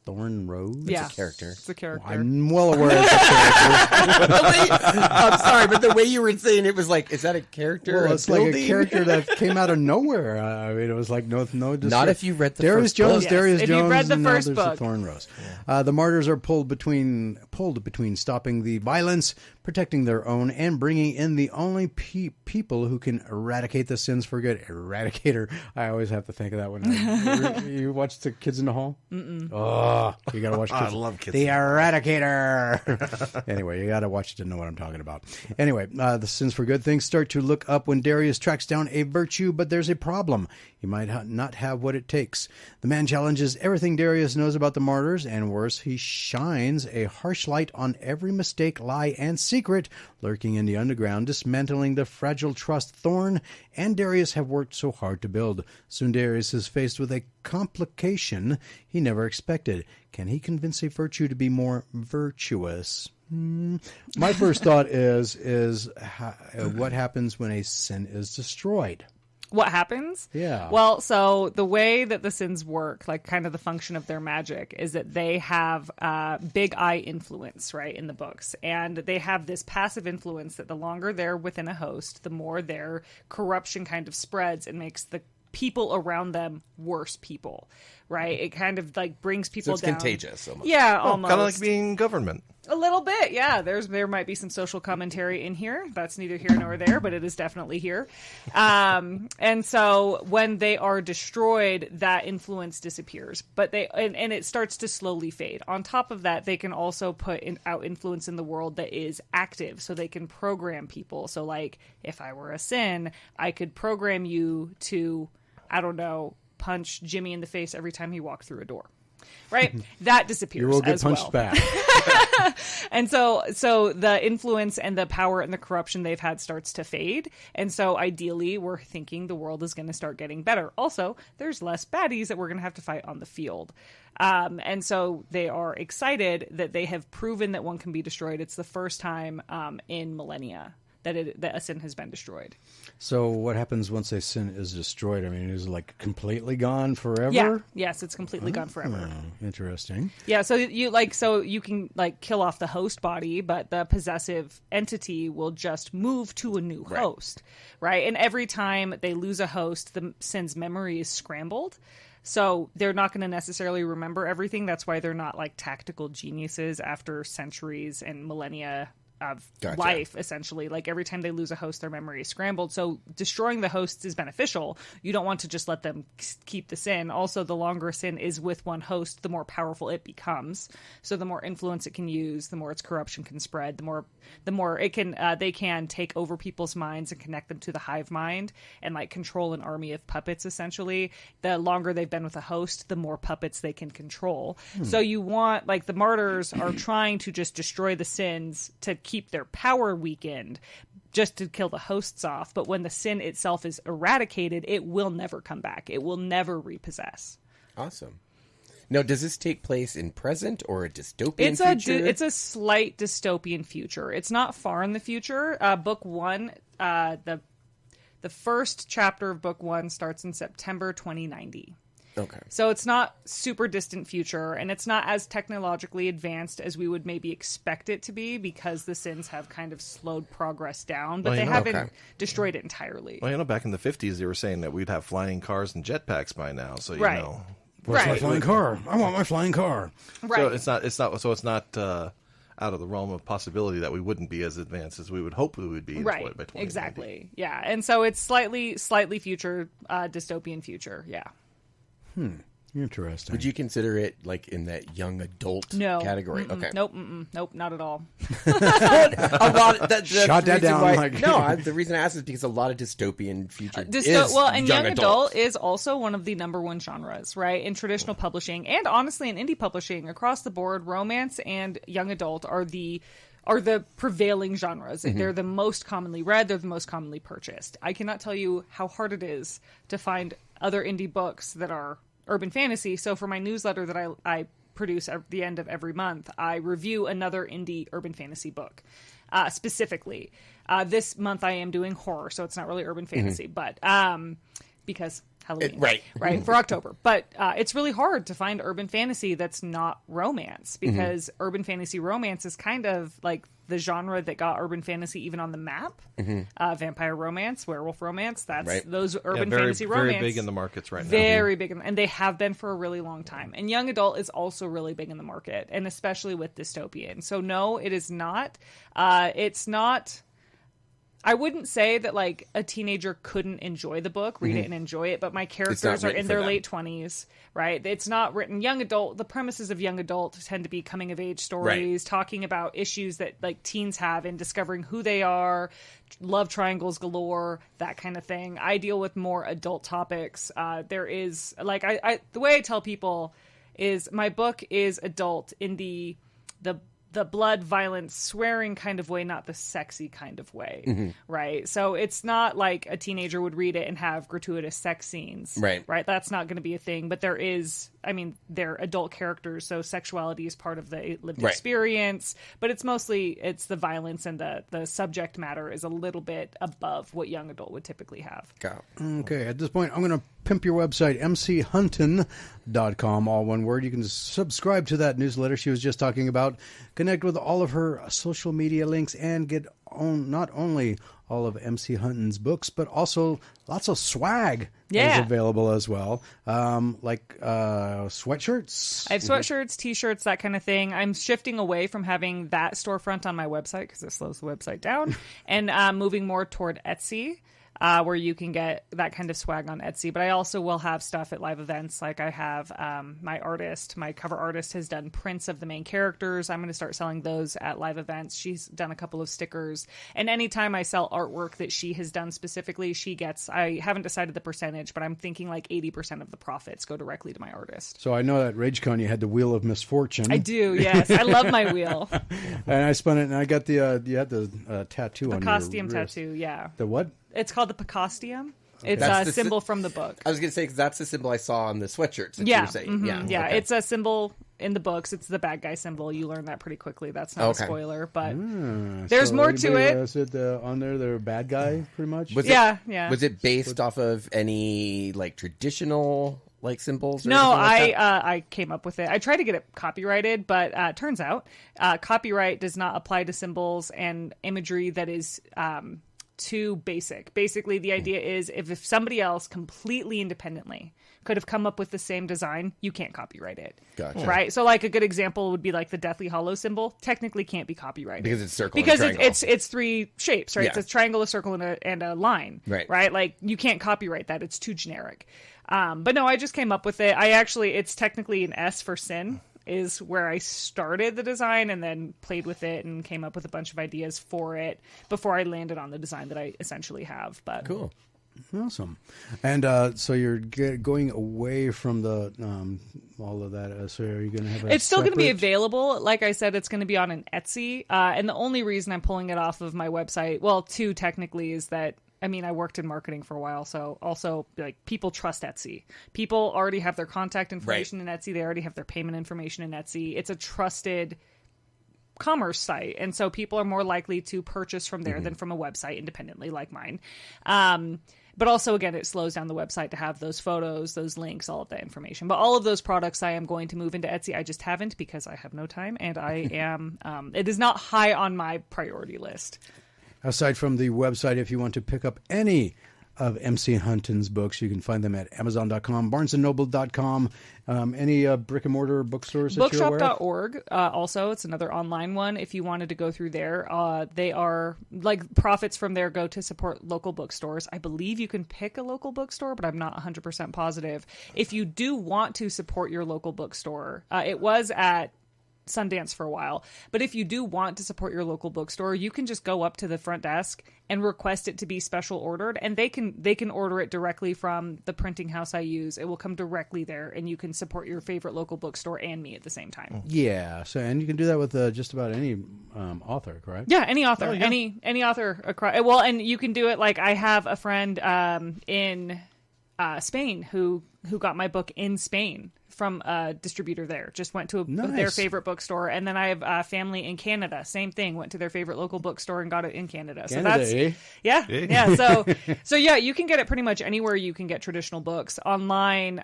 Thorn Rose? Yeah. It's a character. It's a character. I'm well aware it's a character. I'm sorry, but the way you were saying it was like, is that a character? Well, it's like a character that came out of nowhere. I mean, it was like no. Not if you read the Darius first Jones, book. Yes, Darius if Jones. you've read the and now first there's book. the Thorn Rose. The martyrs are pulled between stopping the violence, protecting their own, and bringing in the only people who can eradicate the sins for good. Eradicator. I always have to think of that one. You watch the Kids in the Hall? Mm-mm. Oh, you got to watch. I love Kids The in the Hall. Eradicator. Anyway, you got to watch it to know what I'm talking about. Anyway, the sins for good things start to look up when Darius tracks down a virtue, but there's a problem. He might not have what it takes. The man challenges everything Darius knows about the martyrs, and worse, he shines a harsh light on every mistake, lie, and secret lurking in the underground, dismantling the fragile trust Thorn and Darius have worked so hard to build. Soon Darius is faced with a complication he never expected. Can he convince a virtue to be more virtuous? My first thought is what happens when a sin is destroyed? What happens? Yeah. Well, so the way that the sins work, like kind of the function of their magic, is that they have big eye influence, right, in the books. And they have this passive influence that the longer they're within a host, the more their corruption kind of spreads and makes the people around them worse people, right? It kind of like brings people So it's down. contagious almost. Yeah, almost. Kind of like being government. A little bit, yeah. There might be some social commentary in here. That's neither here nor there, but it is definitely here. And so when they are destroyed, that influence disappears. But and it starts to slowly fade. On top of that, they can also put out influence in the world that is active, so they can program people. So, like, if I were a sin, I could program you to, I don't know, punch Jimmy in the face every time he walked through a door. Right? That disappears. You will get as punched well. back. And so the influence and the power and the corruption they've had starts to fade. And so ideally, we're thinking the world is going to start getting better. Also, there's less baddies that we're going to have to fight on the field. And so they are excited that they have proven that one can be destroyed. It's the first time in millennia that a sin has been destroyed. So what happens once a sin is destroyed? I mean, is it like completely gone forever? Yeah. Yes, it's completely gone forever. Interesting. Yeah, so you can like kill off the host body, but the possessive entity will just move to a new host, right? And every time they lose a host, the sin's memory is scrambled. So they're not going to necessarily remember everything. That's why they're not like tactical geniuses after centuries and millennia of life, essentially. Like every time they lose a host, their memory is scrambled. So destroying the hosts is beneficial. You don't want to just let them keep the sin. Also, the longer a sin is with one host, the more powerful it becomes. So the more influence it can use, the more its corruption can spread, the more it can they can take over people's minds and connect them to the hive mind and like control an army of puppets. Essentially, the longer they've been with a host, the more puppets they can control. So you want, like, the martyrs are trying to just destroy the sins to keep their power weakened, just to kill the hosts off. But when the sin itself is eradicated, it will never come back. It will never repossess. Awesome. Now, does this take place in present or a dystopian future? It's a slight dystopian future. It's not far in the future. Book 1, the first chapter of book 1 starts in September 2090. Okay. So it's not super distant future, and it's not as technologically advanced as we would maybe expect it to be, because the Sins have kind of slowed progress down, but they haven't destroyed it entirely. Well, back in the 50s, they were saying that we'd have flying cars and jetpacks by now. So you Right. know, Where's my flying car? I want my flying car. Right. So it's not out of the realm of possibility that we wouldn't be as advanced as we would hope we would be by 2090. Exactly. Yeah. And so it's slightly future, dystopian future. Yeah. Interesting. Would you consider it like in that young adult category? Mm-mm. Okay. Nope, not at all. A lot. That's Shot the that down. Why, the reason I asked is because a lot of dystopian future is well, and young adult is also one of the number one genres, right? In traditional publishing, and honestly in indie publishing across the board, romance and young adult are the prevailing genres. They're the most commonly read. They're the most commonly purchased. I cannot tell you how hard it is to find other indie books that are urban fantasy. So for my newsletter that I produce at the end of every month, I review another indie urban fantasy book. Specifically, this month I am doing horror, so it's not really urban fantasy, but because Halloween, right for October. But it's really hard to find urban fantasy that's not romance, because urban fantasy romance is kind of like the genre that got urban fantasy even on the map. Vampire romance, werewolf romance, those urban fantasy romance. Very big in the markets right now. Very big, and they have been for a really long time. And young adult is also really big in the market, and especially with dystopian. So no, it is not. It's not. I wouldn't say that like a teenager couldn't enjoy the book, read it and enjoy it, but my characters are in their late 20s, right? It's not written young adult. The premises of young adult tend to be coming of age stories, talking about issues that like teens have in discovering who they are, love triangles galore, that kind of thing. I deal with more adult topics. There is like the way I tell people is my book is adult in the blood, violence, swearing kind of way, not the sexy kind of way, right? So it's not like a teenager would read it and have gratuitous sex scenes, right? That's not going to be a thing. But there is, I mean, they're adult characters, so sexuality is part of the lived experience. But it's the violence, and the subject matter is a little bit above what young adult would typically have. Okay, at this point, I'm going to pimp your website, mchunton.com, all one word. You can subscribe to that newsletter she was just talking about, connect with all of her social media links, and get not only all of MC Hunton's books, but also lots of swag is available as well, like sweatshirts. I have sweatshirts, T-shirts, that kind of thing. I'm shifting away from having that storefront on my website because it slows the website down, and moving more toward Etsy. Where you can get that kind of swag on Etsy. But I also will have stuff at live events. Like I have my cover artist has done prints of the main characters. I'm going to start selling those at live events. She's done a couple of stickers. And anytime I sell artwork that she has done specifically, she gets, I haven't decided the percentage, but I'm thinking like 80% of the profits go directly to my artist. So I know that RageCon you had the Wheel of Misfortune. I do, yes. I love my wheel. And I spun it, and I got you had the tattoo on your costume wrist. tattoo, yeah. The what? It's called the Picostium. It's That's a symbol from the book. I was going to say, because that's the symbol I saw on the sweatshirts that you were saying. Yeah, okay. It's a symbol in the books. It's the bad guy symbol. You learn that pretty quickly. That's not a spoiler, but there's more to it. Is it on there? They're a bad guy, pretty much? Was it based off of any like traditional like symbols? Or no, like I came up with it. I tried to get it copyrighted, but turns out copyright does not apply to symbols and imagery that is too basic. Basically, the idea is if somebody else completely independently could have come up with the same design, you can't copyright it. Gotcha. Right? So like a good example would be like the Deathly Hollow symbol. Technically can't be copyrighted. Because it's circle because and triangle. it's three shapes, right? Yeah. It's a triangle, a circle, and a line. Right. Like you can't copyright that. It's too generic. But no, I just came up with it. It's technically an S for sin. Is where I started the design and then played with it and came up with a bunch of ideas for it before I landed on the design that I essentially have. But cool. Awesome. And so you're going away from the all of that. So are you going to have it's still going to be available. Like I said, it's going to be on an Etsy. And the only reason I'm pulling it off of my website, well, two technically, is that I mean, I worked in marketing for a while, so also, like, people trust Etsy. People already have their contact information in Etsy. They already have their payment information in Etsy. It's a trusted commerce site, and so people are more likely to purchase from there than from a website independently like mine. But also, again, it slows down the website to have those photos, those links, all of that information. But all of those products I am going to move into Etsy. I just haven't because I have no time, and I am. It is not high on my priority list. Aside from the website, if you want to pick up any of MC Hunton's books, you can find them at Amazon.com, BarnesandNoble.com, any brick and mortar bookstores that you're aware of? Bookshop.org. Also, it's another online one. If you wanted to go through there, they are like profits from there go to support local bookstores. I believe you can pick a local bookstore, but I'm not 100% positive. If you do want to support your local bookstore, it was at Sundance for a while, but if you do want to support your local bookstore, you can just go up to the front desk and request it to be special ordered, and they can order it directly from the printing house I use. It will come directly there, and you can support your favorite local bookstore and me at the same time. Yeah, so and you can do that with just about any author, correct? Yeah, any author, any author across. Well, and you can do it like I have a friend in Spain who got my book in Spain from a distributor there. Just went to their favorite bookstore. And then I have family in Canada. Same thing. Went to their favorite local bookstore and got it in Canada. So that's yeah. So yeah, you can get it pretty much anywhere you can get traditional books. Online,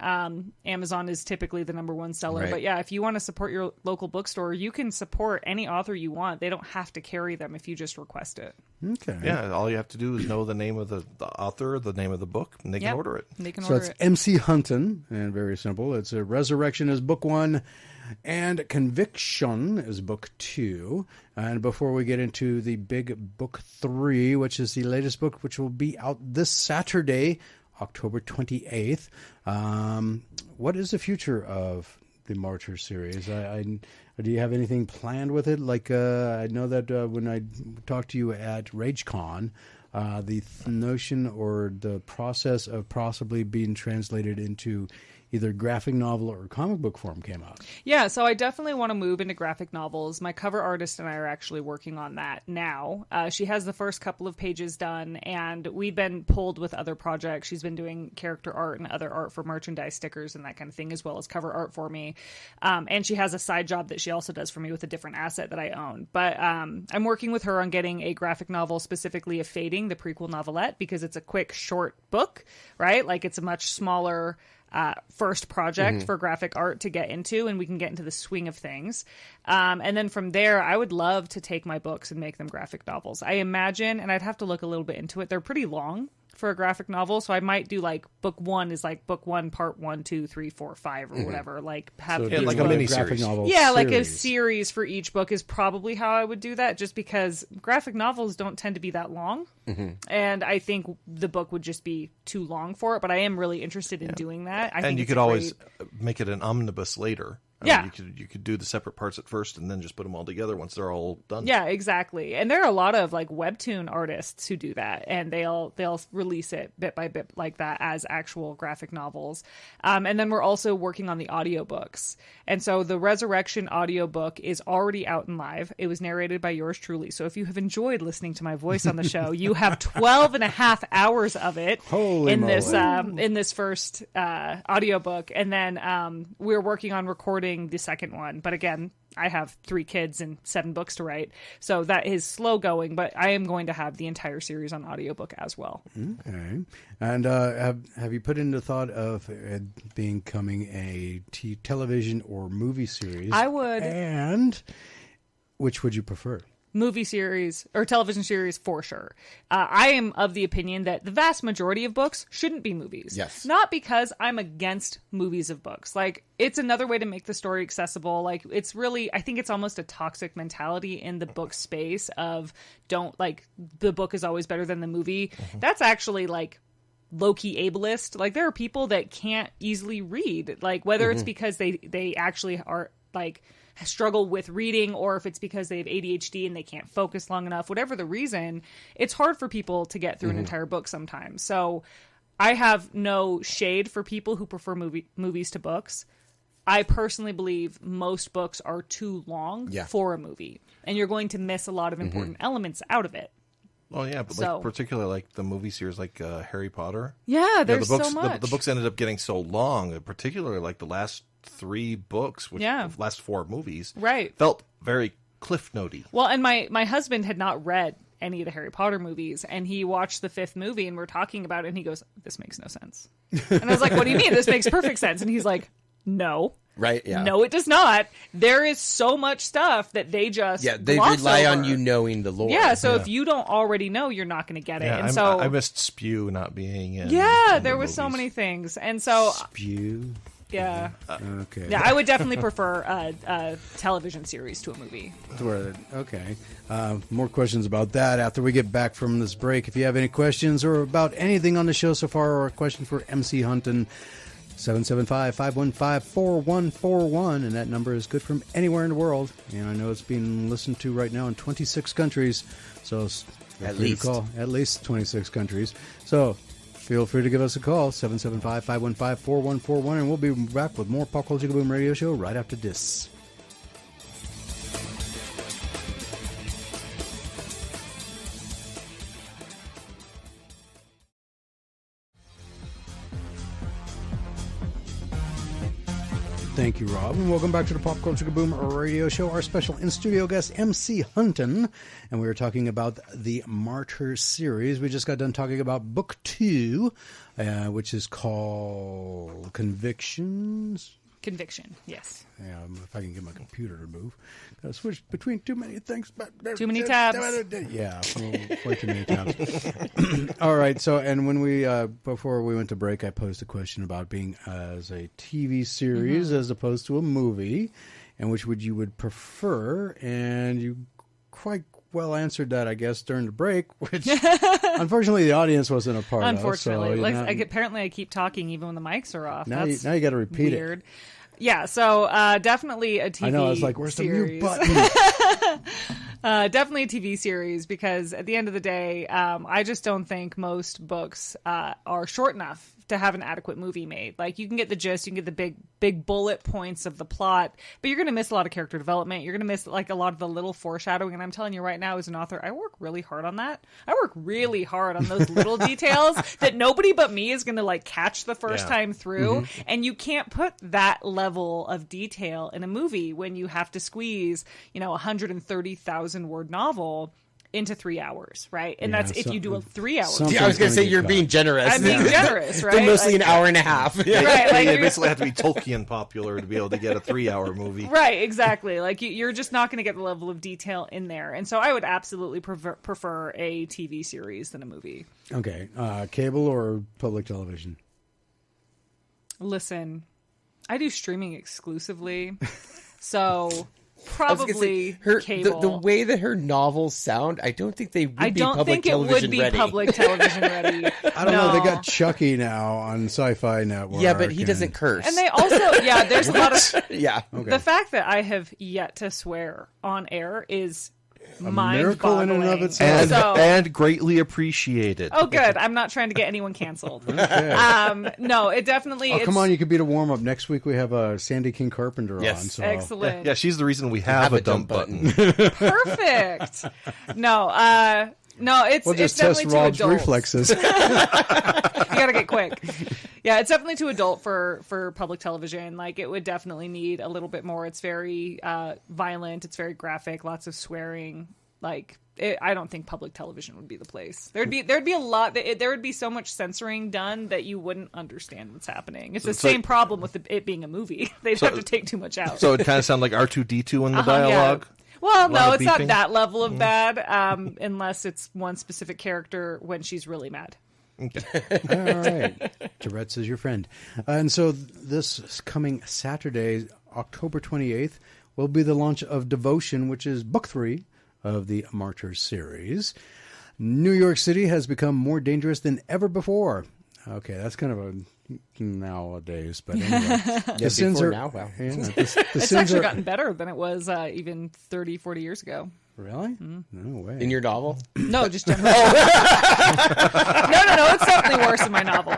Amazon is typically the number one seller. Right. But yeah, if you want to support your local bookstore, you can support any author you want. They don't have to carry them if you just request it. Okay. Yeah, all you have to do is know the name of the author, the name of the book, and they can order it. They can So order it's it. MC Hunton, and very simple. It's a Resurrection is book 1, and Conviction is book 2. And before we get into the big book 3, which is the latest book, which will be out this Saturday, October 28th, what is the future of the Martyr series? Do you have anything planned with it? Like I know that when I talked to you at RageCon, the notion or the process of possibly being translated into either graphic novel or comic book form came out. Yeah, so I definitely want to move into graphic novels. My cover artist and I are actually working on that now. She has the first couple of pages done, and we've been pulled with other projects. She's been doing character art and other art for merchandise, stickers, and that kind of thing, as well as cover art for me. And she has a side job that she also does for me with a different asset that I own. But I'm working with her on getting a graphic novel, specifically of Fading, the prequel novelette, because it's a quick, short book, right? Like, it's a much smaller first project for graphic art to get into, and we can get into the swing of things. And then from there, I would love to take my books and make them graphic novels. I imagine, and I'd have to look a little bit into it, they're pretty long for a graphic novel, so I might do like book 1 is like book 1 part 1 2 3 4 5 or whatever, like have So like a mini series. like a series for each book is probably how I would do that, just because graphic novels don't tend to be that long, and I think the book would just be too long for it. But I am really interested in doing that. I think And you it's could a always great- make it an omnibus later. Yeah. You could do the separate parts at first and then just put them all together once they're all done. Yeah, exactly. And there are a lot of like webtoon artists who do that, and they'll release it bit by bit like that as actual graphic novels. And then we're also working on the audiobooks. And so the Resurrection audiobook is already out and live. It was narrated by yours truly. So if you have enjoyed listening to my voice on the show, you have 12 and a half hours of it in this first audiobook. And then we're working on recording the second one, but again, I have 3 kids and 7 books to write, so that is slow going, but I am going to have the entire series on audiobook as well. Okay. And have you put into thought of it becoming a television or movie series? I would. And which would you prefer? Movie series or television series for sure. I am of the opinion that the vast majority of books shouldn't be movies. Yes. Not because I'm against movies of books. Like, it's another way to make the story accessible. Like, it's really, I think it's almost a toxic mentality in the book space of don't, like, the book is always better than the movie. That's actually like low-key ableist. Like, there are people that can't easily read, like whether it's because they actually are like struggle with reading, or if it's because they have ADHD and they can't focus long enough, whatever the reason, it's hard for people to get through an entire book sometimes. So I have no shade for people who prefer movies to books. I personally believe most books are too long for a movie, and you're going to miss a lot of important elements out of it. Oh yeah, but like particularly like the movie series like Harry Potter. Yeah, there's the books, so much. The books ended up getting so long, particularly like the last 3 books, which the last 4 movies, right, felt very Cliff Notey. Well, and my husband had not read any of the Harry Potter movies, and he watched the 5th movie, and we're talking about it, and he goes, "This makes no sense." And I was like, "What do you mean? This makes perfect sense." And he's like, "No." Right? Yeah. No, it does not. There is so much stuff that they just they gloss rely over. on you knowing the lore. Yeah, so if you don't already know, you're not going to get it. Yeah, And so I missed Spew not being in. yeah, in there the was so movies. many things, and so Spew. yeah, Okay. yeah, I would definitely prefer a television series to a movie. Okay. More questions about that after we get back from this break. If you have any questions or about anything on the show so far, or a question for MC Hunton, 775-515-4141, and that number is good from anywhere in the world. And I know it's being listened to right now in 26 countries, so At least. call at least 26 countries. So feel free to give us a call, 775-515-4141, and we'll be back with more Pop Culture Boom Radio Show right after this. Thank you, Rob, and welcome back to the Pop Culture Boom Radio Show. Our special in-studio guest, MC Hunton, and we were talking about the Martyr series. We just got done talking about Book 2, which is called Convictions. Conviction, yes. Yeah, if I can get my computer to move. Gotta switch between too many things. Too many tabs. Yeah, way too many tabs. All right, so, and when we, before we went to break, I posed a question about being as a TV series as opposed to a movie, and which would you would prefer, and you quite well answered that, I guess, during the break, which unfortunately the audience wasn't a part Unfortunately, of. So, apparently I keep talking even when the mics are off. now That's you got to repeat weird. it. Yeah, so definitely a TV I know, I was like, where's series. the mute button? Definitely a TV series, because at the end of the day, I just don't think most books are short enough to have an adequate movie made. Like, you can get the gist, you can get the big bullet points of the plot, but you're going to miss a lot of character development. You're going to miss like a lot of the little foreshadowing. And I'm telling you right now, as an author, I work really hard on that. I work really hard on those little details that nobody but me is going to like catch the first time through. And you can't put that level of detail in a movie when you have to squeeze, a 130,000 word novel into 3 hours, right? And that's if you do a 3 hour. Something's I was going gonna to say get you're cut. being generous. I'm being generous, right? They're mostly Like- an hour and a half. Yeah. Right, like you you're- basically have to be Tolkien popular to be able to get a 3-hour movie. Right, exactly. Like you're just not going to get the level of detail in there. And so I would absolutely prefer a TV series than a movie. Okay, cable or public television? Listen, I do streaming exclusively, so I was probably gonna say, cable. the way that her novels sound, I don't think they would I be don't public think it television would be ready. public television ready. I don't know. They got Chucky now on Sci-Fi Network. Yeah, but he and- doesn't curse. And they also, there's a lot of yeah. Okay. the fact that I have yet to swear on air is miracle in and of mind-boggling. itself. And greatly appreciated. Oh, good. I'm not trying to get anyone canceled. Okay. No, it definitely. Oh, it's come on, you could be the warm-up. Next week we have Sandy King Carpenter Yes. on. So. excellent. Yeah, she's the reason we have a dump button. Perfect. No, it's We'll it's just test definitely Rob's too adult. reflexes. You gotta get quick. Yeah, it's definitely too adult for public television. Like, it would definitely need a little bit more. It's very violent. It's very graphic. Lots of swearing. Like, I don't think public television would be the place. There'd be a lot. There would be so much censoring done that you wouldn't understand what's happening. It's the same problem with it being a movie. They'd have to take too much out. So it kind of sounds like R2-D2 in the Yeah. dialogue. Well, lot no, of it's not beeping? that level of bad, unless it's one specific character when she's really mad. All right. Tourette's is your friend. And so this coming Saturday, October 28th, will be the launch of Devotion, which is book 3 of the Martyr series. New York City has become more dangerous than ever before. Okay, that's kind of a nowadays, but anyway. The sins before are now, wow. yeah, the It's sins actually are gotten better than it was even 30, 40 years ago. really no way. In your novel? No, just generally. No, it's definitely worse in my novel.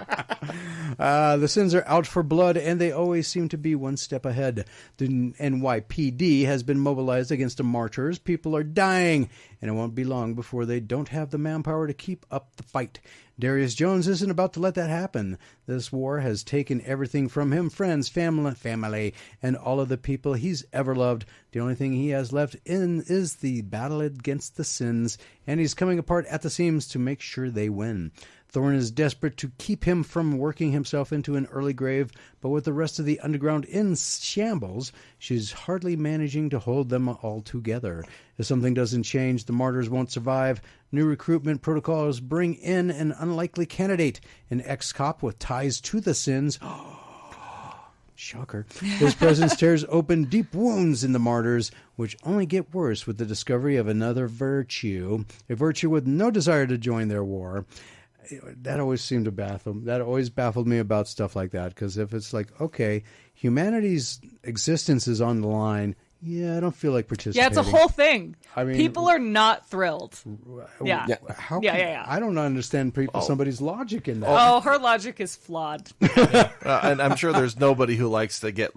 The sins are out for blood, and they always seem to be one step ahead. The NYPD has been mobilized against the martyrs. People are dying, and it won't be long before they don't have the manpower to keep up the fight. Darius Jones isn't about to let that happen. This war has taken everything from him, friends, family, and all of the people he's ever loved. The only thing he has left in is the battle against the sins, and he's coming apart at the seams to make sure they win. Thorn is desperate to keep him from working himself into an early grave, but with the rest of the underground in shambles, she's hardly managing to hold them all together. If something doesn't change, the martyrs won't survive. New recruitment protocols bring in an unlikely candidate, an ex-cop with ties to the sins. Shocker. His presence tears open deep wounds in the martyrs, which only get worse with the discovery of another virtue, a virtue with no desire to join their war. That always seemed to baffle. That always baffled me about stuff like that, because if it's like, okay, humanity's existence is on the line, I don't feel like participating. Yeah, it's a whole thing. I mean, people are not thrilled. Yeah. I don't understand somebody's logic in that. Oh, her logic is flawed. And I'm sure there's nobody who likes to get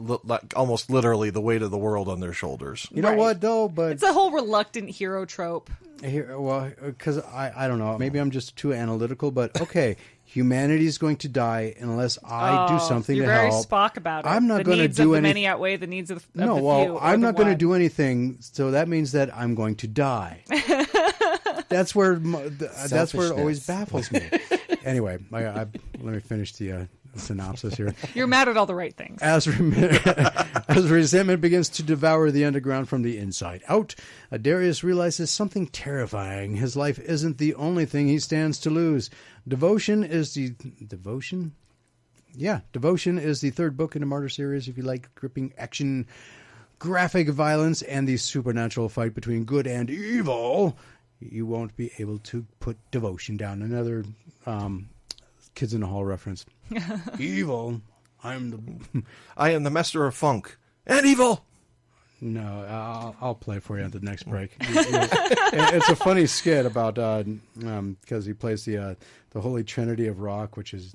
almost literally the weight of the world on their shoulders. You know what, though? But it's a whole reluctant hero trope. Well, because I don't know. Maybe I'm just too analytical, but okay. Humanity's going to die unless I do something to help. You're very Spock about it. I'm not going to do anything. The many outweigh the needs of the few. I'm not going to do anything. So that means that I'm going to die. That's where it always baffles me. Anyway, let me finish the synopsis here. You're mad at all the right things. As resentment begins to devour the underground from the inside out, Darius realizes something terrifying. His life isn't the only thing he stands to lose. Devotion is the third book in the Martyr series. If you like gripping action, graphic violence, and the supernatural fight between good and evil, you won't be able to put Devotion down. Another Kids in the Hall reference. Evil. I am the master of funk and evil. No, I'll play for you at the next break. It's a funny skit about because he plays the Holy Trinity of Rock, which is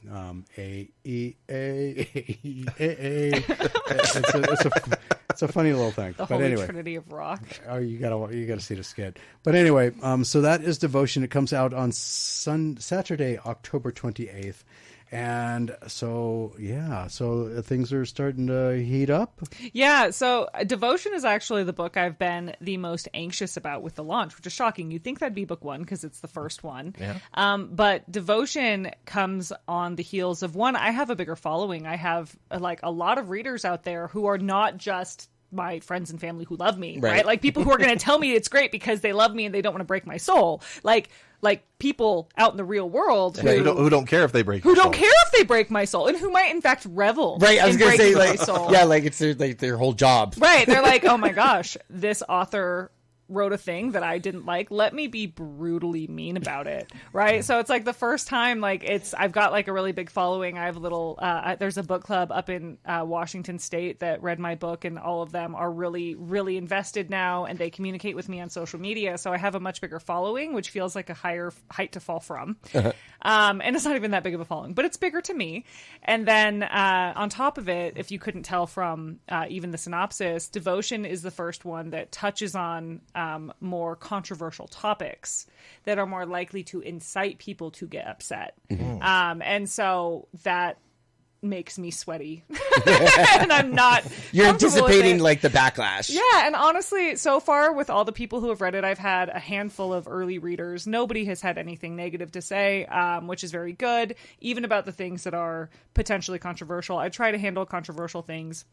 A E A E A. It's a funny little thing. The Holy Trinity of Rock. Oh, you gotta see the skit. But anyway, so that is Devotion. It comes out on Saturday, October 28th. And so things are starting to heat up. Yeah, so Devotion is actually the book I've been the most anxious about with the launch, which is shocking. You'd think that'd be book one because it's the first one. Yeah. But Devotion comes on the heels of one. I have a bigger following. I have like a lot of readers out there who are not just my friends and family who love me, right? Like people who are going to tell me it's great because they love me and they don't want to break my soul. Like people out in the real world who don't care if they break my soul and who might in fact revel right I was going to say my soul. Yeah, like it's their whole job, right? They're like, oh my gosh, this author wrote a thing that I didn't like, let me be brutally mean about it, right? So it's like the first time, like I've got like a really big following. I have a little there's a book club up in Washington State that read my book, and all of them are really, really invested now, and they communicate with me on social media. So I have a much bigger following, which feels like a higher height to fall from. And it's not even that big of a following, but it's bigger to me. And then on top of it, if you couldn't tell from even the synopsis, Devotion is the first one that touches on more controversial topics that are more likely to incite people to get upset. Mm-hmm. And so that makes me sweaty. And I'm not You're anticipating like the backlash. Yeah, and honestly, so far with all the people who have read it, I've had a handful of early readers. Nobody has had anything negative to say, which is very good, even about the things that are potentially controversial. I try to handle controversial things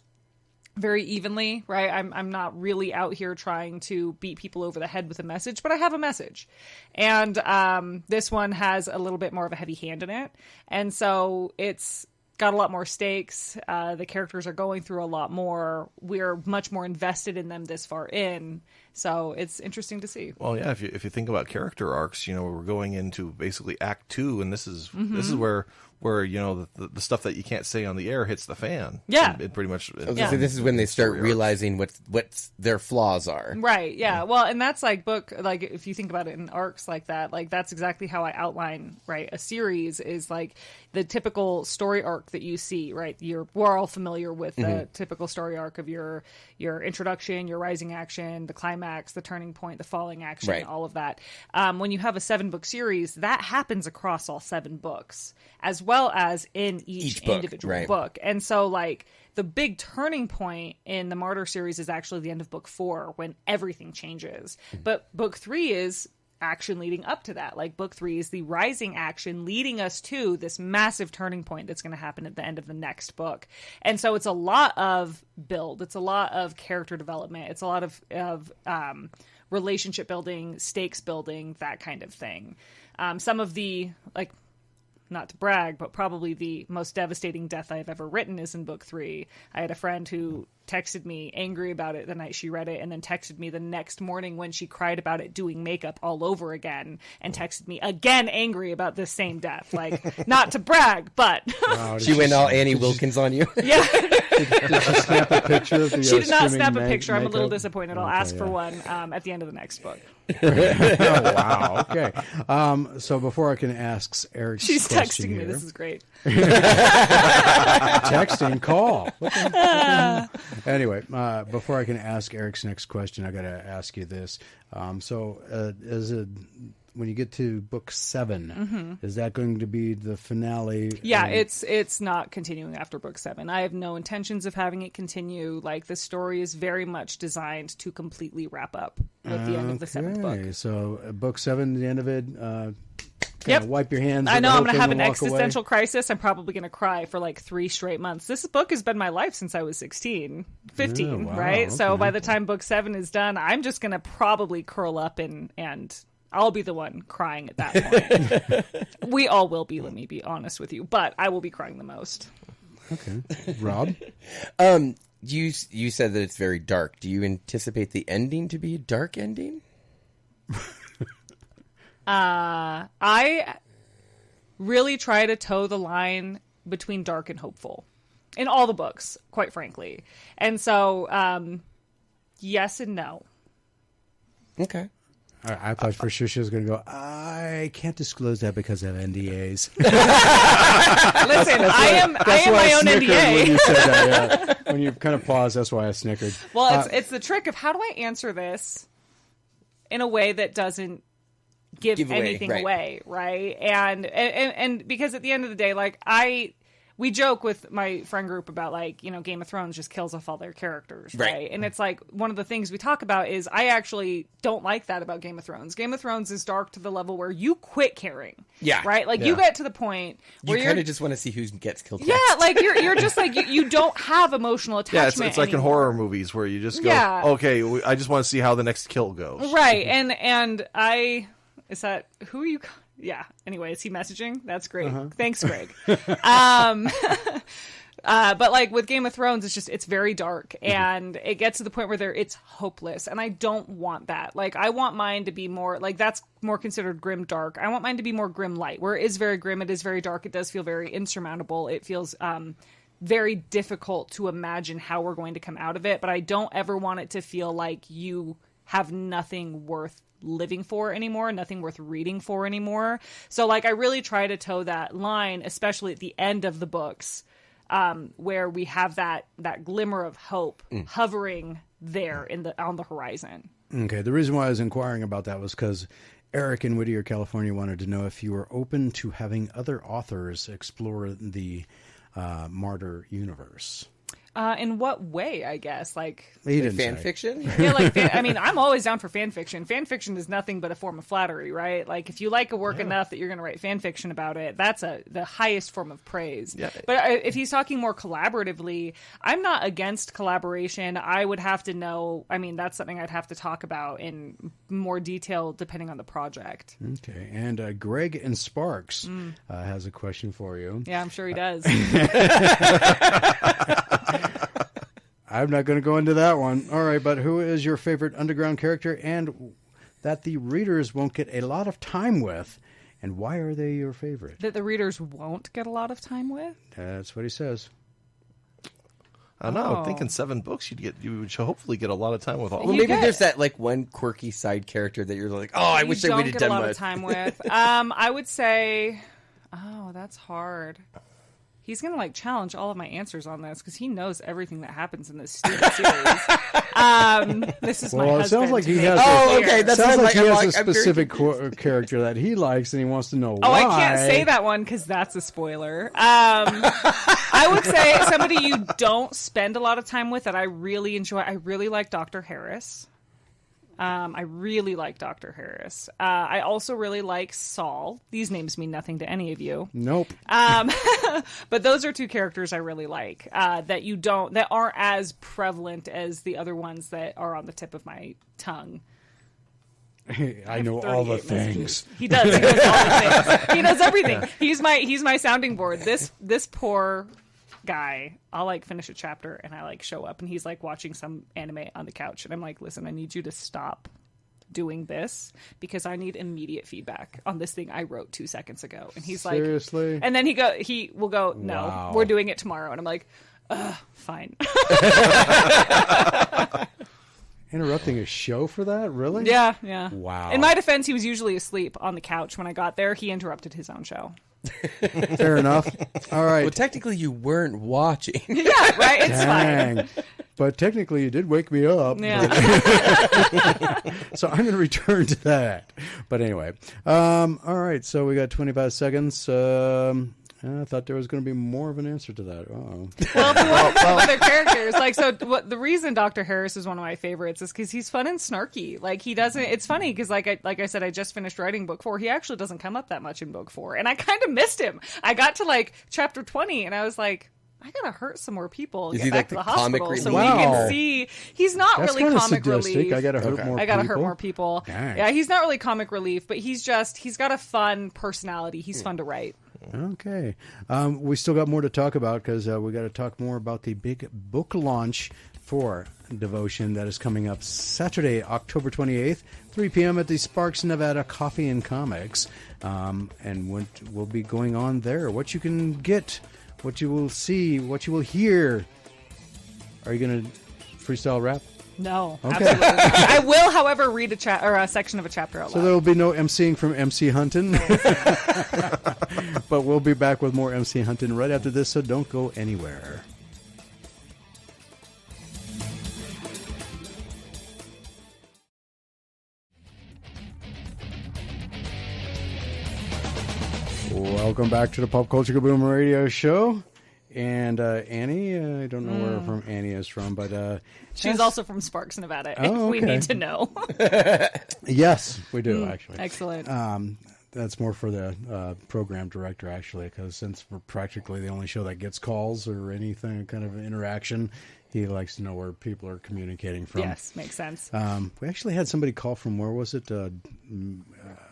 very evenly, right? I'm not really out here trying to beat people over the head with a message, but I have a message. And this one has a little bit more of a heavy hand in it. And so it's got a lot more stakes. The characters are going through a lot more. We're much more invested in them this far in. So it's interesting to see. Well, yeah, if you think about character arcs, we're going into basically Act 2, and this is where the stuff that you can't say on the air hits the fan. Yeah, it pretty much. So this is when they start realizing what their flaws are. Right. Yeah. Well, and that's like if you think about it in arcs like that, like that's exactly how I outline a series is like the typical story arc that you see. Right. We're all familiar with the typical story arc of your introduction, your rising action, the climax, climax, the turning point, the falling action, Right. all of that. When you have a 7-book series, that happens across all 7 books, as well as in each book, individual right. book. And so, like, the big turning point in the Martyr series is actually the end of book 4, when everything changes. But book 3 is action leading up to that. Like, book 3 is the rising action leading us to this massive turning point that's going to happen at the end of the next book. And so it's a lot of build. It's a lot of character development. It's a lot of relationship building, stakes building, that kind of thing. Some of the, like, not to brag, but probably the most devastating death I've ever written is in book 3. I had a friend who texted me angry about it the night she read it, and then texted me the next morning when she cried about it doing makeup all over again, and texted me again angry about this same death. Like, not to brag, but Wow, She went all Annie Wilkins on you. yeah. Did she snap a picture of the She did not screaming snap a picture. I'm a little makeup? disappointed. I'll Okay, ask for yeah. one at the end of the next book. Oh, wow. Okay. So before I can ask Eric's She's question texting me. here, This is great. texting, call. Anyway, before I can ask Eric's next question, I got to ask you this. When you get to book 7, is that going to be the finale? Yeah, it's not continuing after book 7. I have no intentions of having it continue. Like, the story is very much designed to completely wrap up with the end of the 7th book. Okay, so book 7, the end of it. Yep. Wipe your hands. I with know the I'm whole going to thing have and an walk away? existential crisis. I'm probably going to cry for like 3 straight months. This book has been my life since I was 15, Oh, wow, right? So okay. by the time book 7 is done, I'm just going to probably curl up and I'll be the one crying at that point. We all will be, let me be honest with you, but I will be crying the most. Okay, Rob. You said that it's very dark. Do you anticipate the ending to be a dark ending? I really try to toe the line between dark and hopeful in all the books, quite frankly. And so, yes and no. Okay. I thought for sure she was going to go, I can't disclose that because I have NDAs. Listen, I am my own When NDA. you said that, yeah. When you kind of paused, that's why I snickered. Well, it's the trick of how do I answer this in a way that doesn't give Give away, anything right. away, right? And because at the end of the day, like we joke with my friend group about, like, you know, Game of Thrones just kills off all their characters, right? And it's like one of the things we talk about is I actually don't like that about Game of Thrones. Game of Thrones is dark to the level where you quit caring. Yeah. Right? Like, you get to the point where You kind of just want to see who gets killed next. yeah, like you're just like you don't have emotional Yeah, attachment. it's like in anymore. horror movies where you just go, Yeah. okay, I just want to see how the next kill goes. Right, and I is that who are you? Yeah. Anyway, is he messaging? That's great. Thanks, Greg. But like with Game of Thrones, it's very dark, and it gets to the point where it's hopeless, and I don't want that. Like, I want mine to be more like that's more considered grim dark. I want mine to be more grim light, where it is very grim, it is very dark, it does feel very insurmountable. It feels very difficult to imagine how we're going to come out of it, but I don't ever want it to feel like you have nothing worth living for anymore, nothing worth reading for anymore. So like I really try to toe that line, especially at the end of the books, where we have that glimmer of hope hovering there on the horizon. Okay, the reason why I was inquiring about that was because Eric in Whittier, California wanted to know if you were open to having other authors explore the Martyr universe. In what way, I guess? Like He didn't Fan say. fiction? yeah, like I mean, I'm always down for fan fiction. Fan fiction is nothing but a form of flattery, right? Like if you like a work enough that you're going to write fan fiction about it, that's the highest form of praise. Yeah. But if he's talking more collaboratively, I'm not against collaboration. I would have to know. I mean, that's something I'd have to talk about in more detail depending on the project. Okay, and Greg in Sparks has a question for you. Yeah, I'm sure he does. I'm not going to go into that one. All right, but who is your favorite underground character and that the readers won't get a lot of time with, and why are they your favorite? That the readers won't get a lot of time with. That's what he says. I don't know. Oh. I think in 7 books you would hopefully get a lot of time with all Well, of You them. maybe get- there's that like one quirky side character that you're like, oh, I wish I would have get done a lot with. of time with. I would say, oh, that's hard. he's going to like challenge all of my answers on this because he knows everything that happens in this stupid series. This is my husband. It sounds like he has. That sounds like he has a specific character that he likes, and he wants to know why. I can't say that one because that's a spoiler. I would say somebody you don't spend a lot of time with that I really enjoy. I really like Dr. Harris. I really like Dr. Harris. I also really like Saul. These names mean nothing to any of you. Nope. But those are two characters I really like that aren't as prevalent as the other ones that are on the tip of my tongue. I know all the things. He does. He knows all the things. He knows everything. He's my sounding board. This poor guy, I'll like finish a chapter and I like show up and he's like watching some anime on the couch and I'm like, listen, I need you to stop doing this because I need immediate feedback on this thing I wrote 2 seconds ago. And he's like, seriously? And then he will go, no, wow. We're doing it tomorrow. And I'm like, fine. Interrupting a show for that? Really? Yeah. Wow. In my defense, he was usually asleep on the couch when I got there. He interrupted his own show. Fair enough. All right. Well, technically, you weren't watching. Yeah, right? It's fine. But technically, you did wake me up. Yeah. So I'm going to return to that. But anyway. All right. So we got 25 seconds. I thought there was going to be more of an answer to that. Uh-oh. Well, if you want to know other characters, like, so the reason Dr. Harris is one of my favorites is because he's fun and snarky. Like, he doesn't, it's funny because like I said, I just finished writing book 4. He actually doesn't come up that much in book 4. And I kind of missed him. I got to like chapter 20 and I was like, I gotta hurt some more people and Is get he back like to the the hospital comic so relief? we Wow. can see. He's not That's really kinda comic sadistic. relief. I gotta hurt more I gotta people. hurt more people. Dang. Yeah, he's not really comic relief, but he's got a fun personality. He's fun to write. Okay. We still got more to talk about because we got to talk more about the big book launch for Devotion that is coming up Saturday, October 28th, 3 p.m. at the Sparks, Nevada Coffee and Comics. And what will be going on there, what you can get, what you will see, what you will hear. Are you going to freestyle rap? No, Okay. absolutely not. I will, however, read a section of a chapter out loud. So there will be no emceeing from MC Hunton. But we'll be back with more MC Hunton right after this, so don't go anywhere. Welcome back to the Pop Culture Kaboom Radio Show. And Annie, I don't know where from Annie is from, but she's also from Sparks, Nevada. Oh, If we okay. need to know. yes, we do actually. Excellent. That's more for the program director, actually, because since we're practically the only show that gets calls or anything kind of interaction, he likes to know where people are communicating from. Yes, makes sense. We actually had somebody call from, where was it,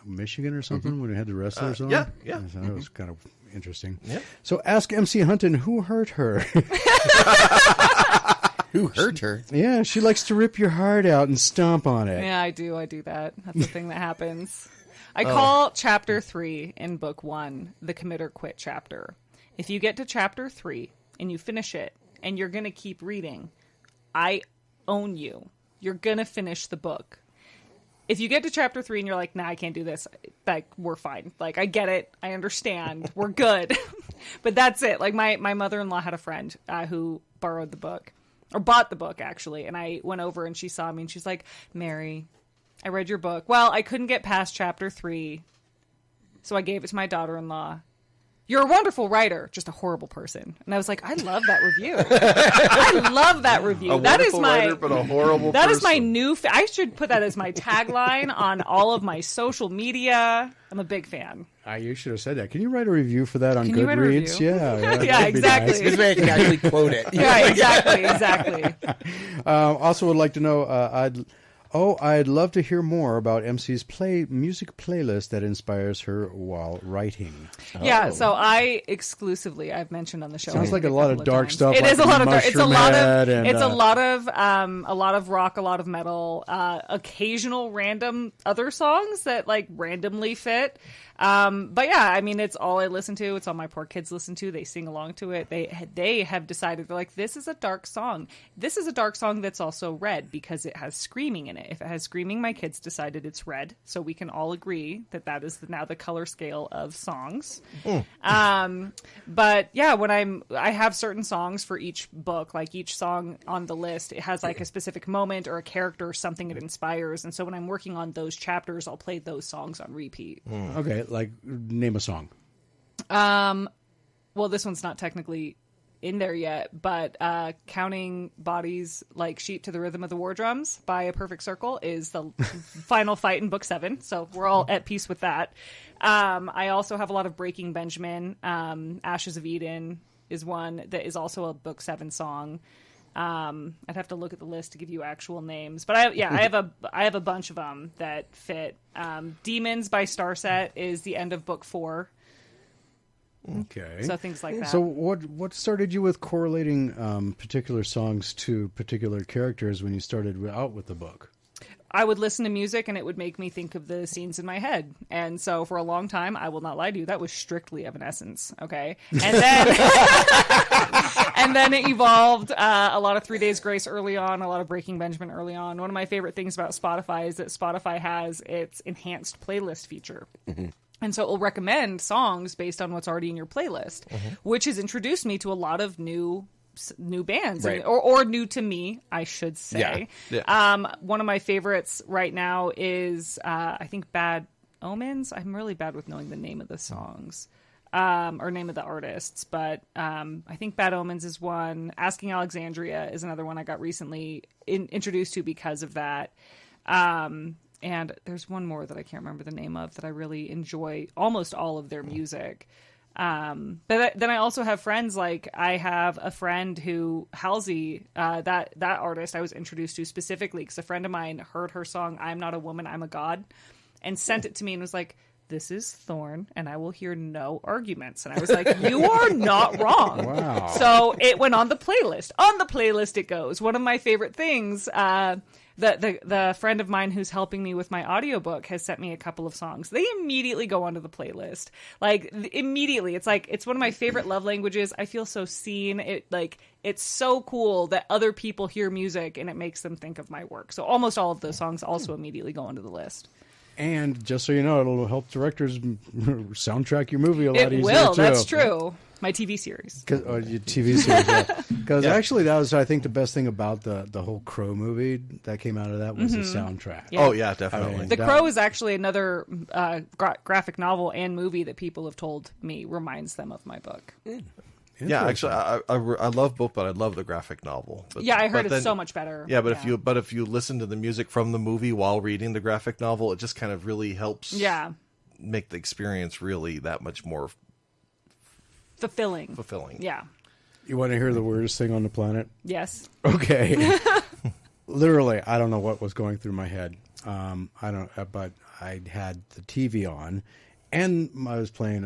Michigan or something, when we had the wrestlers on? Yeah. So that was kind of interesting. Yeah. So ask MC Hunton, who hurt her? Who hurt her? Yeah, she likes to rip your heart out and stomp on it. Yeah, I do that. That's the thing that happens. I call chapter 3 in book 1 the commit or quit chapter. If you get to chapter 3 and you finish it and you're going to keep reading, I own you. You're going to finish the book. If you get to chapter 3 and you're like, nah, I can't do this, like, we're fine. Like, I get it. I understand. We're good. But that's it. Like, my mother-in-law had a friend who borrowed the book, or bought the book, actually. And I went over and she saw me and she's like, Mary, I read your book. Well, I couldn't get past chapter 3, so I gave it to my daughter-in-law. You're a wonderful writer, just a horrible person. And I was like, I love that review. I love that review. That is my writer, but a horrible That is person. my new. I should put that as my tagline on all of my social media. I'm a big fan. You should have said that. Can you write a review for that on Can you write a Goodreads? review? Yeah, Yeah, that'd be exactly. nice. This way I can actually quote it. Yeah, exactly. Also would like to know, I'd love to hear more about MC's music playlist that inspires her while writing. Yeah, so I've mentioned on the show. Sounds I like think a lot of couple dark times. stuff. It like is a lot of dark. It's a lot of. Mushroom Head It's a and, lot of rock, a lot of metal, occasional random other songs that like randomly fit. But yeah, I mean, it's all I listen to. It's all my poor kids listen to. They sing along to it. They have decided, they're like, this is a dark song. This is a dark song that's also red because it has screaming in it. If it has screaming, my kids decided it's red. So we can all agree that is now the color scale of songs. But yeah, I have certain songs for each book. Like each song on the list, it has like a specific moment or a character or something it inspires. And so when I'm working on those chapters, I'll play those songs on repeat. Okay, like name a song. Well, this one's not technically in there yet, but Counting Bodies Like Sheep to the Rhythm of the War Drums by A Perfect Circle is the final fight in book 7. So we're all at peace with that. I also have a lot of Breaking Benjamin. Ashes of Eden is one that is also a book 7 song. I'd have to look at the list to give you actual names, but I have a bunch of them that fit. Demons by Starset is the end of book 4. Okay. So things like that. So what started you with correlating particular songs to particular characters when you started out with the book? I would listen to music and it would make me think of the scenes in my head. And so for a long time, I will not lie to you, that was strictly Evanescence. Okay. And then, and then it evolved, a lot of 3 Days Grace early on, a lot of Breaking Benjamin early on. One of my favorite things about Spotify is that Spotify has its enhanced playlist feature. Mm-hmm. And so it will recommend songs based on what's already in your playlist, which has introduced me to a lot of new bands, right. or new to me, I should say. Yeah. One of my favorites right now is I think Bad Omens. I'm really bad with knowing the name of the songs or name of the artists, but I think Bad Omens is one. Asking Alexandria is another one I got recently introduced to because of that. And there's one more that I can't remember the name of that I really enjoy almost all of their music. But then I also have friends, like I have a friend who, Halsey, that artist I was introduced to specifically because a friend of mine heard her song, I'm Not a Woman, I'm a God, and sent it to me and was like, this is Thorn, and I will hear no arguments. And I was like, you are not wrong. Wow. So it went on the playlist. On the playlist it goes. One of my favorite things, the friend of mine who's helping me with my audiobook has sent me a couple of songs. They immediately go onto the playlist. Like, immediately. It's like, it's one of my favorite love languages. I feel so seen. It's so cool that other people hear music and it makes them think of my work. So almost all of those songs also immediately go onto the list. And just so you know, it'll help directors soundtrack your movie a lot easier. It will, too. That's true. My TV series. Your TV series, because actually that was, I think, the best thing about the whole Crow movie that came out of that was the soundtrack. Yeah. Oh yeah, definitely. I mean, The Crow is actually another graphic novel and movie that people have told me reminds them of my book. Yeah, actually, I love both, but I love the graphic novel. But, Yeah, I heard it's so much better. Yeah, but if you listen to the music from the movie while reading the graphic novel, it just kind of really helps. Make the experience really that much more fulfilling. Yeah. You want to hear the weirdest thing on the planet? Yes. Okay. Literally, I don't know what was going through my head. But I had the TV on, and I was playing.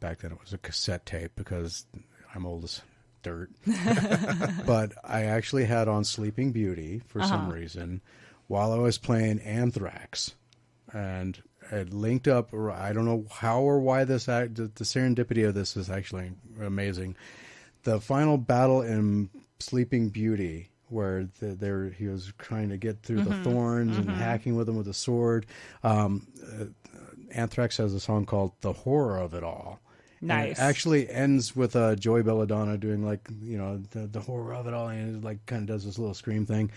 Back then, it was a cassette tape because I'm old as dirt. But I actually had on Sleeping Beauty for some reason while I was playing Anthrax, and it linked up. I don't know how or why the serendipity of this is actually amazing. The final battle in Sleeping Beauty, where he was trying to get through the thorns and hacking with them with a sword. Anthrax has a song called "The Horror of It All." Nice. And it actually ends with Joey Belladonna doing the horror of it all, and it kind of does this little scream thing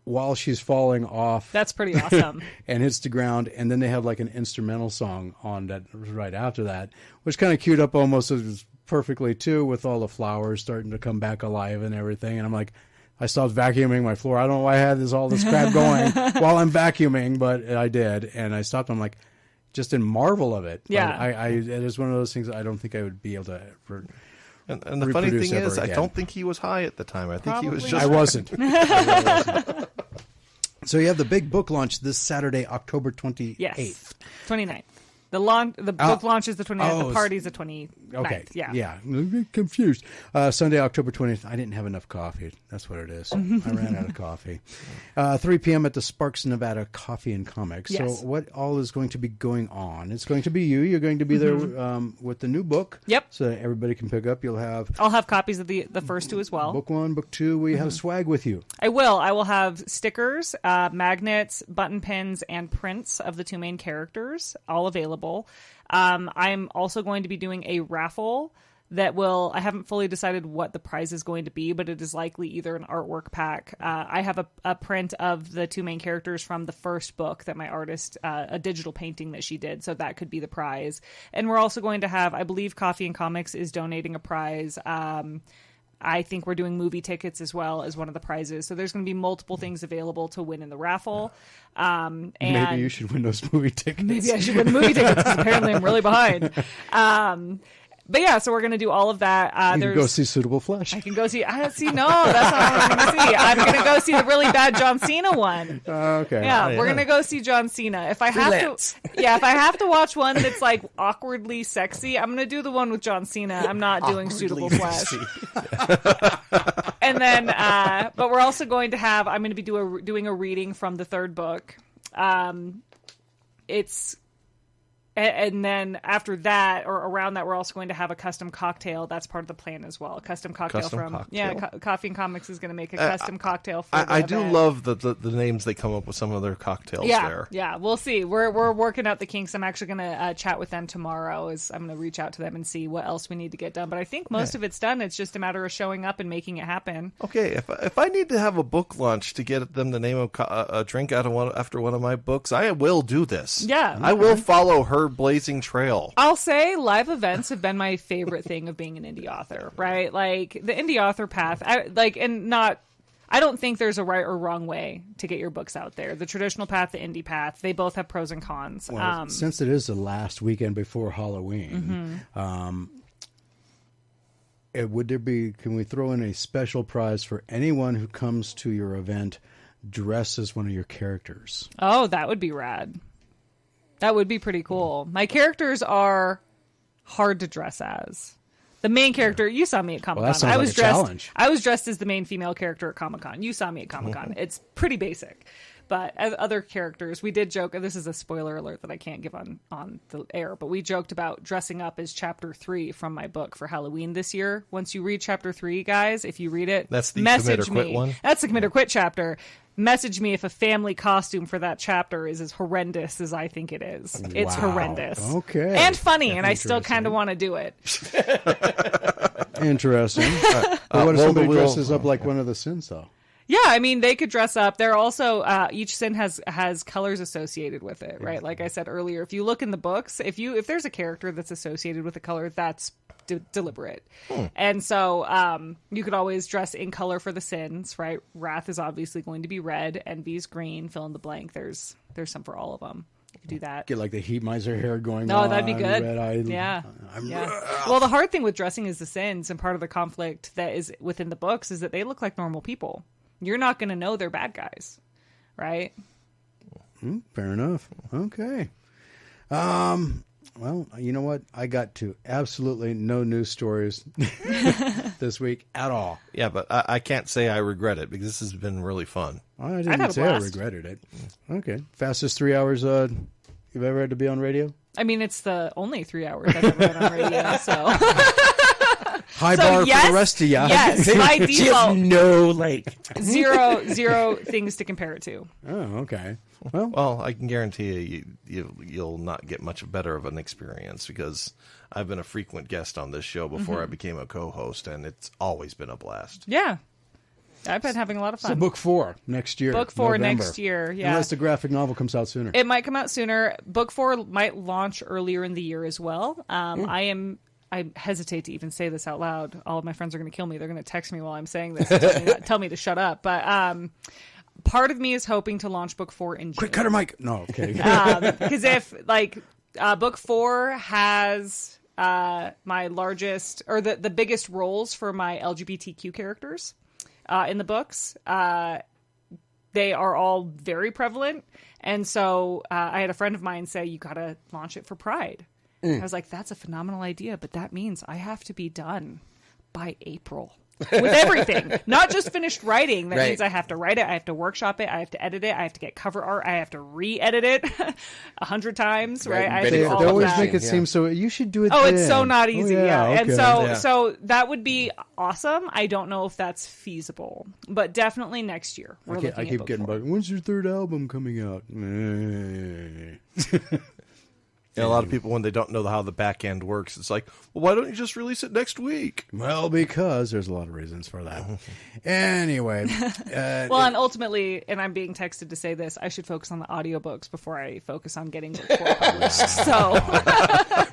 while she's falling off. That's pretty awesome. And hits the ground, and then they have an instrumental song on that right after that, which kind of queued up almost as perfectly too, with all the flowers starting to come back alive and everything. And I'm like, I stopped vacuuming my floor. I don't know why I had all this crap going while I'm vacuuming, but I did, and I stopped. I'm like, just in marvel of it. Yeah. It is one of those things I don't think I would be able to. And the funny thing is, I don't think he was high at the time. I think he was just. I wasn't. So you have the big book launch this Saturday, October 28th. Yes. 29th. The book launch is the 29th. The party's the 29th. Okay. Yeah. I'm confused. Sunday, October 20th. I didn't have enough coffee. That's what it is. I ran out of coffee. 3 p.m. at the Sparks, Nevada Coffee and Comics. Yes. So what all is going to be going on? It's going to be you. You're going to be there with the new book. Yep. So that everybody can pick up. I'll have copies of the first two as well. Book 1, Book 2. We have swag with you. I will. I will have stickers, magnets, button pins, and prints of the two main characters, all available. I'm also going to be doing a raffle that I haven't fully decided what the prize is going to be, but it is likely either an artwork pack. I have a print of the two main characters from the first book that my artist, a digital painting that she did. So that could be the prize. And we're also going to have, I believe Coffee and Comics is donating a prize. I think we're doing movie tickets as well as one of the prizes. So there's going to be multiple things available to win in the raffle. And maybe you should win those movie tickets. Maybe I should win the movie tickets because apparently I'm really behind. But yeah, so we're going to do all of that. You can go see Suitable Flesh. I can go see. No, that's not what I'm going to see. I'm going to go see the really bad John Cena one. Okay. Yeah, we're going to go see John Cena. If I have to watch one that's like awkwardly sexy, I'm going to do the one with John Cena. I'm not doing Suitable Flesh. And then, but we're also going to have. I'm going to be doing a reading from the third book. And then after that, or around that, we're also going to have a custom cocktail. That's part of the plan as well. A custom cocktail Coffee and Comics is going to make a custom cocktail for I do love the names they come up with some of their cocktails there. Yeah, we'll see. We're working out the kinks. I'm actually going to chat with them tomorrow. I'm going to reach out to them and see what else we need to get done. But I think most of it's done. It's just a matter of showing up and making it happen. Okay, if I need to have a book launch to get them to name a drink after one of my books, I will do this. Yeah. I will follow her blazing trail. I'll say live events have been my favorite thing of being an indie author, right? Like the indie author path, I don't think there's a right or wrong way to get your books out there. The traditional path, the indie path, they both have pros and cons. Well, since it is the last weekend before Halloween, can we throw in a special prize for anyone who comes to your event dressed as one of your characters? Oh, that would be rad. That would be pretty cool. My characters are hard to dress as. The main character, you saw me at Comic-Con. Well, that sounds like a challenge. I was dressed as the main female character at Comic-Con. You saw me at Comic-Con. It's pretty basic. But as other characters, we did joke, and this is a spoiler alert that I can't give on the air, but we joked about dressing up as Chapter 3 from my book for Halloween this year. Once you read Chapter 3, guys, if you read it, that's the message Commit or Quit me. one? That's the Commit or Quit chapter. Message me if a family costume for that chapter is as horrendous as I think it is. It's horrendous. Okay. And funny, and I still kind of want to do it. Interesting. But what if somebody dresses up like one of the sins, though? Yeah, I mean, they could dress up. They're also, each sin has colors associated with it, right? Like I said earlier, if you look in the books, if there's a character that's associated with a color, that's deliberate. And so you could always dress in color for the sins, right? Wrath is obviously going to be red, Envy's green, fill in the blank. There's some for all of them. You could do that. Get like the heat miser hair going on. Oh, that'd be good. Red-eyed. Yeah. Well, the hard thing with dressing is the sins, and part of the conflict that is within the books is that they look like normal people. You're not going to know they're bad guys, right? Fair enough. Okay. Well, you know what? I got to absolutely no news stories this week at all. Yeah, but I can't say I regret it because this has been really fun. I didn't say I regretted it. Okay. Fastest 3 hours you've ever had to be on radio? I mean, it's the only 3 hours I've ever been on radio, so... High bar for the rest of you. Yes, by default. She has no, zero things to compare it to. Oh, okay. Well, I can guarantee you'll not get much better of an experience because I've been a frequent guest on this show before I became a co-host, and it's always been a blast. Yeah. I've been having a lot of fun. So book 4 next year. Book 4 November. next year, yeah. Unless the graphic novel comes out sooner. It might come out sooner. Book 4 might launch earlier in the year as well. I hesitate to even say this out loud. All of my friends are going to kill me. They're going to text me while I'm saying this and tell me to shut up. But part of me is hoping to launch book 4 in June. Quick, cut her mic. No, okay. Because if book 4 has my largest or the biggest roles for my LGBTQ characters in the books, they are all very prevalent, And so I had a friend of mine say, you got to launch it for Pride. I was like, that's a phenomenal idea, but that means I have to be done by April with everything, not just finished writing. That means I have to write it, I have to workshop it, I have to edit it, I have to get cover art, I have to re-edit it 100 times, right? I have to They do all always of that. make it seem so. You should do it. Oh, then. it's so not easy. And okay. so that would be awesome. I don't know if that's feasible, but definitely next year. I keep getting bugged. When's your third album coming out? Yeah, a lot of people, when they don't know how the back end works, it's like, well, why don't you just release it next week? Well, because there's a lot of reasons for that. Anyway. Well, and ultimately, and I'm being texted to say this, I should focus on the audiobooks before I focus on getting books published. So,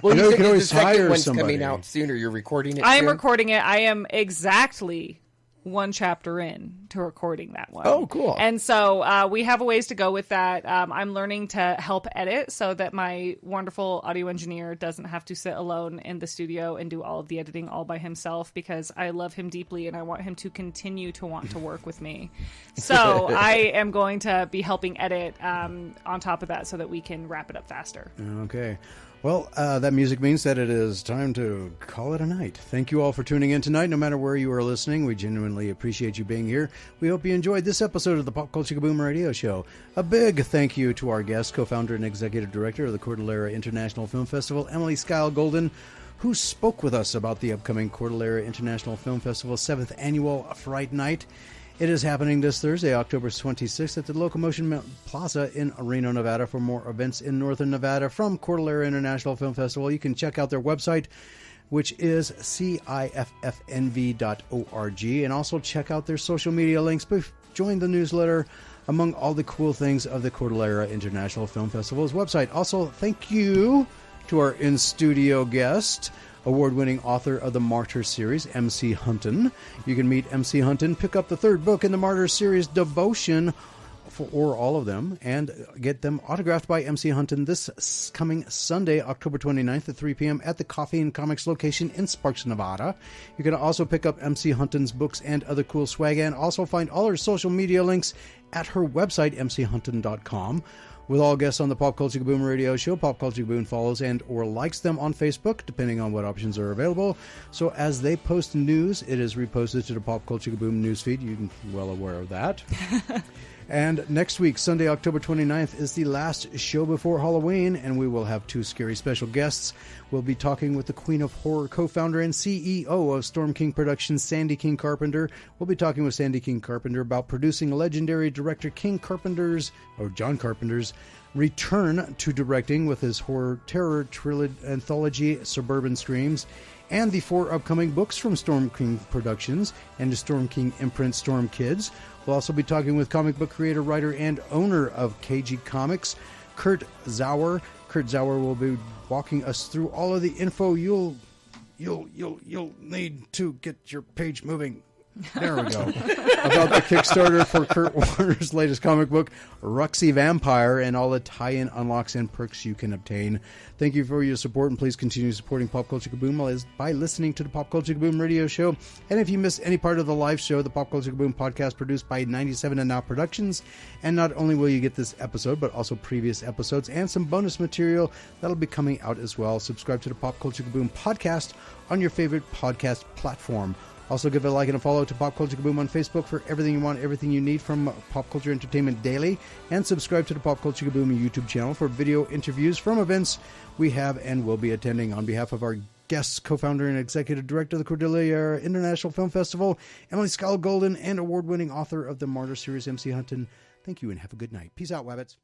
well, you said can always the second hire one's somebody. coming out sooner. You're recording it. I am soon? recording it. I am exactly one chapter in to recording that one. Oh, cool. And so we have a ways to go with that. I'm learning to help edit so that my wonderful audio engineer doesn't have to sit alone in the studio and do all of the editing all by himself, because I love him deeply and I want him to continue to want to work with me. So I am going to be helping edit on top of that so that we can wrap it up faster. Okay. Well, that music means that it is time to call it a night. Thank you all for tuning in tonight, no matter where you are listening. We genuinely appreciate you being here. We hope you enjoyed this episode of the Pop Culture Kaboom Radio Show. A big thank you to our guest, co-founder and executive director of the Cordillera International Film Festival, Emily Skyle-Golden, who spoke with us about the upcoming Cordillera International Film Festival's 7th annual Fright Night. It is happening this Thursday, October 26th at the Locomotion Plaza in Reno, Nevada. For more events in Northern Nevada from Cordillera International Film Festival, you can check out their website, which is ciffnv.org, and also check out their social media links. Join the newsletter, among all the cool things of the Cordillera International Film Festival's website. Also, thank you to our in-studio guest, award-winning author of the Martyr series, MC Hunton. You can meet MC Hunton, pick up the third book in the Martyr series, Devotion, or all of them, and get them autographed by MC Hunton this coming Sunday, October 29th at 3 p.m. at the Coffee and Comics location in Sparks, Nevada. You can also pick up MC Hunton's books and other cool swag, and also find all her social media links at her website, mchunton.com. With all guests on the Pop Culture Kaboom Radio Show, Pop Culture Kaboom follows and or likes them on Facebook, depending on what options are available. So as they post news, it is reposted to the Pop Culture Kaboom newsfeed. You're well aware of that. And next week, Sunday, October 29th, is the last show before Halloween, and we will have two scary special guests. We'll be talking with the Queen of Horror co-founder and CEO of Storm King Productions, Sandy King Carpenter. We'll be talking with Sandy King Carpenter about producing legendary director John Carpenter's return to directing with his horror terror anthology, Suburban Screams, and the 4 upcoming books from Storm King Productions and the Storm King imprint, Storm Kids. We'll also be talking with comic book creator, writer, and owner of KG Comics, Kurt Zauer. Kurt Zauer will be walking us through all of the info you'll need to get your page moving. There we go. About the Kickstarter for Kurt Warner's latest comic book, Ruxy Vampire, and all the tie-in unlocks and perks you can obtain. Thank you for your support, and please continue supporting Pop Culture Kaboom by listening to the Pop Culture Kaboom Radio Show. And if you missed any part of the live show, the Pop Culture Kaboom podcast produced by 97 and Now Productions. And not only will you get this episode, but also previous episodes and some bonus material that'll be coming out as well. Subscribe to the Pop Culture Kaboom podcast on your favorite podcast platform. Also, give a like and a follow to Pop Culture Kaboom on Facebook for everything you want, everything you need from Pop Culture Entertainment Daily. And subscribe to the Pop Culture Kaboom YouTube channel for video interviews from events we have and will be attending. On behalf of our guests, co-founder and executive director of the Cordillera International Film Festival, Emily Skyle-Golden, and award-winning author of the Martyr series, MC Hunton, thank you and have a good night. Peace out, Wabbits.